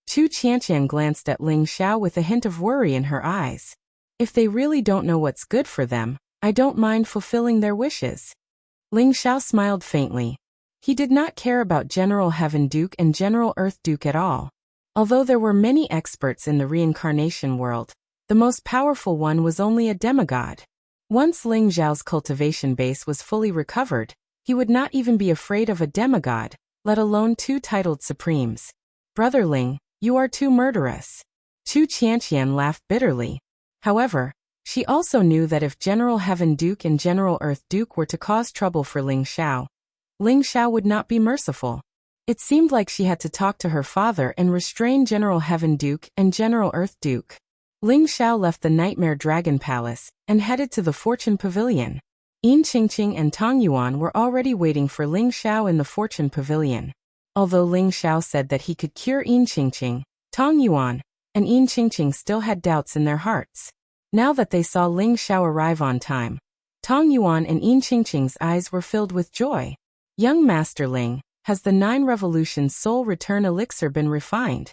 Chu Qianqian glanced at Ling Xiao with a hint of worry in her eyes. If they really don't know what's good for them, I don't mind fulfilling their wishes. Ling Xiao smiled faintly. He did not care about General Heaven Duke and General Earth Duke at all. Although there were many experts in the reincarnation world, the most powerful one was only a demigod. Once Ling Xiao's cultivation base was fully recovered, he would not even be afraid of a demigod, let alone 2 titled supremes. Brother Ling, you are too murderous. Chu Qianqian laughed bitterly. However, she also knew that if General Heaven Duke and General Earth Duke were to cause trouble for Ling Xiao would not be merciful. It seemed like she had to talk to her father and restrain General Heaven Duke and General Earth Duke. Ling Xiao left the Nightmare Dragon Palace and headed to the Fortune Pavilion. Yin Qingqing and Tong Yuan were already waiting for Ling Xiao in the Fortune Pavilion. Although Ling Xiao said that he could cure Yin Qingqing, Tong Yuan and Yin Qingqing still had doubts in their hearts. Now that they saw Ling Xiao arrive on time, Tong Yuan and Yin Qingqing's eyes were filled with joy. Young Master Ling, has the 9 Revolutions Soul Return Elixir been refined?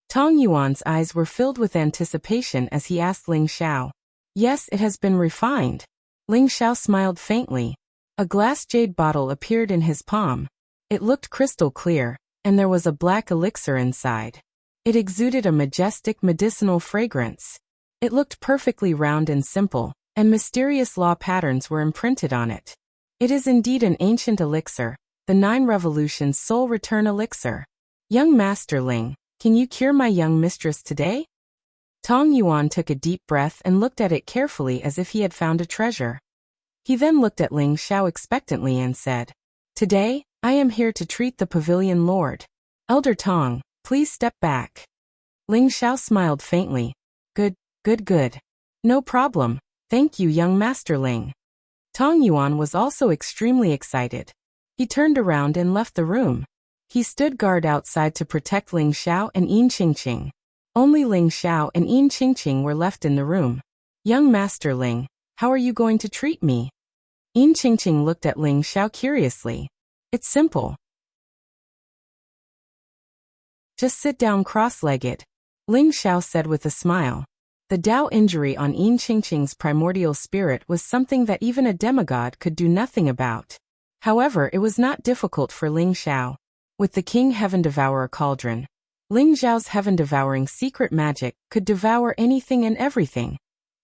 Tong Yuan's eyes were filled with anticipation as he asked Ling Xiao. Yes, it has been refined. Ling Xiao smiled faintly. A glass jade bottle appeared in his palm. It looked crystal clear, and there was a black elixir inside. It exuded a majestic medicinal fragrance. It looked perfectly round and simple, and mysterious law patterns were imprinted on it. It is indeed an ancient elixir, the 9 Revolutions Soul Return Elixir. Young Masterling, can you cure my young mistress today? Tong Yuan took a deep breath and looked at it carefully as if he had found a treasure. He then looked at Ling Xiao expectantly and said, "Today, I am here to treat the pavilion lord. Elder Tong, please step back." Ling Xiao smiled faintly. Good. No problem. Thank you, young Masterling." Tong Yuan was also extremely excited. He turned around and left the room. He stood guard outside to protect Ling Xiao and Yin Qingqing. Only Ling Xiao and Yin Qingqing were left in the room. "Young Masterling, how are you going to treat me?" Yin Qingqing looked at Ling Xiao curiously. "It's simple. Just sit down cross-legged," Ling Xiao said with a smile. The Dao injury on Yin Qingqing's primordial spirit was something that even a demigod could do nothing about. However, it was not difficult for Ling Xiao. With the King Heaven Devourer Cauldron, Ling Xiao's heaven-devouring secret magic could devour anything and everything,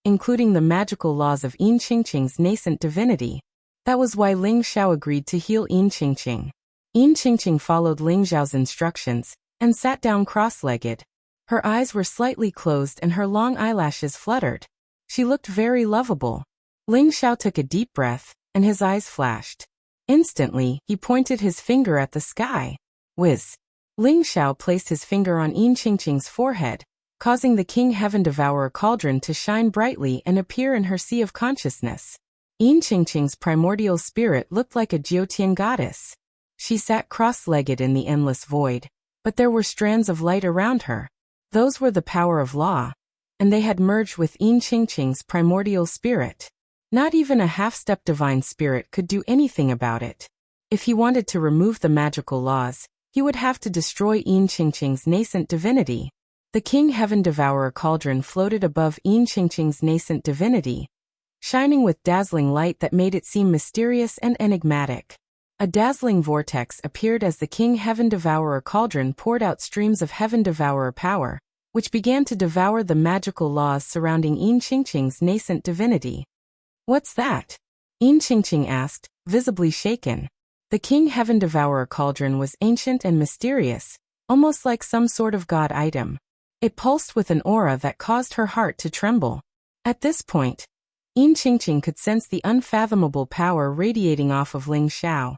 including the magical laws of Yin Qingqing's nascent divinity. That was why Ling Xiao agreed to heal Yin Qingqing. Yin Qingqing followed Ling Xiao's instructions and sat down cross-legged. Her eyes were slightly closed and her long eyelashes fluttered. She looked very lovable. Ling Xiao took a deep breath, and his eyes flashed. Instantly, he pointed his finger at the sky. Whiz! Ling Xiao placed his finger on Yin Qingqing's forehead, causing the King Heaven Devourer Cauldron to shine brightly and appear in her sea of consciousness. Yin Qingqing's primordial spirit looked like a Jiutian goddess. She sat cross-legged in the endless void, but there were strands of light around her. Those were the power of law, and they had merged with Yin Qingqing's primordial spirit. Not even a half-step divine spirit could do anything about it. If he wanted to remove the magical laws, he would have to destroy Yin Qingqing's nascent divinity. The King Heaven Devourer Cauldron floated above Yin Qingqing's nascent divinity, shining with dazzling light that made it seem mysterious and enigmatic. A dazzling vortex appeared as the King Heaven Devourer Cauldron poured out streams of Heaven Devourer power, which began to devour the magical laws surrounding Yin Qingqing's nascent divinity. "What's that?" Yin Qingqing asked, visibly shaken. The King Heaven Devourer Cauldron was ancient and mysterious, almost like some sort of god item. It pulsed with an aura that caused her heart to tremble. At this point, Yin Qingqing could sense the unfathomable power radiating off of Ling Xiao.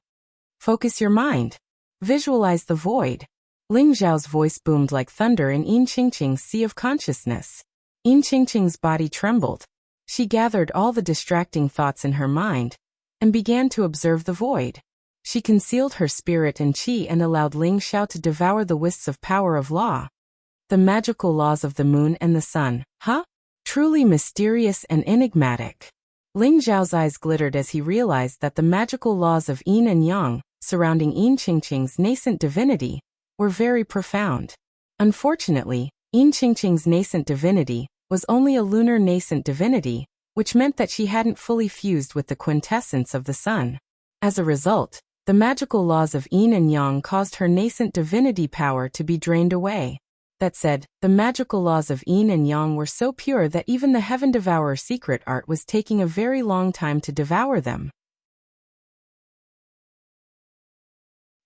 "Focus your mind. Visualize the void." Ling Xiao's voice boomed like thunder in Yin Qingqing's sea of consciousness. Yin Qingqing's body trembled. She gathered all the distracting thoughts in her mind and began to observe the void. She concealed her spirit and qi and allowed Ling Xiao to devour the wisps of power of law. The magical laws of the moon and the sun, truly mysterious and enigmatic. Ling Xiao's eyes glittered as he realized that the magical laws of yin and yang, surrounding Yin Qingqing's nascent divinity, were very profound. Unfortunately, Yin Qingqing's nascent divinity was only a lunar nascent divinity, which meant that she hadn't fully fused with the quintessence of the sun. As a result, the magical laws of yin and yang caused her nascent divinity power to be drained away. That said, the magical laws of yin and yang were so pure that even the Heaven Devourer secret art was taking a very long time to devour them.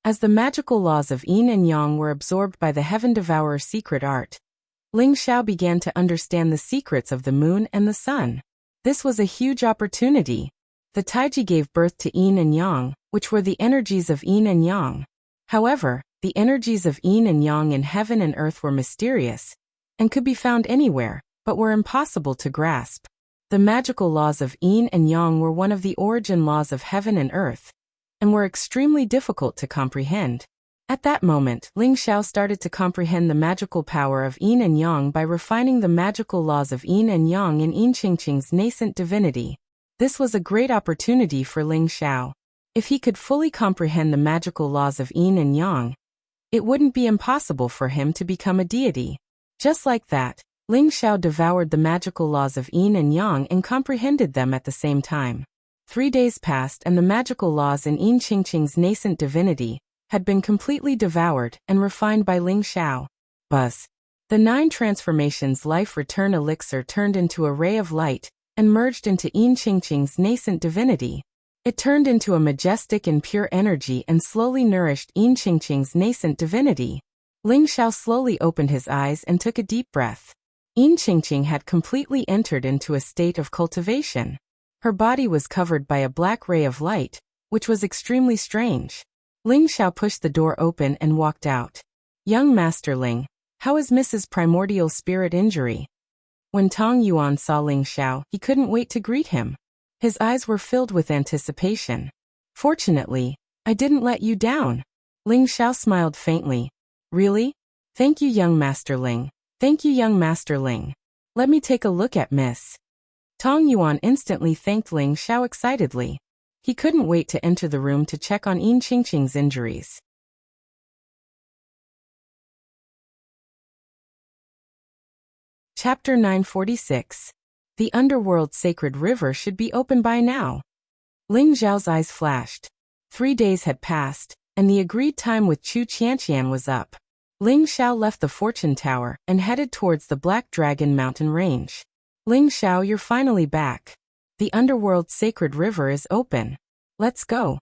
As the magical laws of yin and yang were absorbed by the Heaven Devourer secret art, Ling Xiao began to understand the secrets of the moon and the sun. This was a huge opportunity. The Taiji gave birth to yin and yang, which were the energies of yin and yang. However, the energies of yin and yang in heaven and earth were mysterious, and could be found anywhere, but were impossible to grasp. The magical laws of yin and yang were one of the origin laws of heaven and earth, and were extremely difficult to comprehend. At that moment, Ling Xiao started to comprehend the magical power of yin and yang by refining the magical laws of yin and yang in Yin Qingqing's nascent divinity. This was a great opportunity for Ling Xiao. If he could fully comprehend the magical laws of yin and yang, it wouldn't be impossible for him to become a deity. Just like that, Ling Xiao devoured the magical laws of yin and yang and comprehended them at the same time. 3 days passed and the magical laws in Yin Qingqing's nascent divinity had been completely devoured and refined by Ling Xiao. Buzz. The 9 transformations life return elixir turned into a ray of light and merged into Yin Qingqing's nascent divinity. It turned into a majestic and pure energy and slowly nourished Yin Qingqing's nascent divinity. Ling Xiao slowly opened his eyes and took a deep breath. Yin Qingqing had completely entered into a state of cultivation. Her body was covered by a black ray of light, which was extremely strange. Ling Xiao pushed the door open and walked out. Young Master Ling, how is Mrs. Primordial Spirit injury? When Tong Yuan saw Ling Xiao, he couldn't wait to greet him. His eyes were filled with anticipation. Fortunately, I didn't let you down. Ling Xiao smiled faintly. Really? Thank you, young Master Ling. Thank you, young Master Ling. Let me take a look at Miss. Tong Yuan instantly thanked Ling Xiao excitedly. He couldn't wait to enter the room to check on Yin Qingqing's injuries. Chapter 946. The underworld sacred river should be open by now. Ling Xiao's eyes flashed. 3 days had passed, and the agreed time with Chu Qianqian was up. Ling Xiao left the fortune tower and headed towards the Black Dragon Mountain range. Ling Xiao, you're finally back. The underworld sacred river is open. Let's go.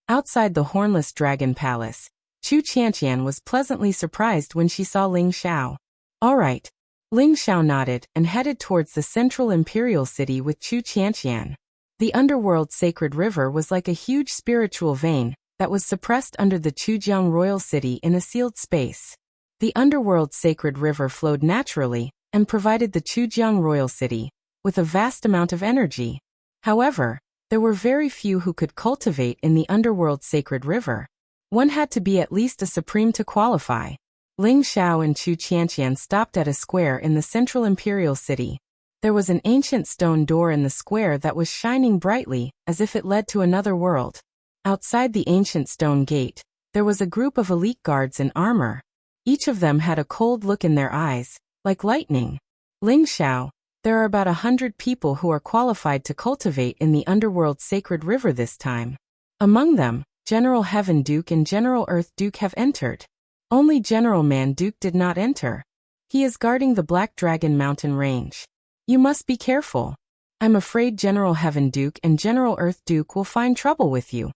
Outside the Hornless Dragon Palace, Chu Qianqian was pleasantly surprised when she saw Ling Xiao. All right. Ling Xiao nodded and headed towards the central imperial city with Chu Qianqian. The underworld sacred river was like a huge spiritual vein that was suppressed under the Chujiang royal city in a sealed space. The underworld sacred river flowed naturally and provided the Chujiang royal city with a vast amount of energy. However, there were very few who could cultivate in the underworld sacred river. One had to be at least a supreme to qualify. Ling Xiao and Chu Qianqian stopped at a square in the central imperial city. There was an ancient stone door in the square that was shining brightly, as if it led to another world. Outside the ancient stone gate, there was a group of elite guards in armor. Each of them had a cold look in their eyes, like lightning. Ling Xiao, there are about 100 people who are qualified to cultivate in the underworld sacred river this time. Among them, General Heaven Duke and General Earth Duke have entered. Only General Man Duke did not enter. He is guarding the Black Dragon Mountain range. You must be careful. I'm afraid General Heaven Duke and General Earth Duke will find trouble with you.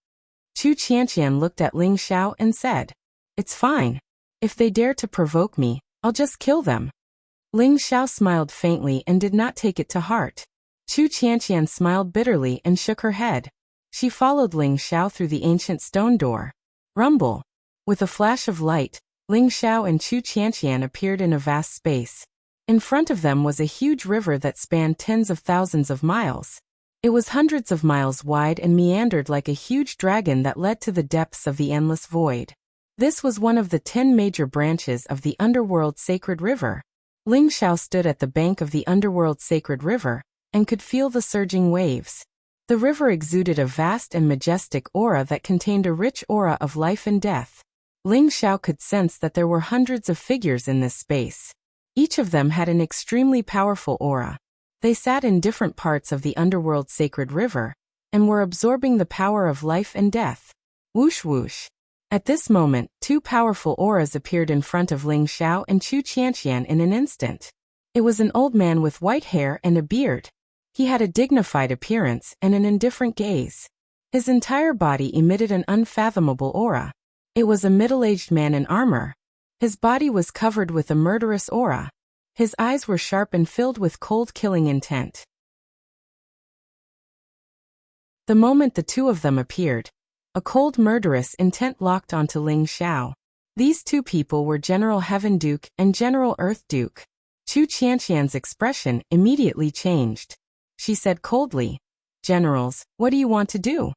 Chu Qianqian looked at Ling Xiao and said, It's fine. If they dare to provoke me, I'll just kill them. Ling Xiao smiled faintly and did not take it to heart. Chu Qianqian smiled bitterly and shook her head. She followed Ling Xiao through the ancient stone door. Rumble. With a flash of light, Ling Xiao and Chu Qianqian appeared in a vast space. In front of them was a huge river that spanned tens of thousands of miles. It was hundreds of miles wide and meandered like a huge dragon that led to the depths of the endless void. This was one of the 10 major branches of the underworld sacred river. Ling Xiao stood at the bank of the underworld sacred river and could feel the surging waves. The river exuded a vast and majestic aura that contained a rich aura of life and death. Ling Xiao could sense that there were hundreds of figures in this space. Each of them had an extremely powerful aura. They sat in different parts of the underworld sacred river and were absorbing the power of life and death. Whoosh whoosh. At this moment, 2 powerful auras appeared in front of Ling Xiao and Chu Qianqian in an instant. It was an old man with white hair and a beard. He had a dignified appearance and an indifferent gaze. His entire body emitted an unfathomable aura. It was a middle-aged man in armor. His body was covered with a murderous aura. His eyes were sharp and filled with cold killing intent. The moment the 2 of them appeared, a cold murderous intent locked onto Ling Xiao. These 2 people were General Heaven Duke and General Earth Duke. Chu Qianqian's expression immediately changed. She said coldly, Generals, what do you want to do?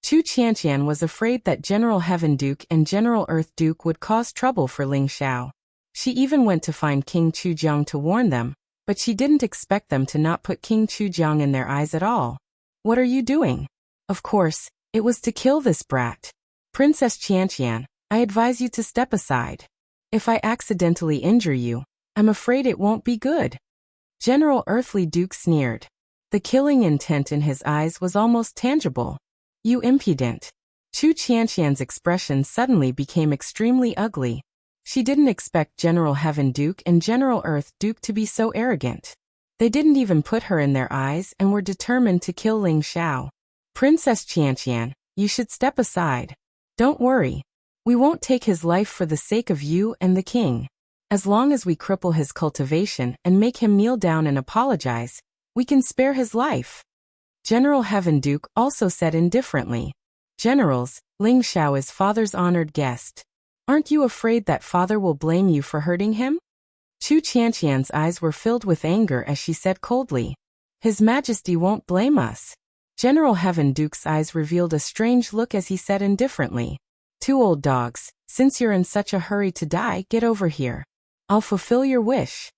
Chu Qianqian was afraid that General Heaven Duke and General Earth Duke would cause trouble for Ling Xiao. She even went to find King Chujiang to warn them, but she didn't expect them to not put King Chujiang in their eyes at all. What are you doing? Of course, it was to kill this brat. Princess Qianqian, I advise you to step aside. If I accidentally injure you, I'm afraid it won't be good. General Earthly Duke sneered. The killing intent in his eyes was almost tangible. "You impudent." Chu Qianqian's expression suddenly became extremely ugly. She didn't expect General Heaven Duke and General Earth Duke to be so arrogant. They didn't even put her in their eyes and were determined to kill Ling Xiao. "Princess Qianqian, you should step aside. Don't worry. We won't take his life for the sake of you and the king. As long as we cripple his cultivation and make him kneel down and apologize, we can spare his life." General Heaven Duke also said indifferently. "Generals, Ling Xiao is father's honored guest. Aren't you afraid that father will blame you for hurting him?" Chu Qianqian's eyes were filled with anger as she said coldly. "His Majesty won't blame us." General Heaven Duke's eyes revealed a strange look as he said indifferently. "Two old dogs, since you're in such a hurry to die, get over here. I'll fulfill your wish."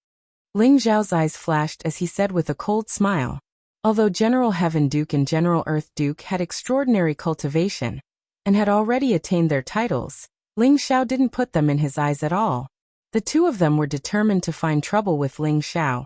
Ling Xiao's eyes flashed as he said with a cold smile. Although General Heaven Duke and General Earth Duke had extraordinary cultivation and had already attained their titles, Ling Xiao didn't put them in his eyes at all. The two of them were determined to find trouble with Ling Xiao,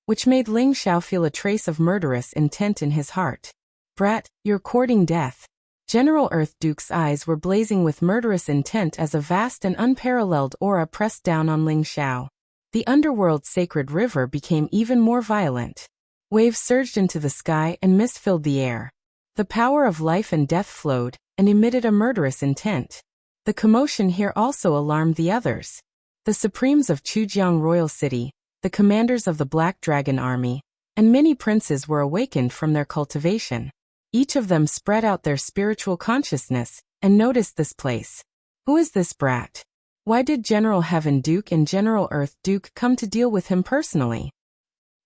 which made Ling Xiao feel a trace of murderous intent in his heart. "Brat, you're courting death." General Earth Duke's eyes were blazing with murderous intent as a vast and unparalleled aura pressed down on Ling Xiao. The underworld's sacred river became even more violent. Waves surged into the sky and mist filled the air. The power of life and death flowed and emitted a murderous intent. The commotion here also alarmed the others. The supremes of Chujiang Royal City, the commanders of the Black Dragon Army, and many princes were awakened from their cultivation. Each of them spread out their spiritual consciousness and noticed this place. Who is this brat? Why did General Heaven Duke and General Earth Duke come to deal with him personally?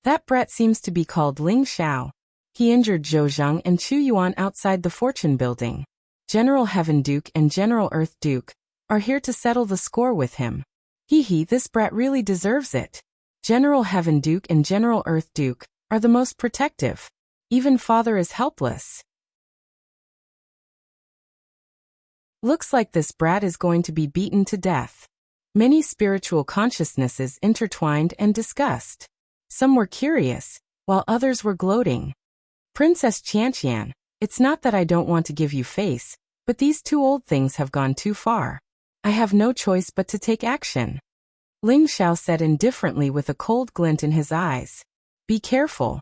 That brat seems to be called Ling Xiao. He injured Zhou Zhang and Chu Yuan outside the fortune building. General Heaven Duke and General Earth Duke are here to settle the score with him. Hee, this brat really deserves it. General Heaven Duke and General Earth Duke are the most protective. Even father is helpless. Looks like this brat is going to be beaten to death. Many spiritual consciousnesses intertwined and discussed. Some were curious, while others were gloating. "Princess Qianqian, it's not that I don't want to give you face, but these two old things have gone too far. I have no choice but to take action." Ling Xiao said indifferently with a cold glint in his eyes. "Be careful."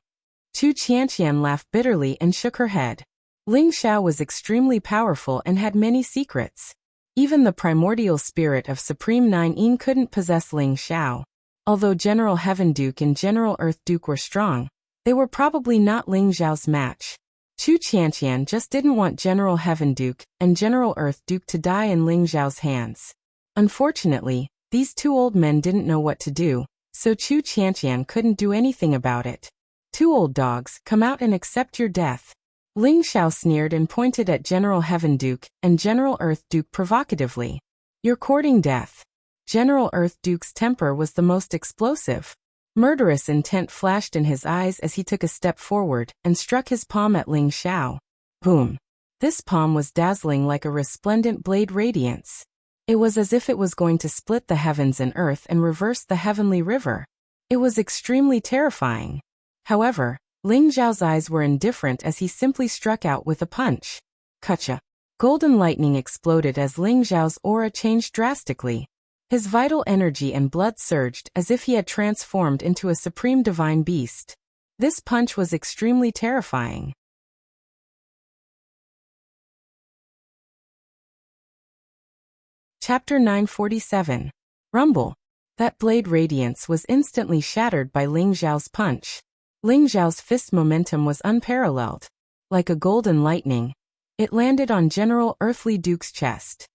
Chu Qianqian laughed bitterly and shook her head. Ling Xiao was extremely powerful and had many secrets. Even the primordial spirit of Supreme Nine Yin couldn't possess Ling Xiao. Although General Heaven Duke and General Earth Duke were strong, they were probably not Ling Xiao's match. Chu Qianqian just didn't want General Heaven Duke and General Earth Duke to die in Ling Xiao's hands. Unfortunately, these two old men didn't know what to do, so Chu Qianqian couldn't do anything about it. "Two old dogs, come out and accept your death." Ling Xiao sneered and pointed at General Heaven Duke and General Earth Duke provocatively. "You're courting death." General Earth Duke's temper was the most explosive. Murderous intent flashed in his eyes as he took a step forward and struck his palm at Ling Xiao. Boom! This palm was dazzling like a resplendent blade radiance. It was as if it was going to split the heavens and earth and reverse the heavenly river. It was extremely terrifying. However, Ling Xiao's eyes were indifferent as he simply struck out with a punch. Kacha! Golden lightning exploded as Ling Xiao's aura changed drastically. His vital energy and blood surged as if he had transformed into a supreme divine beast. This punch was extremely terrifying. Chapter 947. Rumble. That blade radiance was instantly shattered by Ling Xiao's punch. Ling Xiao's fist momentum was unparalleled. Like a golden lightning, it landed on General Earthly Duke's chest.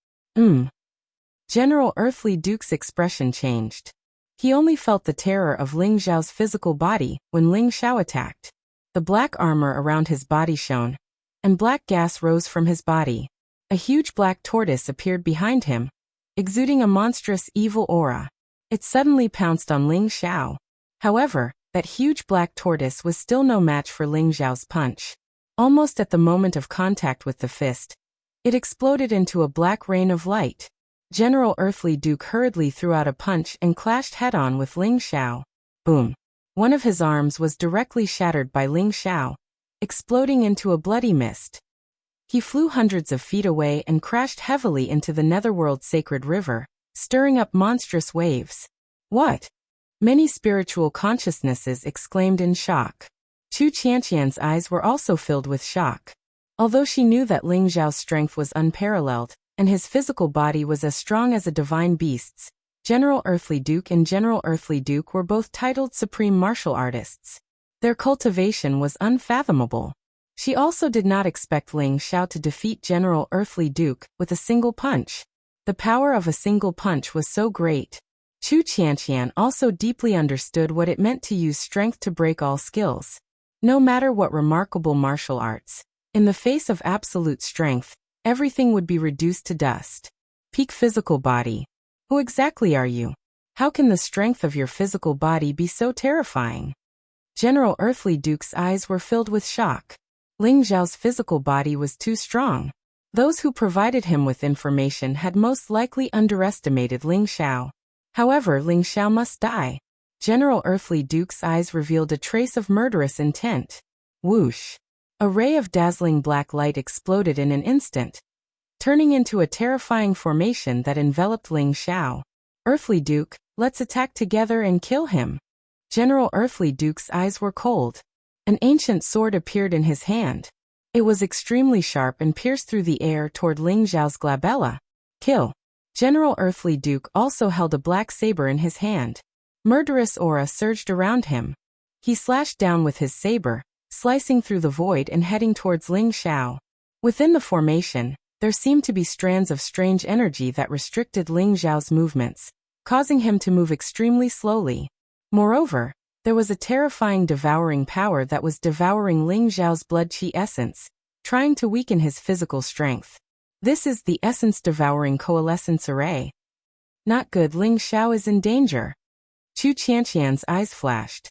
General Earthly Duke's expression changed. He only felt the terror of Ling Xiao's physical body when Ling Xiao attacked. The black armor around his body shone, and black gas rose from his body. A huge black tortoise appeared behind him, exuding a monstrous evil aura. It suddenly pounced on Ling Xiao. However, that huge black tortoise was still no match for Ling Xiao's punch. Almost at the moment of contact with the fist, it exploded into a black rain of light. General Earthly Duke hurriedly threw out a punch and clashed head-on with Ling Xiao. Boom! One of his arms was directly shattered by Ling Xiao, exploding into a bloody mist. He flew hundreds of feet away and crashed heavily into the netherworld sacred river, stirring up monstrous waves. What? Many spiritual consciousnesses exclaimed in shock. Chu Qianqian's eyes were also filled with shock. Although she knew that Ling Xiao's strength was unparalleled, and his physical body was as strong as a divine beast's, General Earthly Duke and General Earthly Duke were both titled supreme martial artists. Their cultivation was unfathomable. She also did not expect Ling Xiao to defeat General Earthly Duke with a single punch. The power of a single punch was so great. Chu Qianqian also deeply understood what it meant to use strength to break all skills. No matter what remarkable martial arts, in the face of absolute strength, everything would be reduced to dust. Peak physical body. Who exactly are you? How can the strength of your physical body be so terrifying? General Earthly Duke's eyes were filled with shock. Ling Xiao's physical body was too strong. Those who provided him with information had most likely underestimated Ling Xiao. However, Ling Xiao must die. General Earthly Duke's eyes revealed a trace of murderous intent. Whoosh! A ray of dazzling black light exploded in an instant, turning into a terrifying formation that enveloped Ling Xiao. Earthly Duke, let's attack together and kill him. General Earthly Duke's eyes were cold. An ancient sword appeared in his hand. It was extremely sharp and pierced through the air toward Ling Xiao's glabella. Kill. General Earthly Duke also held a black saber in his hand. Murderous aura surged around him. He slashed down with his saber, slicing through the void and heading towards Ling Xiao. Within the formation, there seemed to be strands of strange energy that restricted Ling Xiao's movements, causing him to move extremely slowly. Moreover, there was a terrifying devouring power that was devouring Ling Xiao's blood qi essence, trying to weaken his physical strength. This is the essence-devouring coalescence array. Not good, Ling Xiao is in danger. Chu Qianqian's eyes flashed.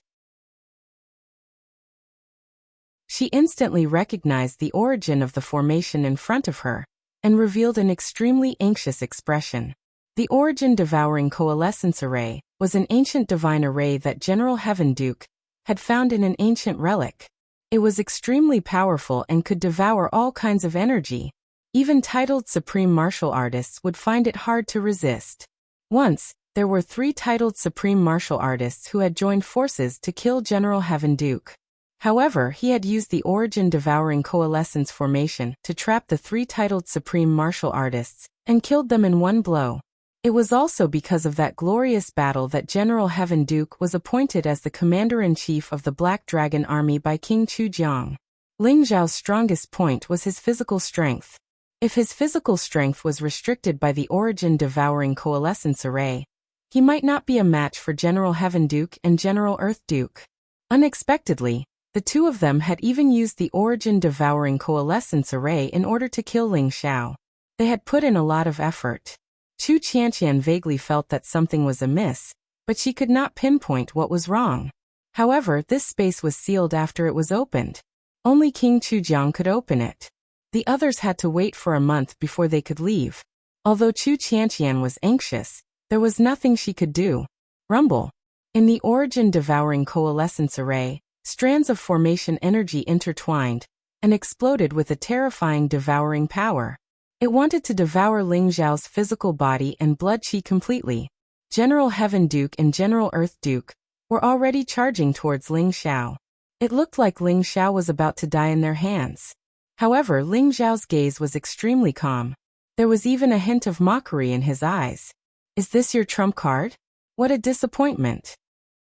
She instantly recognized the origin of the formation in front of her, and revealed an extremely anxious expression. The origin-devouring coalescence array was an ancient divine array that General Heaven Duke had found in an ancient relic. It was extremely powerful and could devour all kinds of energy. Even titled supreme martial artists would find it hard to resist. Once, there were 3 titled supreme martial artists who had joined forces to kill General Heaven Duke. However, he had used the origin-devouring coalescence formation to trap the 3 titled supreme martial artists, and killed them in one blow. It was also because of that glorious battle that General Heaven Duke was appointed as the commander-in-chief of the Black Dragon Army by King Chu Jiang. Ling Xiao's strongest point was his physical strength. If his physical strength was restricted by the origin-devouring coalescence array, he might not be a match for General Heaven Duke and General Earth Duke. Unexpectedly, the two of them had even used the origin-devouring coalescence array in order to kill Ling Xiao. They had put in a lot of effort. Chu Qianqian vaguely felt that something was amiss, but she could not pinpoint what was wrong. However, this space was sealed after it was opened. Only King Chu Jiang could open it. The others had to wait for a month before they could leave. Although Chu Qianqian was anxious, there was nothing she could do. Rumble. In the origin-devouring coalescence array, strands of formation energy intertwined and exploded with a terrifying devouring power. It wanted to devour Ling Xiao's physical body and blood qi completely. General Heaven Duke and General Earth Duke were already charging towards Ling Xiao. It looked like Ling Xiao was about to die in their hands. However, Ling Xiao's gaze was extremely calm. There was even a hint of mockery in his eyes. Is this your trump card? What a disappointment.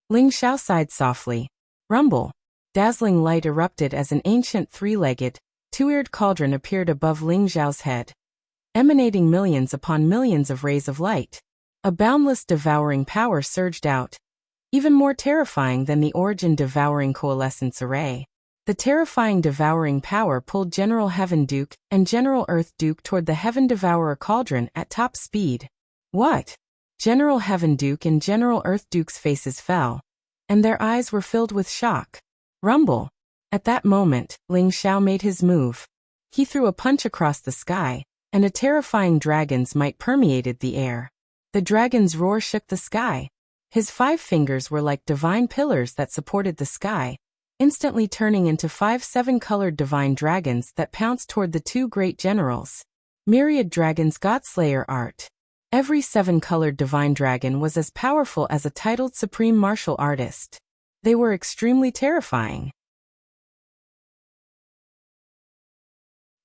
Ling Xiao sighed softly. Rumble. Dazzling light erupted as an ancient 3-legged, 2-eared cauldron appeared above Ling Xiao's head, emanating millions upon millions of rays of light. A boundless devouring power surged out, even more terrifying than the origin-devouring coalescence array. The terrifying devouring power pulled General Heaven Duke and General Earth Duke toward the Heaven Devourer cauldron at top speed. What? General Heaven Duke and General Earth Duke's faces fell, and their eyes were filled with shock. Rumble. At that moment, Ling Xiao made his move. He threw a punch across the sky, and a terrifying dragon's might permeated the air. The dragon's roar shook the sky. His 5 fingers were like divine pillars that supported the sky, instantly turning into 5 7-colored divine dragons that pounced toward the 2 great generals. Myriad dragons Godslayer art. Every 7-colored divine dragon was as powerful as a titled supreme martial artist. They were extremely terrifying.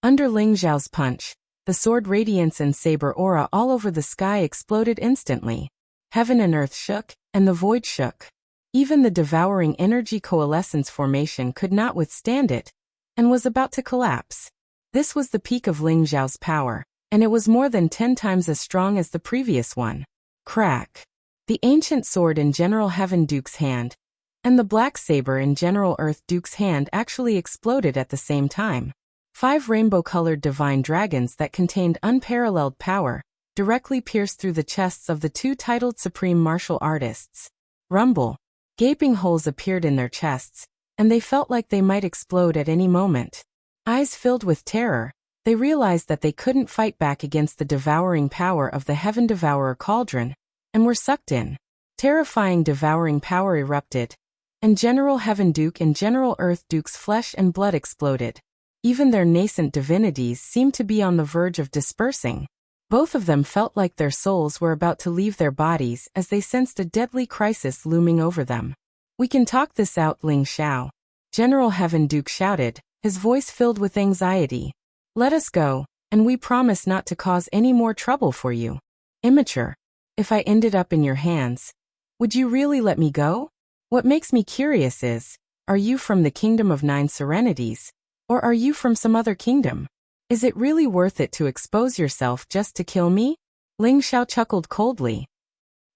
Under Ling Xiao's punch, the sword radiance and saber aura all over the sky exploded instantly. Heaven and earth shook, and the void shook. Even the devouring energy coalescence formation could not withstand it, and was about to collapse. This was the peak of Ling Xiao's power, and it was more than 10 times as strong as the previous one. Crack! The ancient sword in General Heaven Duke's hand, and the black saber in General Earth Duke's hand actually exploded at the same time. 5 rainbow-colored divine dragons that contained unparalleled power directly pierced through the chests of the 2 titled supreme martial artists. Rumble. Gaping holes appeared in their chests, and they felt like they might explode at any moment. Eyes filled with terror, they realized that they couldn't fight back against the devouring power of the Heaven Devourer Cauldron, and were sucked in. Terrifying devouring power erupted, and General Heaven Duke and General Earth Duke's flesh and blood exploded. Even their nascent divinities seemed to be on the verge of dispersing. Both of them felt like their souls were about to leave their bodies as they sensed a deadly crisis looming over them. "We can talk this out, Ling Xiao," General Heaven Duke shouted, his voice filled with anxiety. "Let us go, and we promise not to cause any more trouble for you." "Immature. If I ended up in your hands, would you really let me go? What makes me curious is, are you from the Kingdom of 9 Serenities? Or are you from some other kingdom? Is it really worth it to expose yourself just to kill me?" Ling Xiao chuckled coldly.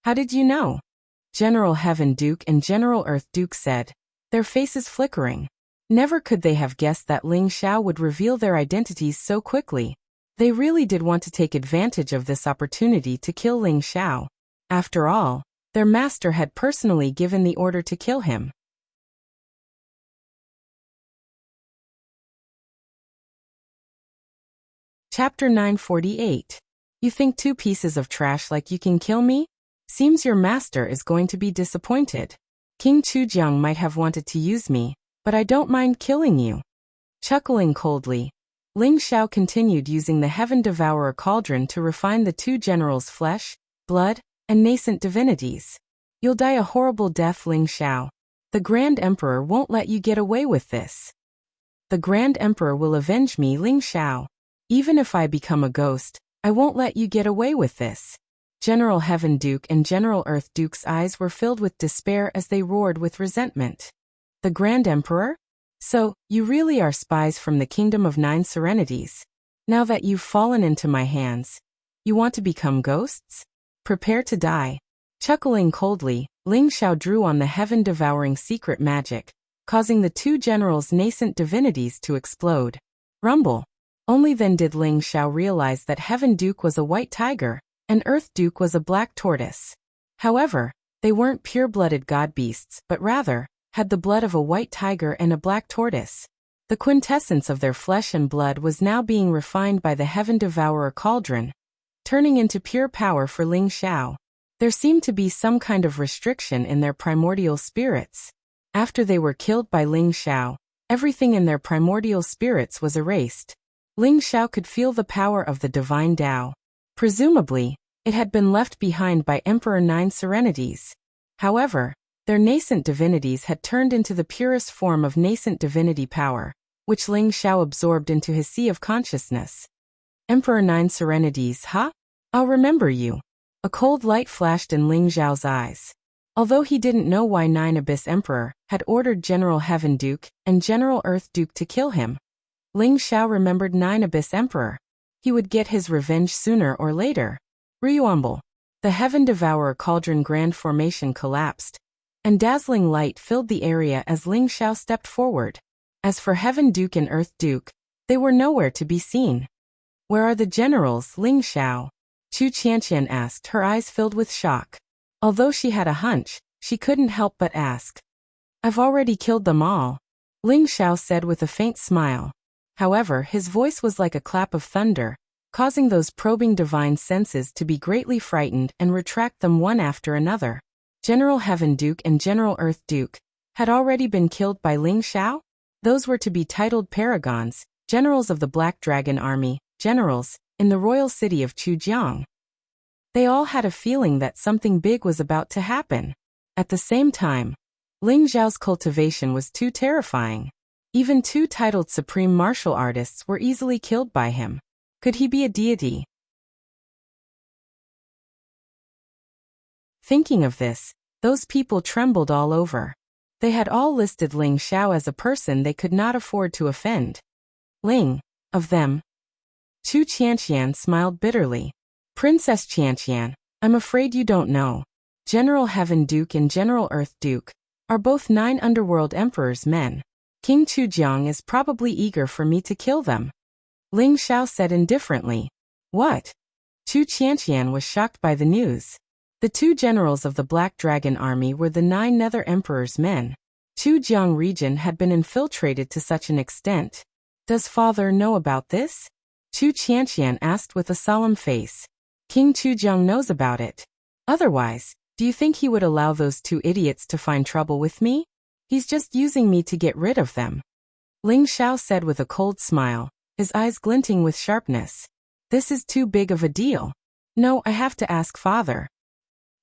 "How did you know?" General Heaven Duke and General Earth Duke said, their faces flickering. Never could they have guessed that Ling Xiao would reveal their identities so quickly. They really did want to take advantage of this opportunity to kill Ling Xiao. After all, their master had personally given the order to kill him. Chapter 948. You think 2 pieces of trash like you can kill me? Seems your master is going to be disappointed. King Chujiang might have wanted to use me, but I don't mind killing you. Chuckling coldly, Ling Xiao continued using the Heaven Devourer Cauldron to refine the 2 generals' flesh, blood, and nascent divinities. "You'll die a horrible death, Ling Xiao. The Grand Emperor won't let you get away with this. The Grand Emperor will avenge me, Ling Xiao. Even if I become a ghost, I won't let you get away with this." General Heaven Duke and General Earth Duke's eyes were filled with despair as they roared with resentment. "The Grand Emperor? So, you really are spies from the Kingdom of 9 Serenities. Now that you've fallen into my hands, you want to become ghosts? Prepare to die." Chuckling coldly, Ling Xiao drew on the heaven-devouring secret magic, causing the 2 generals' nascent divinities to explode. Rumble. Only then did Ling Xiao realize that Heaven Duke was a white tiger, and Earth Duke was a black tortoise. However, they weren't pure-blooded god beasts, but rather, had the blood of a white tiger and a black tortoise. The quintessence of their flesh and blood was now being refined by the Heaven Devourer Cauldron, turning into pure power for Ling Xiao. There seemed to be some kind of restriction in their primordial spirits. After they were killed by Ling Xiao, everything in their primordial spirits was erased. Ling Xiao could feel the power of the divine Tao. Presumably, it had been left behind by Emperor 9 Serenities. However, their nascent divinities had turned into the purest form of nascent divinity power, which Ling Xiao absorbed into his sea of consciousness. "Emperor 9 Serenities, huh? I'll remember you." A cold light flashed in Ling Xiao's eyes. Although he didn't know why 9 Abyss Emperor had ordered General Heaven Duke and General Earth Duke to kill him, Ling Xiao remembered 9 Abyss Emperor. He would get his revenge sooner or later. Ryuumble. The Heaven Devourer Cauldron Grand Formation collapsed, and dazzling light filled the area as Ling Xiao stepped forward. As for Heaven Duke and Earth Duke, they were nowhere to be seen. "Where are the generals, Ling Xiao?" Chu Qianqian asked, her eyes filled with shock. Although she had a hunch, she couldn't help but ask. "I've already killed them all," Ling Xiao said with a faint smile. However, his voice was like a clap of thunder, causing those probing divine senses to be greatly frightened and retract them one after another. General Heaven Duke and General Earth Duke, had already been killed by Ling Xiao? Those were to be titled paragons, generals of the Black Dragon Army, generals, in the royal city of Chujiang. They all had a feeling that something big was about to happen. At the same time, Ling Xiao's cultivation was too terrifying. Even two titled supreme martial artists were easily killed by him. Could he be a deity? Thinking of this, those people trembled all over. They had all listed Ling Xiao as a person they could not afford to offend. Ling, of them. Chu Qianqian smiled bitterly. Princess Qianqian, I'm afraid you don't know. General Heaven Duke and General Earth Duke are both 9 underworld emperors' men. King Chujiang is probably eager for me to kill them. Ling Xiao said indifferently. What? Chu Qianqian was shocked by the news. The 2 generals of the Black Dragon Army were the 9 Nether Emperor's men. Chujiang region had been infiltrated to such an extent. Does father know about this? Chu Qianqian asked with a solemn face. King Chujiang knows about it. Otherwise, do you think he would allow those 2 idiots to find trouble with me? He's just using me to get rid of them. Ling Xiao said with a cold smile, his eyes glinting with sharpness. This is too big of a deal. No, I have to ask father.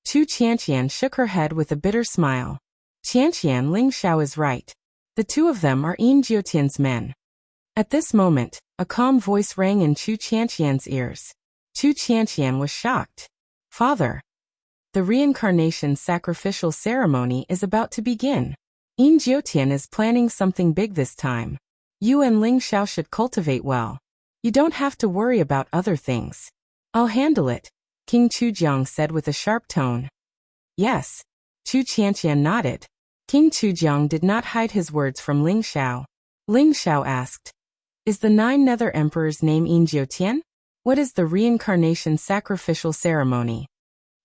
Chu Qianqian shook her head with a bitter smile. Qianqian, Ling Xiao is right. The 2 of them are Yin Jiotian's men. At this moment, a calm voice rang in Chu Qianqian's ears. Chu Qianqian was shocked. Father. The reincarnation sacrificial ceremony is about to begin. Yin Jiotian is planning something big this time. You and Ling Xiao should cultivate well. You don't have to worry about other things. I'll handle it, King Chujiang said with a sharp tone. Yes. Chu Qianqian nodded. King Chujiang did not hide his words from Ling Xiao. Ling Xiao asked, is the 9 Nether Emperor's name Yin Jiotian? What is the reincarnation sacrificial ceremony?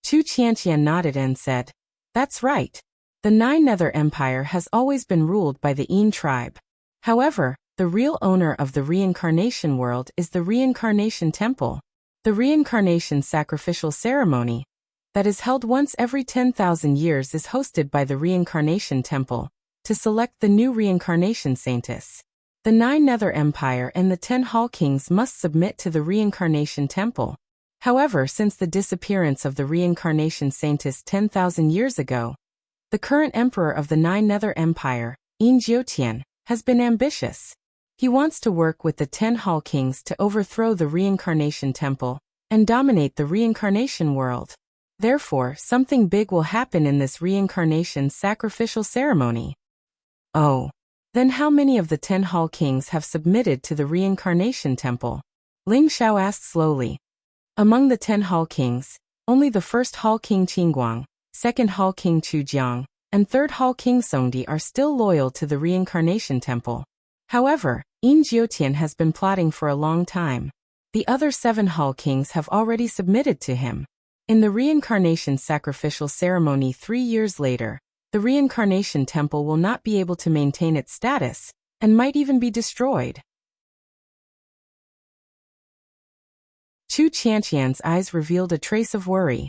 Chu Qianqian nodded and said, that's right. The 9 Nether Empire has always been ruled by the Yin tribe. However, the real owner of the reincarnation world is the Reincarnation Temple. The reincarnation sacrificial ceremony, that is held once every 10,000 years, is hosted by the Reincarnation Temple, to select the new reincarnation saintess. The 9 Nether Empire and the 10 Hall Kings must submit to the Reincarnation Temple. However, since the disappearance of the reincarnation saintess 10,000 years ago, the current emperor of the 9 Nether Empire, Yin Jiotian, has been ambitious. He wants to work with the 10 Hall Kings to overthrow the Reincarnation Temple and dominate the reincarnation world. Therefore, something big will happen in this reincarnation sacrificial ceremony. Oh. Then how many of the 10 Hall Kings have submitted to the Reincarnation Temple? Ling Xiao asked slowly. Among the 10 Hall Kings, only the 1st Hall King Qingguang, 2nd Hall King Chujiang, and 3rd Hall King Songdi are still loyal to the Reincarnation Temple. However, Yin Jiotian has been plotting for a long time. The other 7 Hall Kings have already submitted to him. In the reincarnation sacrificial ceremony 3 years later, the Reincarnation Temple will not be able to maintain its status, and might even be destroyed. Chu Qianqian's eyes revealed a trace of worry.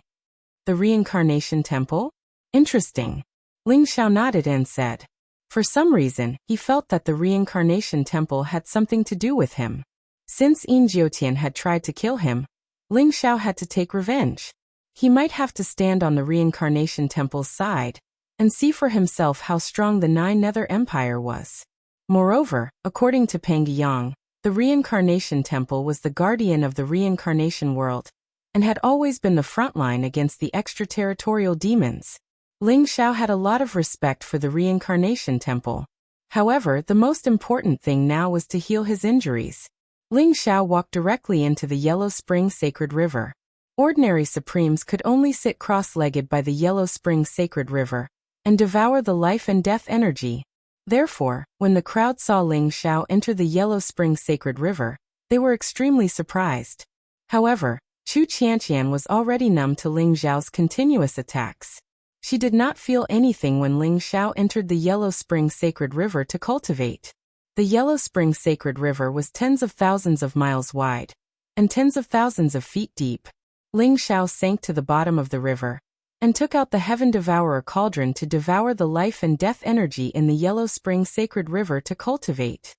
The Reincarnation Temple? Interesting. Ling Xiao nodded and said. For some reason, he felt that the Reincarnation Temple had something to do with him. Since Yin Jiotian had tried to kill him, Ling Xiao had to take revenge. He might have to stand on the Reincarnation Temple's side and see for himself how strong the 9 Nether Empire was. Moreover, according to Peng Yang, the Reincarnation Temple was the guardian of the reincarnation world and had always been the front line against the extraterritorial demons. Ling Xiao had a lot of respect for the Reincarnation Temple. However, the most important thing now was to heal his injuries. Ling Xiao walked directly into the Yellow Spring Sacred River. Ordinary Supremes could only sit cross-legged by the Yellow Spring Sacred River and devour the life and death energy. Therefore, when the crowd saw Ling Xiao enter the Yellow Spring Sacred River, they were extremely surprised. However, Chu Qianqian was already numb to Ling Xiao's continuous attacks. She did not feel anything when Ling Xiao entered the Yellow Spring Sacred River to cultivate. The Yellow Spring Sacred River was tens of thousands of miles wide and tens of thousands of feet deep. Ling Xiao sank to the bottom of the river and took out the Heaven Devourer cauldron to devour the life and death energy in the Yellow Spring Sacred River to cultivate.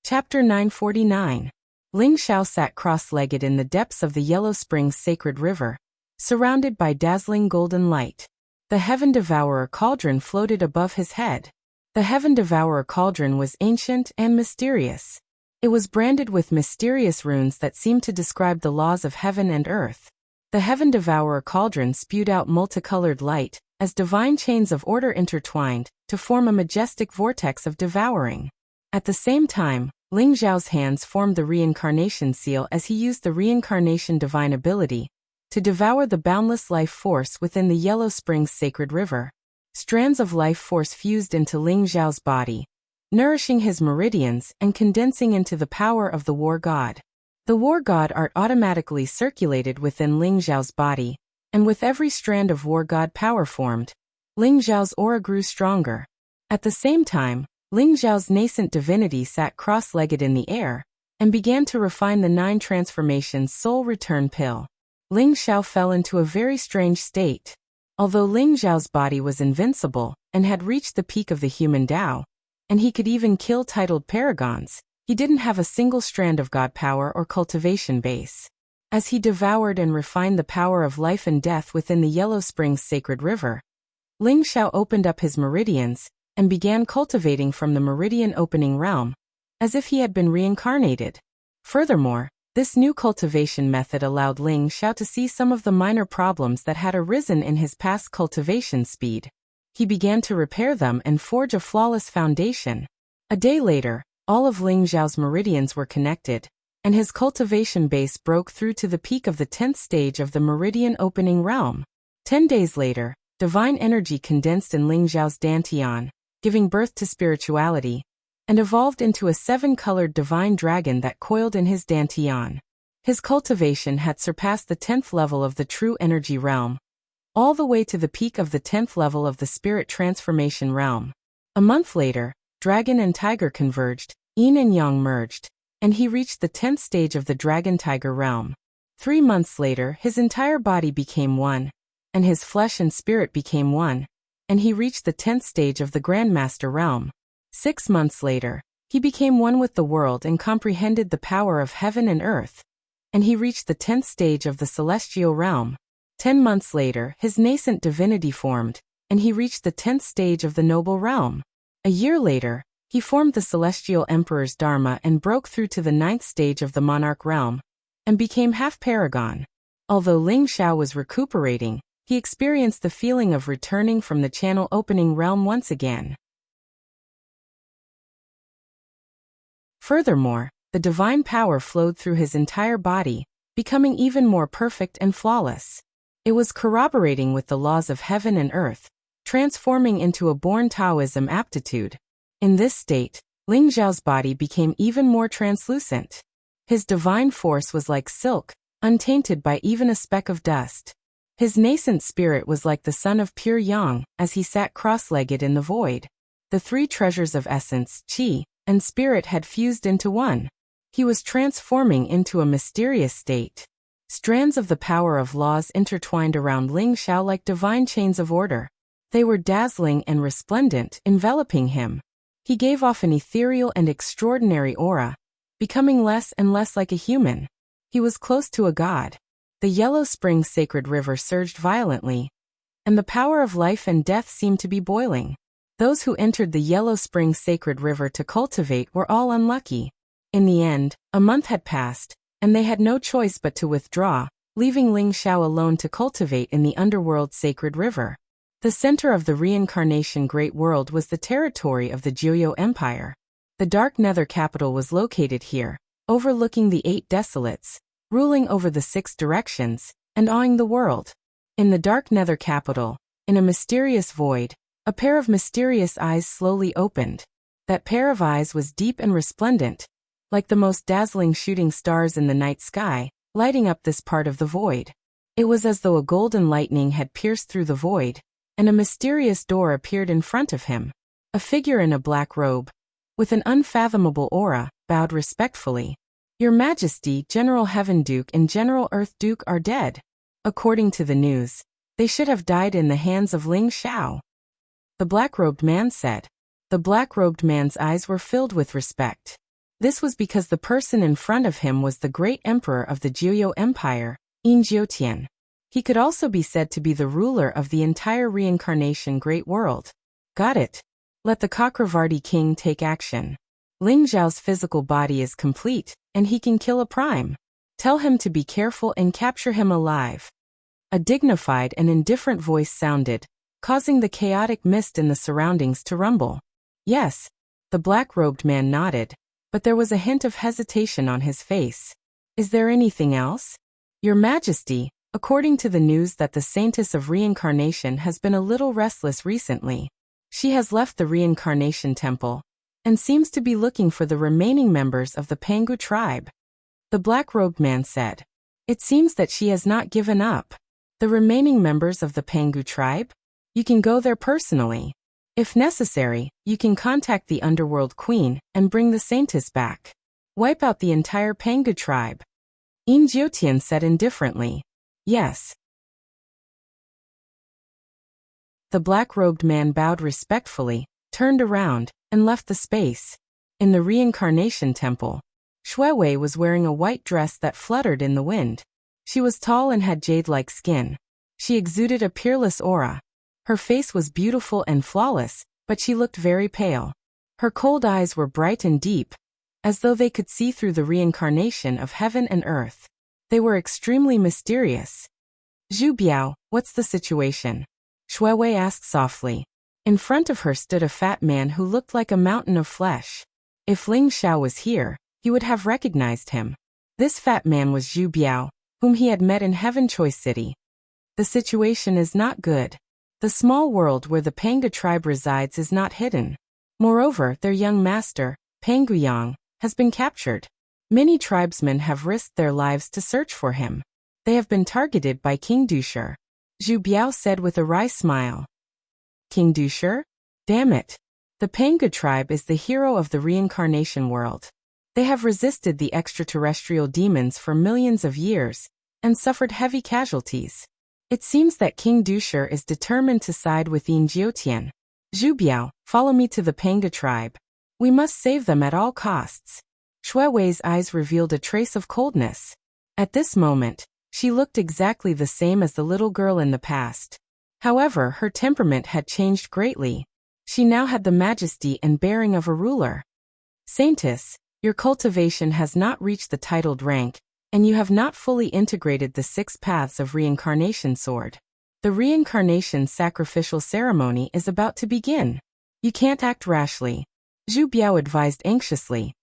Chapter 949. Ling Xiao sat cross-legged in the depths of the Yellow Springs Sacred River, surrounded by dazzling golden light. The Heaven Devourer cauldron floated above his head. The Heaven Devourer cauldron was ancient and mysterious. It was branded with mysterious runes that seemed to describe the laws of heaven and earth. The Heaven Devourer cauldron spewed out multicolored light, as divine chains of order intertwined, to form a majestic vortex of devouring. At the same time, Ling Xiao's hands formed the reincarnation seal as he used the reincarnation divine ability to devour the boundless life force within the Yellow Springs Sacred River. Strands of life force fused into Ling Xiao's body, nourishing his meridians and condensing into the power of the War God. The War God art automatically circulated within Ling Xiao's body, and with every strand of War God power formed, Ling Xiao's aura grew stronger. At the same time, Ling Xiao's nascent divinity sat cross-legged in the air, and began to refine the 9 transformations soul return pill. Ling Xiao fell into a very strange state. Although Ling Xiao's body was invincible, and had reached the peak of the human Tao, and he could even kill titled paragons, he didn't have a single strand of God power or cultivation base. As he devoured and refined the power of life and death within the Yellow Springs Sacred River, Ling Xiao opened up his meridians, and began cultivating from the meridian opening realm, as if he had been reincarnated. Furthermore, this new cultivation method allowed Ling Xiao to see some of the minor problems that had arisen in his past cultivation speed. He began to repair them and forge a flawless foundation. A day later, all of Ling Xiao's meridians were connected, and his cultivation base broke through to the peak of the 10th stage of the meridian opening realm. 10 days later, divine energy condensed in Ling Xiao's dantian, giving birth to spirituality, and evolved into a 7-colored divine dragon that coiled in his dantian. His cultivation had surpassed the 10th level of the true energy realm, all the way to the peak of the 10th level of the spirit transformation realm. A month later, dragon and tiger converged, yin and yang merged, and he reached the 10th stage of the dragon-tiger realm. 3 months later, his entire body became one, and his flesh and spirit became one, and he reached the 10th stage of the Grandmaster realm. 6 months later, he became one with the world and comprehended the power of heaven and earth, and he reached the 10th stage of the Celestial realm. 10 months later, his nascent divinity formed, and he reached the 10th stage of the Noble realm. A year later, he formed the Celestial Emperor's Dharma and broke through to the 9th stage of the Monarch realm, and became half paragon. Although Ling Xiao was recuperating, he experienced the feeling of returning from the channel opening realm once again. Furthermore, the divine power flowed through his entire body, becoming even more perfect and flawless. It was corroborating with the laws of heaven and earth, transforming into a born Taoism aptitude. In this state, Ling Xiao's body became even more translucent. His divine force was like silk, untainted by even a speck of dust. His nascent spirit was like the sun of pure yang, as he sat cross-legged in the void. The 3 treasures of essence, qi, and spirit had fused into one. He was transforming into a mysterious state. Strands of the power of laws intertwined around Ling Xiao like divine chains of order. They were dazzling and resplendent, enveloping him. He gave off an ethereal and extraordinary aura, becoming less and less like a human. He was close to a god. The Yellow Springs Sacred River surged violently, and the power of life and death seemed to be boiling. Those who entered the Yellow Springs Sacred River to cultivate were all unlucky. In the end, a month had passed, and they had no choice but to withdraw, leaving Ling Xiao alone to cultivate in the underworld Sacred River. The center of the reincarnation Great World was the territory of the Jiuyo Empire. The Dark Nether capital was located here, overlooking the 8 desolates, ruling over the 6 directions, and awing the world. In the Dark Nether capital, in a mysterious void, a pair of mysterious eyes slowly opened. That pair of eyes was deep and resplendent, like the most dazzling shooting stars in the night sky, lighting up this part of the void. It was as though a golden lightning had pierced through the void, and a mysterious door appeared in front of him. A figure in a black robe, with an unfathomable aura, bowed respectfully. Your Majesty, General Heaven Duke and General Earth Duke are dead. According to the news, they should have died in the hands of Ling Xiao. The black-robed man said. The black-robed man's eyes were filled with respect. This was because the person in front of him was the great emperor of the Jiuyou Empire, Yin Jiutian. He could also be said to be the ruler of the entire reincarnation great world. Got it. Let the Chakravarti king take action. Ling Xiao's physical body is complete, and he can kill a prime. Tell him to be careful and capture him alive. A dignified and indifferent voice sounded, causing the chaotic mist in the surroundings to rumble. Yes. The black-robed man nodded, but there was a hint of hesitation on his face. Is there anything else? Your Majesty, according to the news that the Saintess of Reincarnation has been a little restless recently. She has left the Reincarnation Temple, and seems to be looking for the remaining members of the Pangu tribe. The black-robed man said. It seems that she has not given up. The remaining members of the Pangu tribe? You can go there personally. If necessary, you can contact the Underworld Queen and bring the Saintess back. Wipe out the entire Pangu tribe. Yin Jiutian said indifferently. Yes. The black-robed man bowed respectfully, turned around, and left the space. In the Reincarnation Temple, Shuewei was wearing a white dress that fluttered in the wind. She was tall and had jade-like skin. She exuded a peerless aura. Her face was beautiful and flawless, but she looked very pale. Her cold eyes were bright and deep, as though they could see through the reincarnation of heaven and earth. They were extremely mysterious. Zhu Biao, what's the situation? Shuewei asked softly. In front of her stood a fat man who looked like a mountain of flesh. If Ling Xiao was here, he would have recognized him. This fat man was Zhu Biao, whom he had met in Heaven Choice City. The situation is not good. The small world where the Panga tribe resides is not hidden. Moreover, their young master, Pangu Yang, has been captured. Many tribesmen have risked their lives to search for him. They have been targeted by King Dusher. Zhu Biao said with a wry smile. King Dusher? Damn it. The Panga tribe is the hero of the reincarnation world. They have resisted the extraterrestrial demons for millions of years, and suffered heavy casualties. It seems that King Dusher is determined to side with Yin Jiutian. Zhu Biao, follow me to the Panga tribe. We must save them at all costs. Shuewei's eyes revealed a trace of coldness. At this moment, she looked exactly the same as the little girl in the past. However, her temperament had changed greatly. She now had the majesty and bearing of a ruler. Saintess, your cultivation has not reached the titled rank, and you have not fully integrated the 6 paths of reincarnation sword. The reincarnation sacrificial ceremony is about to begin. You can't act rashly. Zhu Biao advised anxiously.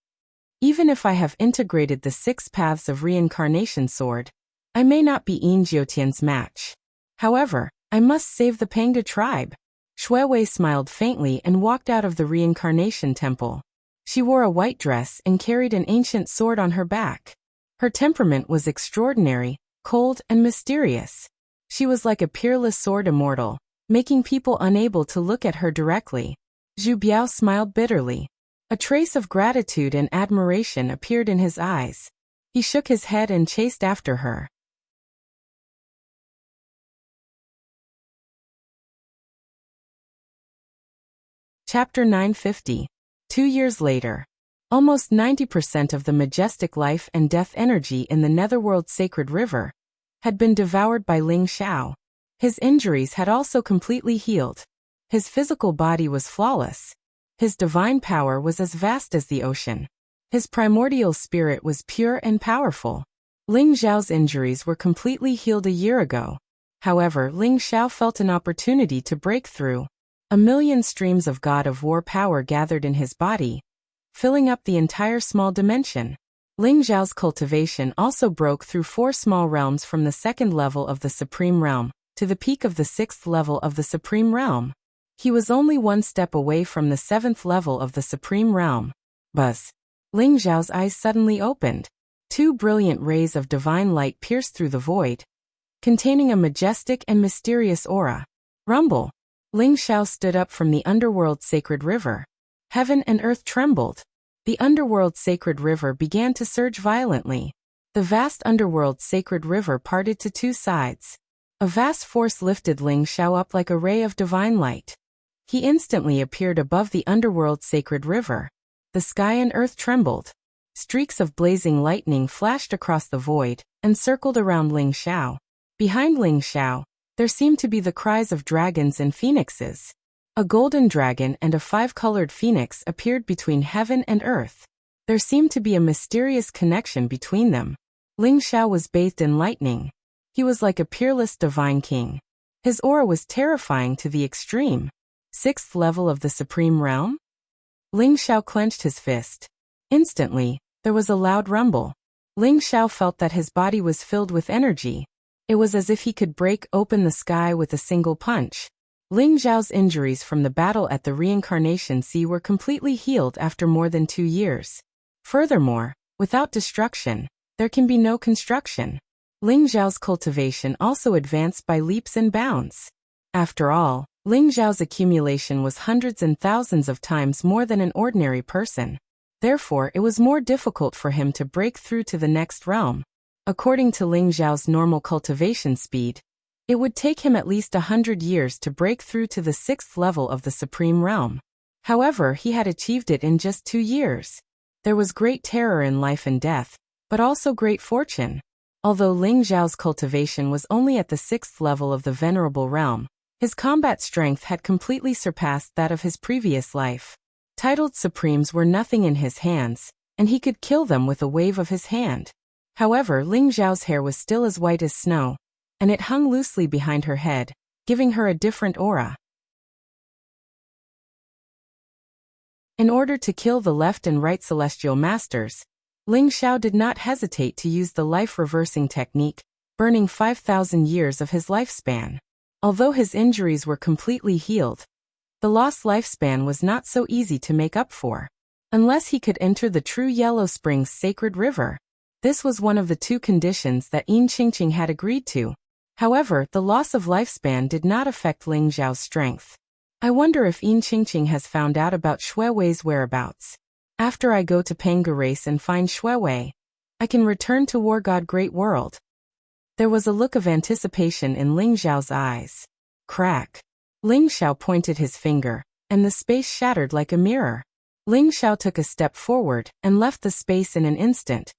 Even if I have integrated the 6 paths of reincarnation sword, I may not be Yin Jiutian's match. However, I must save the Panga tribe. Shuewei smiled faintly and walked out of the reincarnation temple. She wore a white dress and carried an ancient sword on her back. Her temperament was extraordinary, cold and mysterious. She was like a peerless sword immortal, making people unable to look at her directly. Zhu Biao smiled bitterly. A trace of gratitude and admiration appeared in his eyes. He shook his head and chased after her. Chapter 950. 2 years later. Almost 90% of the majestic life and death energy in the Netherworld Sacred River had been devoured by Ling Xiao. His injuries had also completely healed. His physical body was flawless. His divine power was as vast as the ocean. His primordial spirit was pure and powerful. Ling Xiao's injuries were completely healed a year ago. However, Ling Xiao felt an opportunity to break through. A million streams of God of War power gathered in his body, filling up the entire small dimension. Ling Xiao's cultivation also broke through 4 small realms from the 2nd level of the Supreme Realm to the peak of the 6th level of the Supreme Realm. He was only 1 step away from the 7th level of the Supreme Realm. Buzz. Ling Xiao's eyes suddenly opened. 2 brilliant rays of divine light pierced through the void, containing a majestic and mysterious aura. Rumble. Ling Xiao stood up from the underworld sacred river. Heaven and earth trembled. the underworld sacred river began to surge violently. The vast underworld sacred river parted to two sides. A vast force lifted Ling Xiao up like a ray of divine light. He instantly appeared above the underworld sacred river. The sky and earth trembled. Streaks of blazing lightning flashed across the void and circled around Ling Xiao. Behind Ling Xiao, there seemed to be the cries of dragons and phoenixes. A golden dragon and a five-colored phoenix appeared between heaven and earth. There seemed to be a mysterious connection between them. Ling Xiao was bathed in lightning. He was like a peerless divine king. His aura was terrifying to the extreme. 6th level of the Supreme Realm? Ling Xiao clenched his fist. Instantly, there was a loud rumble. Ling Xiao felt that his body was filled with energy. It was as if he could break open the sky with a single punch. Ling Xiao's injuries from the battle at the Reincarnation Sea were completely healed after more than 2 years. Furthermore, without destruction, there can be no construction. Ling Xiao's cultivation also advanced by leaps and bounds. After all, Ling Xiao's accumulation was hundreds and thousands of times more than an ordinary person. Therefore, it was more difficult for him to break through to the next realm. According to Ling Xiao's normal cultivation speed, it would take him at least 100 years to break through to the 6th level of the Supreme Realm. However, he had achieved it in just 2 years. There was great terror in life and death, but also great fortune. Although Ling Xiao's cultivation was only at the 6th level of the Venerable Realm, his combat strength had completely surpassed that of his previous life. Titled Supremes were nothing in his hands, and he could kill them with a wave of his hand. However, Ling Xiao's hair was still as white as snow, and it hung loosely behind her head, giving her a different aura. In order to kill the left and right celestial masters, Ling Xiao did not hesitate to use the life-reversing technique, burning 5,000 years of his lifespan. Although his injuries were completely healed, the lost lifespan was not so easy to make up for. Unless he could enter the true Yellow Springs sacred river. This was one of the 2 conditions that Yin Qingqing had agreed to. However, the loss of lifespan did not affect Ling Xiao's strength. I wonder if Yin Qingqing has found out about Shui Wei's whereabouts. After I go to Panga Race and find Shui Wei, I can return to War God Great World. There was a look of anticipation in Ling Xiao's eyes. Crack. Ling Xiao pointed his finger, and the space shattered like a mirror. Ling Xiao took a step forward and left the space in an instant,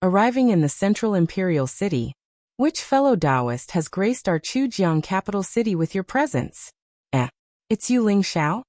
arriving in the central imperial city. Which fellow Taoist has graced our Chujiang capital city with your presence? It's you, Ling Xiao?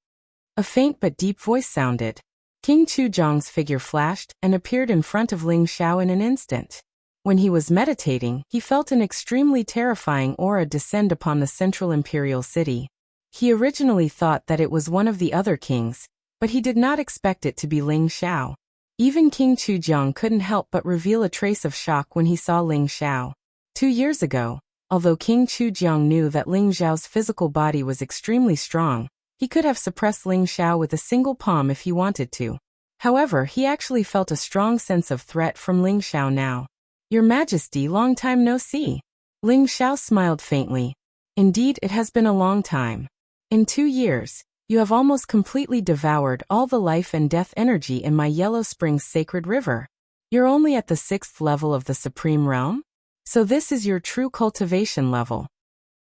A faint but deep voice sounded. King Chujiang's figure flashed and appeared in front of Ling Xiao in an instant. When he was meditating, he felt an extremely terrifying aura descend upon the central imperial city. He originally thought that it was one of the other kings, but he did not expect it to be Ling Xiao. Even King Chujiang couldn't help but reveal a trace of shock when he saw Ling Xiao. 2 years ago, although King Chujiang knew that Ling Xiao's physical body was extremely strong, he could have suppressed Ling Xiao with a single palm if he wanted to. However, he actually felt a strong sense of threat from Ling Xiao now. Your Majesty, long time no see. Ling Xiao smiled faintly. Indeed, it has been a long time. In 2 years, you have almost completely devoured all the life and death energy in my Yellow Springs sacred river. You're only at the 6th level of the Supreme Realm? So this is your true cultivation level.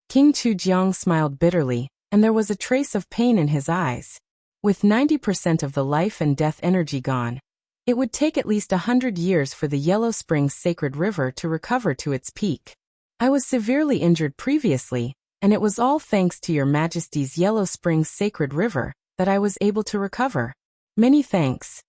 King Chujiang smiled bitterly, and there was a trace of pain in his eyes. With 90% of the life and death energy gone, it would take at least 100 years for the Yellow Springs sacred river to recover to its peak. I was severely injured previously, and it was all thanks to your Majesty's Yellow Springs sacred river that I was able to recover. Many thanks.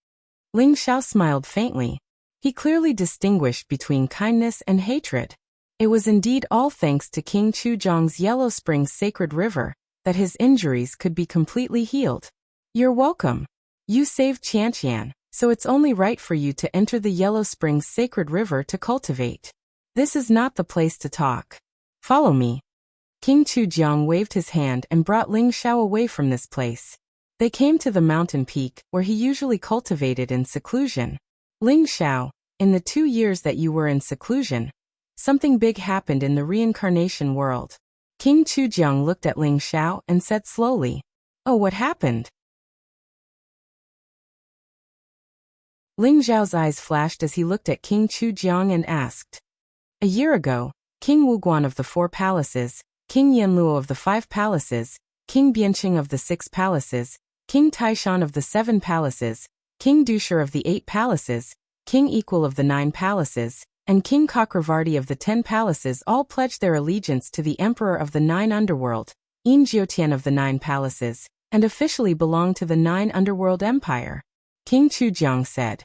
Ling Xiao smiled faintly. He clearly distinguished between kindness and hatred. It was indeed all thanks to King Chujiang's Yellow Springs sacred river that his injuries could be completely healed. You're welcome. You saved Qianqian, so it's only right for you to enter the Yellow Springs sacred river to cultivate. This is not the place to talk. Follow me. King Chujiang waved his hand and brought Ling Xiao away from this place. They came to the mountain peak where he usually cultivated in seclusion. Ling Xiao, in the 2 years that you were in seclusion, something big happened in the reincarnation world. King Chujiang looked at Ling Xiao and said slowly, "Oh, what happened?" Ling Zhao's eyes flashed as he looked at King Chujiang and asked. A year ago, King Wuguan of the 4 palaces, King Yanluo of the 5 palaces, King Bianqing of the 6 palaces, King Taishan of the 7 palaces, King Dusher of the 8 palaces, King Equal of the 9 palaces, and King Chakravarti of the 10 palaces all pledged their allegiance to the Emperor of the 9 underworld, Yin Jiutian of the 9 palaces, and officially belonged to the 9 underworld empire. King Chujiang said.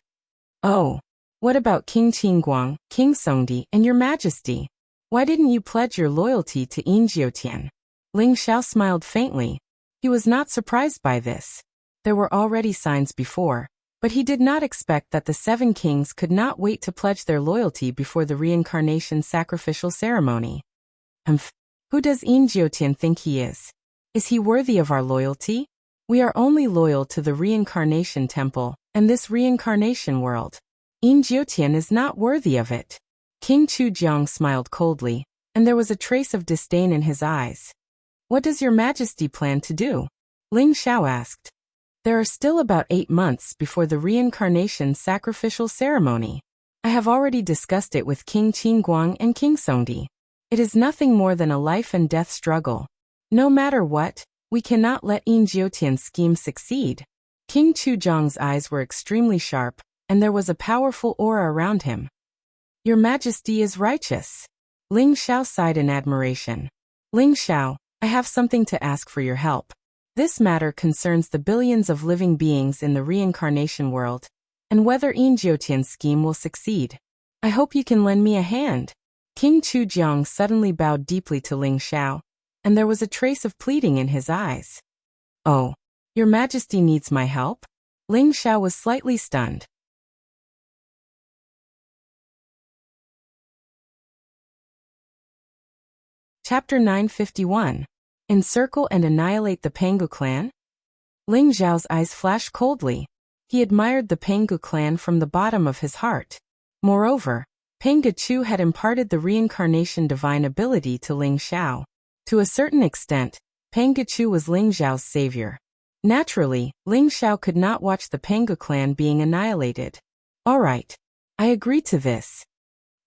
Oh, what about King Qingguang, King Songdi, and your majesty? Why didn't you pledge your loyalty to Yin Jiutian? Ling Xiao smiled faintly. He was not surprised by this. There were already signs before, but he did not expect that the 7 kings could not wait to pledge their loyalty before the reincarnation sacrificial ceremony. Who does Yin Jiutian think he is? Is he worthy of our loyalty? We are only loyal to the reincarnation temple and this reincarnation world. Yin Jiutian is not worthy of it. King Chujiang smiled coldly, and there was a trace of disdain in his eyes. What does your majesty plan to do? Ling Xiao asked. There are still about 8 months before the reincarnation sacrificial ceremony. I have already discussed it with King Qingguang and King Songdi. It is nothing more than a life and death struggle. No matter what, we cannot let Yin Jiutian's scheme succeed. King Chujiang's eyes were extremely sharp, and there was a powerful aura around him. Your majesty is righteous. Ling Xiao sighed in admiration. Ling Xiao, I have something to ask for your help. This matter concerns the billions of living beings in the reincarnation world, and whether Yin Jiutian's scheme will succeed. I hope you can lend me a hand. King Chujiang suddenly bowed deeply to Ling Xiao, and there was a trace of pleading in his eyes. Oh, your majesty needs my help? Ling Xiao was slightly stunned. Chapter 951. Encircle and annihilate the Pangu clan? Ling Zhao's eyes flashed coldly. He admired the Pangu clan from the bottom of his heart. Moreover, Panga Chu had imparted the reincarnation divine ability to Ling Xiao. To a certain extent, Panga Chu was Ling Zhao's savior. Naturally, Ling Xiao could not watch the Pangu clan being annihilated. All right. I agree to this.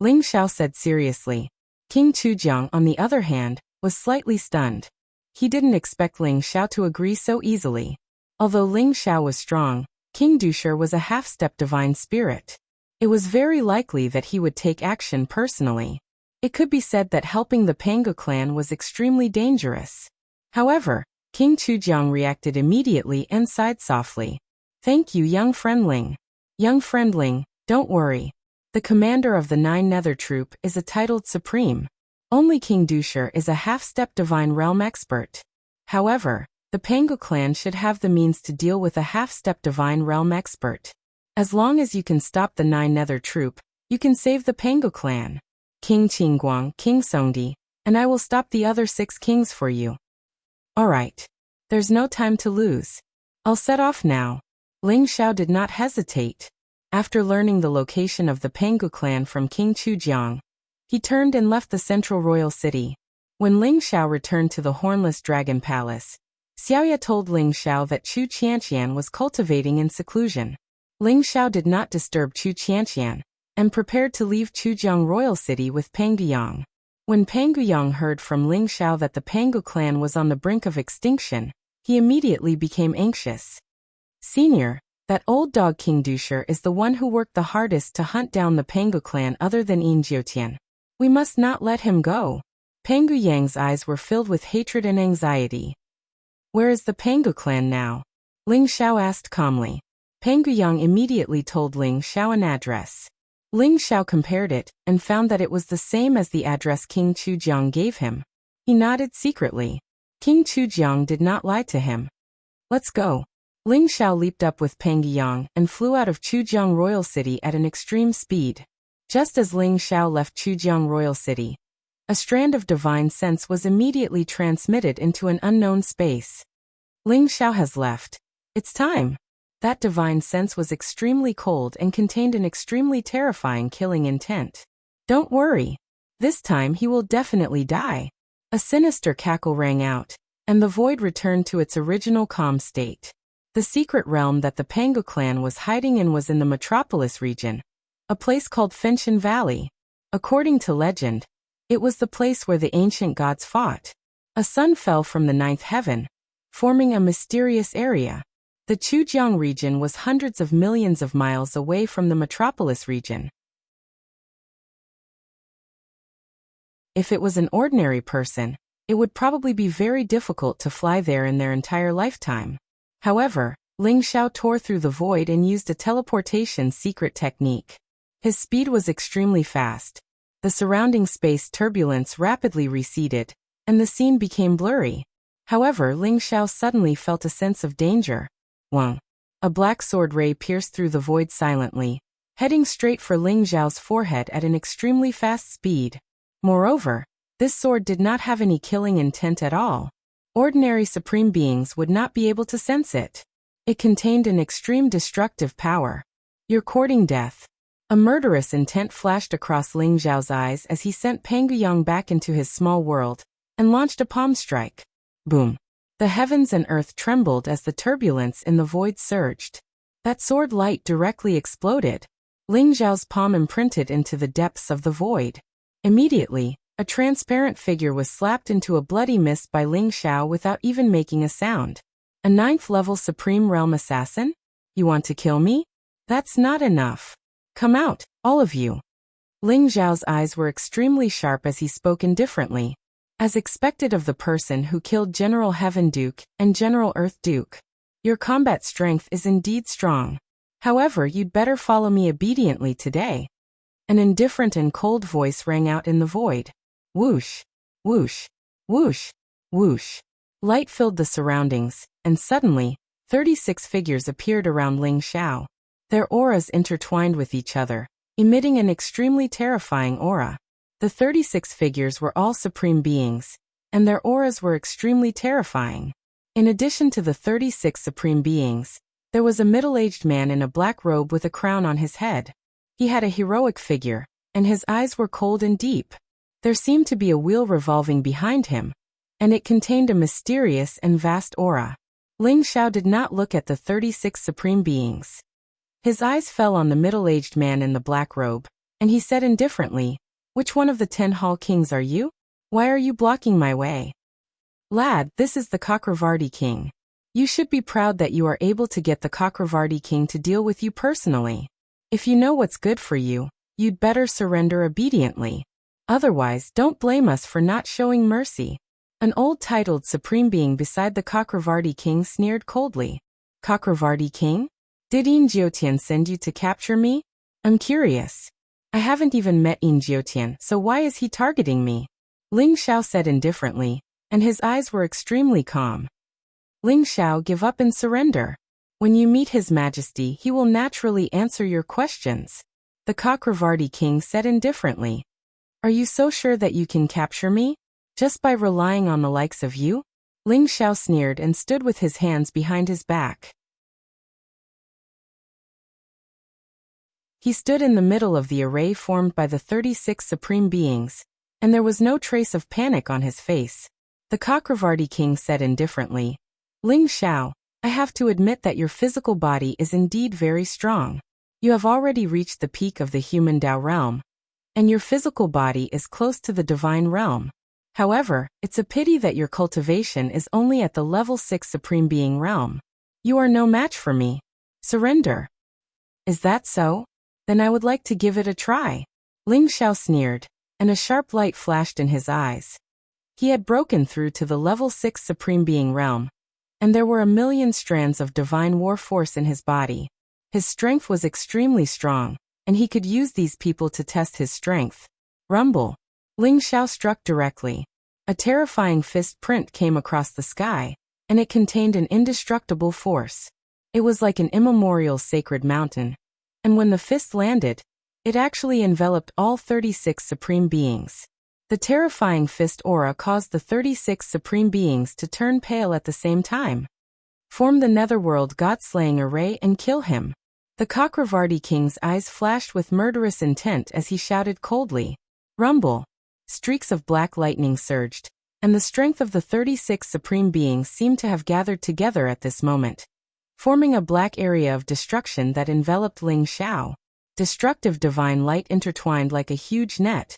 Ling Xiao said seriously. King Chujiang, on the other hand, was slightly stunned. He didn't expect Ling Xiao to agree so easily. Although Ling Xiao was strong, King Dusher was a half-step divine spirit. It was very likely that he would take action personally. It could be said that helping the Pangu clan was extremely dangerous. However, King Chujiang reacted immediately and sighed softly. Thank you, young friendling. Young friendling, don't worry. The commander of the 9 Nether Troop is a titled Supreme. Only King Dusher is a half-step divine realm expert. However, the Pangu clan should have the means to deal with a half-step divine realm expert. As long as you can stop the 9 Nether Troop, you can save the Pangu clan. King Qingguang, King Songdi, and I will stop the other 6 kings for you. Alright. There's no time to lose. I'll set off now. Ling Xiao did not hesitate. After learning the location of the Pangu clan from King Chujiang, he turned and left the central royal city. When Ling Xiao returned to the Hornless Dragon Palace, Xiaoya told Ling Xiao that Chu Qianqian was cultivating in seclusion. Ling Xiao did not disturb Chu Qianqian, and prepared to leave Chujiang Royal City with Pangyang. When Pangyang heard from Ling Xiao that the Pangu clan was on the brink of extinction, he immediately became anxious. Senior, that old dog King Dusher is the one who worked the hardest to hunt down the Pangu clan other than Yin Jiutian. We must not let him go. Pangu Yang's eyes were filled with hatred and anxiety. Where is the Pangu clan now? Ling Xiao asked calmly. Pangu Yang immediately told Ling Xiao an address. Ling Xiao compared it, and found that it was the same as the address King Chujiang gave him. He nodded secretly. King Chujiang did not lie to him. Let's go. Ling Xiao leaped up with Pangyang and flew out of Chujiang Royal City at an extreme speed. Just as Ling Xiao left Chujiang Royal City, a strand of divine sense was immediately transmitted into an unknown space. Ling Xiao has left. It's time. That divine sense was extremely cold and contained an extremely terrifying killing intent. Don't worry. This time he will definitely die. A sinister cackle rang out, and the void returned to its original calm state. The secret realm that the Pangu clan was hiding in was in the metropolis region, a place called Fenshin Valley. According to legend, it was the place where the ancient gods fought. A sun fell from the ninth heaven, forming a mysterious area. The Chujiang region was hundreds of millions of miles away from the metropolis region. If it was an ordinary person, it would probably be very difficult to fly there in their entire lifetime. However, Ling Xiao tore through the void and used a teleportation secret technique. His speed was extremely fast. The surrounding space turbulence rapidly receded, and the scene became blurry. However, Ling Xiao suddenly felt a sense of danger. Wang. A black sword ray pierced through the void silently, heading straight for Ling Xiao's forehead at an extremely fast speed. Moreover, this sword did not have any killing intent at all. Ordinary supreme beings would not be able to sense it. It contained an extreme destructive power. You're courting death. A murderous intent flashed across Ling Xiao's eyes as he sent Pangu Yang back into his small world and launched a palm strike. Boom. The heavens and earth trembled as the turbulence in the void surged. That sword light directly exploded. Ling Xiao's palm imprinted into the depths of the void. Immediately, a transparent figure was slapped into a bloody mist by Ling Xiao without even making a sound. A 9th-level Supreme Realm Assassin? You want to kill me? That's not enough. Come out, all of you. Ling Xiao's eyes were extremely sharp as he spoke indifferently, as expected of the person who killed General Heaven Duke and General Earth Duke. Your combat strength is indeed strong. However, you'd better follow me obediently today. An indifferent and cold voice rang out in the void. Whoosh, whoosh, whoosh, whoosh. Light filled the surroundings, and suddenly, 36 figures appeared around Ling Xiao. Their auras intertwined with each other, emitting an extremely terrifying aura. The 36 figures were all supreme beings, and their auras were extremely terrifying. In addition to the 36 supreme beings, there was a middle-aged man in a black robe with a crown on his head. He had a heroic figure, and his eyes were cold and deep. There seemed to be a wheel revolving behind him, and it contained a mysterious and vast aura. Ling Xiao did not look at the 36 supreme beings. His eyes fell on the middle-aged man in the black robe, and he said indifferently, "Which one of the 10 Hall Kings are you? Why are you blocking my way?" "Lad, this is the Chakravarti King. You should be proud that you are able to get the Chakravarti King to deal with you personally. If you know what's good for you, you'd better surrender obediently. Otherwise, don't blame us for not showing mercy." An old titled supreme being beside the Chakravarti King sneered coldly. "Chakravarti King? Did Yin Jiotian send you to capture me? I'm curious. I haven't even met Yin Jiotian, so why is he targeting me?" Ling Xiao said indifferently, and his eyes were extremely calm. "Ling Xiao, give up and surrender. When you meet His Majesty, he will naturally answer your questions," the Chakravarti King said indifferently. "Are you so sure that you can capture me? Just by relying on the likes of you?" Ling Xiao sneered and stood with his hands behind his back. He stood in the middle of the array formed by the 36 supreme beings, and there was no trace of panic on his face. The Chakravarti King said indifferently, "Ling Xiao, I have to admit that your physical body is indeed very strong. You have already reached the peak of the human Tao realm, and your physical body is close to the divine realm. However, it's a pity that your cultivation is only at the level 6 supreme being realm. You are no match for me. Surrender." "Is that so? Then I would like to give it a try." Ling Xiao sneered, and a sharp light flashed in his eyes. He had broken through to the level 6 supreme being realm, and there were a million strands of divine war force in his body. His strength was extremely strong, and he could use these people to test his strength. Rumble. Ling Xiao struck directly. A terrifying fist print came across the sky, and it contained an indestructible force. It was like an immemorial sacred mountain, and when the fist landed, it actually enveloped all 36 supreme beings. The terrifying fist aura caused the 36 supreme beings to turn pale at the same time. "Form the netherworld god-slaying array and kill him." The Chakravarti King's eyes flashed with murderous intent as he shouted coldly. Rumble. Streaks of black lightning surged, and the strength of the 36 supreme beings seemed to have gathered together at this moment. forming a black area of destruction that enveloped Ling Xiao. Destructive divine light intertwined like a huge net,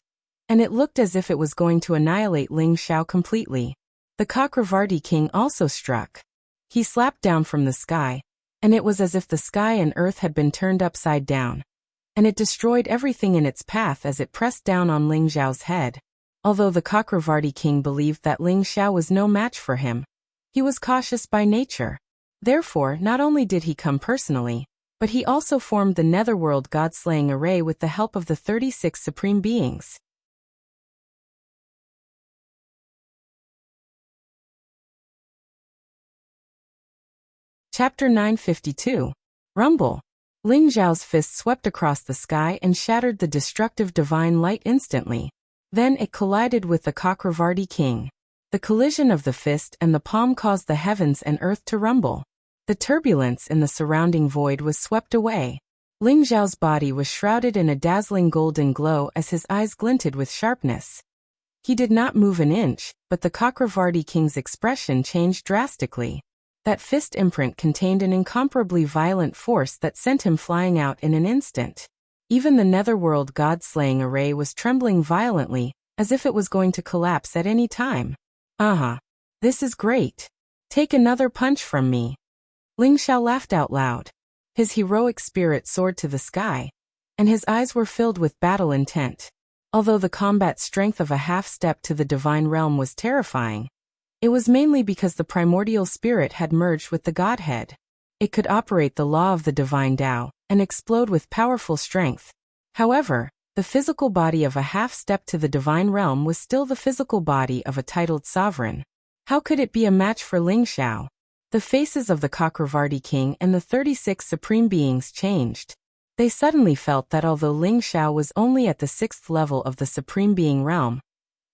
and it looked as if it was going to annihilate Ling Xiao completely. The Chakravarti king also struck. He slapped down from the sky, and it was as if the sky and earth had been turned upside down, and it destroyed everything in its path as it pressed down on Ling Xiao's head. Although the Chakravarti king believed that Ling Xiao was no match for him, he was cautious by nature. Therefore, not only did he come personally, but he also formed the Netherworld God-slaying array with the help of the 36 supreme beings. Chapter 952. Rumble. Ling Xiao's fist swept across the sky and shattered the destructive divine light instantly. Then it collided with the Chakravarti king. The collision of the fist and the palm caused the heavens and earth to rumble. The turbulence in the surrounding void was swept away. Ling Xiao's body was shrouded in a dazzling golden glow as his eyes glinted with sharpness. He did not move an inch, but the Chakravarti king's expression changed drastically. That fist imprint contained an incomparably violent force that sent him flying out in an instant. Even the Netherworld God-slaying array was trembling violently, as if it was going to collapse at any time. This is great. Take another punch from me. Ling Xiao laughed out loud. His heroic spirit soared to the sky, and his eyes were filled with battle intent. Although the combat strength of a half-step to the divine realm was terrifying, it was mainly because the primordial spirit had merged with the Godhead. It could operate the law of the divine Tao and explode with powerful strength. However, the physical body of a half-step to the divine realm was still the physical body of a titled sovereign. How could it be a match for Ling Xiao? The faces of the Chakravarti king and the 36 supreme beings changed. They suddenly felt that although Ling Xiao was only at the 6th level of the supreme being realm,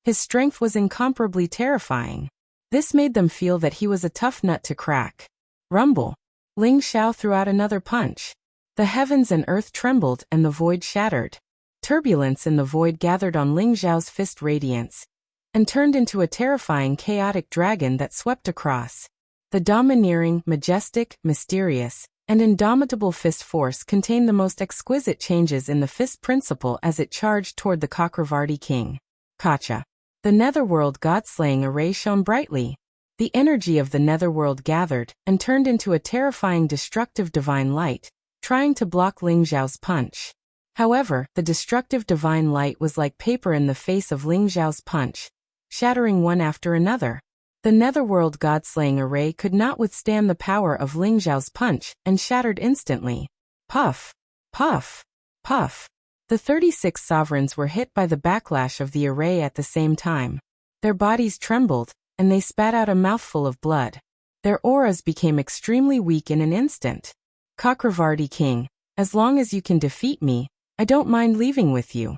his strength was incomparably terrifying. This made them feel that he was a tough nut to crack. Rumble. Ling Xiao threw out another punch. The heavens and earth trembled and the void shattered. Turbulence in the void gathered on Ling Xiao's fist radiance and turned into a terrifying chaotic dragon that swept across. The domineering, majestic, mysterious, and indomitable fist force contained the most exquisite changes in the fist principle as it charged toward the Chakravarti king. Kacha. The Netherworld God-slaying array shone brightly. The energy of the Netherworld gathered and turned into a terrifying destructive divine light, trying to block Ling Xiao's punch. However, the destructive divine light was like paper in the face of Ling Xiao's punch, shattering one after another. The Netherworld God-slaying array could not withstand the power of Ling Xiao's punch and shattered instantly. Puff! Puff! Puff! The 36 sovereigns were hit by the backlash of the array at the same time. Their bodies trembled, and they spat out a mouthful of blood. Their auras became extremely weak in an instant. Chakravarti king, as long as you can defeat me, I don't mind leaving with you.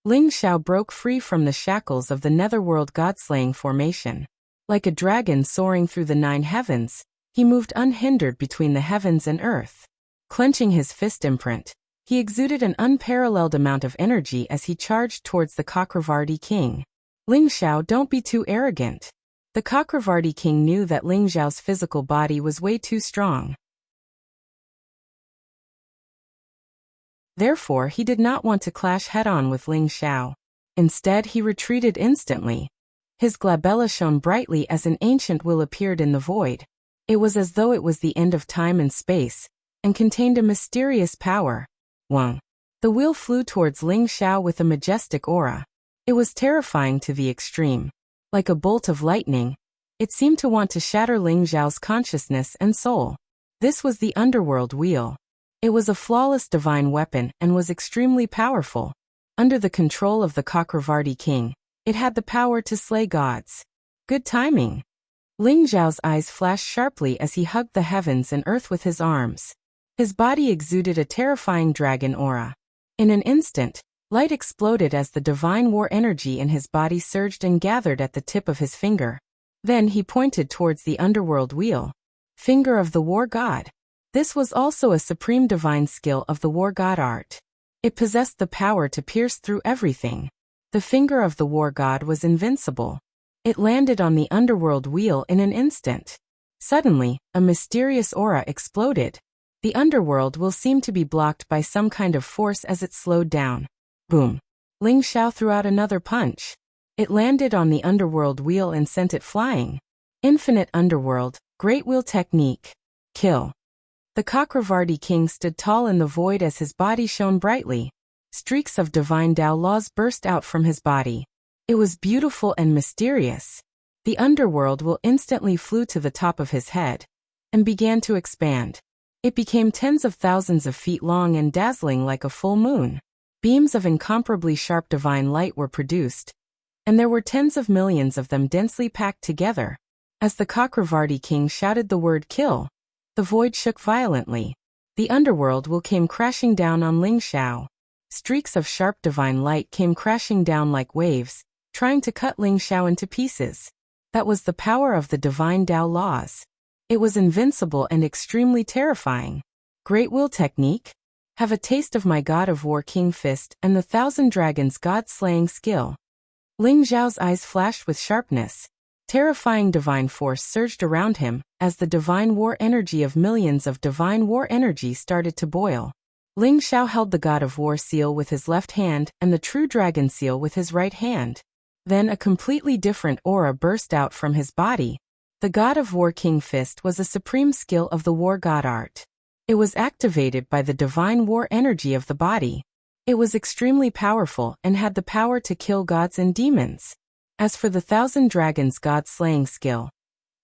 Ling Xiao broke free from the shackles of the Netherworld God-slaying formation. Like a dragon soaring through the 9 heavens, he moved unhindered between the heavens and earth. Clenching his fist imprint, he exuded an unparalleled amount of energy as he charged towards the Chakravarti king. Ling Xiao, don't be too arrogant. The Chakravarti king knew that Ling Xiao's physical body was way too strong. Therefore, he did not want to clash head-on with Ling Xiao. Instead, he retreated instantly. His glabella shone brightly as an ancient will appeared in the void. It was as though it was the end of time and space, and contained a mysterious power. Wang. The wheel flew towards Ling Xiao with a majestic aura. It was terrifying to the extreme. Like a bolt of lightning, it seemed to want to shatter Ling Xiao's consciousness and soul. This was the underworld wheel. It was a flawless divine weapon and was extremely powerful. Under the control of the Chakravarti king, it had the power to slay gods. Good timing. Ling Xiao's eyes flashed sharply as he hugged the heavens and earth with his arms. His body exuded a terrifying dragon aura. In an instant, light exploded as the divine war energy in his body surged and gathered at the tip of his finger. Then he pointed towards the underworld wheel. Finger of the war god. This was also a supreme divine skill of the war god art. It possessed the power to pierce through everything. The finger of the war god was invincible. It landed on the underworld wheel in an instant. Suddenly, a mysterious aura exploded. The underworld will seem to be blocked by some kind of force as it slowed down. Boom. Ling Xiao threw out another punch. It landed on the underworld wheel and sent it flying. Infinite underworld, great wheel technique. Kill. The Chakravarti king stood tall in the void as his body shone brightly. Streaks of divine Tao laws burst out from his body. It was beautiful and mysterious. The underworld will instantly flew to the top of his head and began to expand. It became tens of thousands of feet long and dazzling like a full moon. Beams of incomparably sharp divine light were produced, and there were tens of millions of them densely packed together. As the Chakravarti king shouted the word kill, the void shook violently. The underworld will came crashing down on Ling Xiao. Streaks of sharp divine light came crashing down like waves, trying to cut Ling Xiao into pieces. That was the power of the divine Tao laws. It was invincible and extremely terrifying. Great will technique? Have a taste of my God of War King Fist and the Thousand Dragons God-slaying skill. Ling Xiao's eyes flashed with sharpness. Terrifying divine force surged around him as the divine war energy of millions of divine war energy started to boil. Ling Xiao held the God of War seal with his left hand and the True Dragon seal with his right hand. Then a completely different aura burst out from his body. The God of War King Fist was a supreme skill of the war god art. It was activated by the divine war energy of the body. It was extremely powerful and had the power to kill gods and demons. As for the Thousand Dragons God-slaying skill,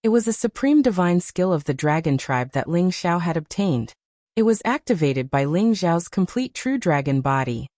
it was a supreme divine skill of the dragon tribe that Ling Xiao had obtained. It was activated by Ling Xiao's complete true dragon body.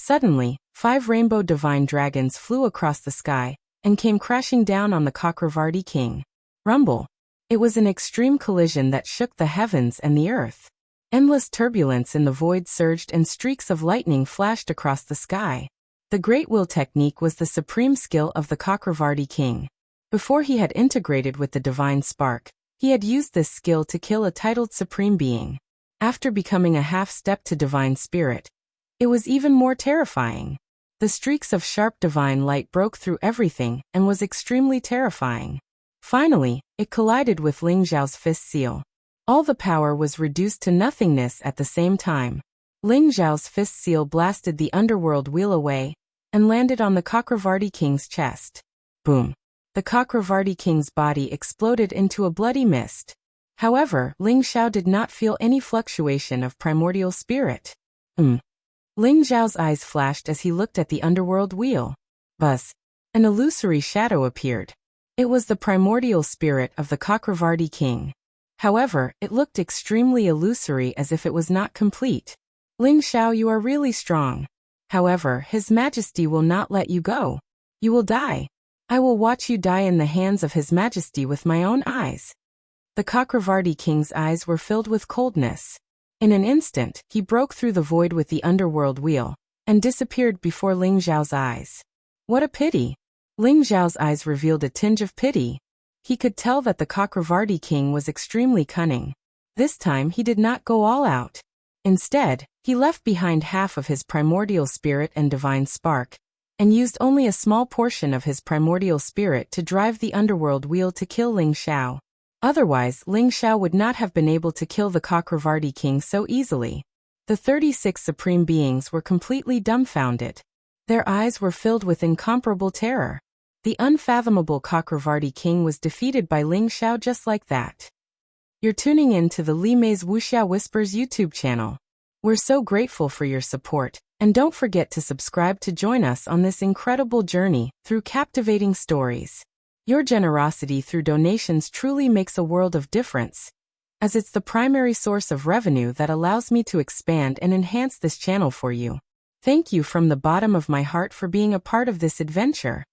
Suddenly, 5 rainbow divine dragons flew across the sky and came crashing down on the Chakravarti king. Rumble. It was an extreme collision that shook the heavens and the earth. Endless turbulence in the void surged and streaks of lightning flashed across the sky. The Great Will technique was the supreme skill of the Chakravarti king. Before he had integrated with the divine spark, he had used this skill to kill a titled supreme being. After becoming a half-step to divine spirit, it was even more terrifying. The streaks of sharp divine light broke through everything and was extremely terrifying. Finally, it collided with Ling Xiao's fist seal. All the power was reduced to nothingness at the same time. Ling Xiao's fist seal blasted the underworld wheel away and landed on the Chakravarti king's chest. Boom. The Chakravarti king's body exploded into a bloody mist. However, Ling Xiao did not feel any fluctuation of primordial spirit. Ling Xiao's eyes flashed as he looked at the underworld wheel. Buzz. An illusory shadow appeared. It was the primordial spirit of the Chakravarti king. However, it looked extremely illusory as if it was not complete. Ling Xiao, you are really strong. However, His Majesty will not let you go. You will die. I will watch you die in the hands of His Majesty with my own eyes. The Chakravarti king's eyes were filled with coldness. In an instant, he broke through the void with the underworld wheel and disappeared before Ling Xiao's eyes. What a pity! Ling Xiao's eyes revealed a tinge of pity. He could tell that the Chakravarti king was extremely cunning. This time he did not go all out. Instead, he left behind half of his primordial spirit and divine spark, and used only a small portion of his primordial spirit to drive the underworld wheel to kill Ling Xiao. Otherwise, Ling Xiao would not have been able to kill the Chakravarti king so easily. The 36 supreme beings were completely dumbfounded. Their eyes were filled with incomparable terror. The unfathomable Chakravarti king was defeated by Ling Xiao just like that. You're tuning in to the Li Mei's Wuxia Whispers YouTube channel. We're so grateful for your support, and don't forget to subscribe to join us on this incredible journey through captivating stories. Your generosity through donations truly makes a world of difference, as it's the primary source of revenue that allows me to expand and enhance this channel for you. Thank you from the bottom of my heart for being a part of this adventure.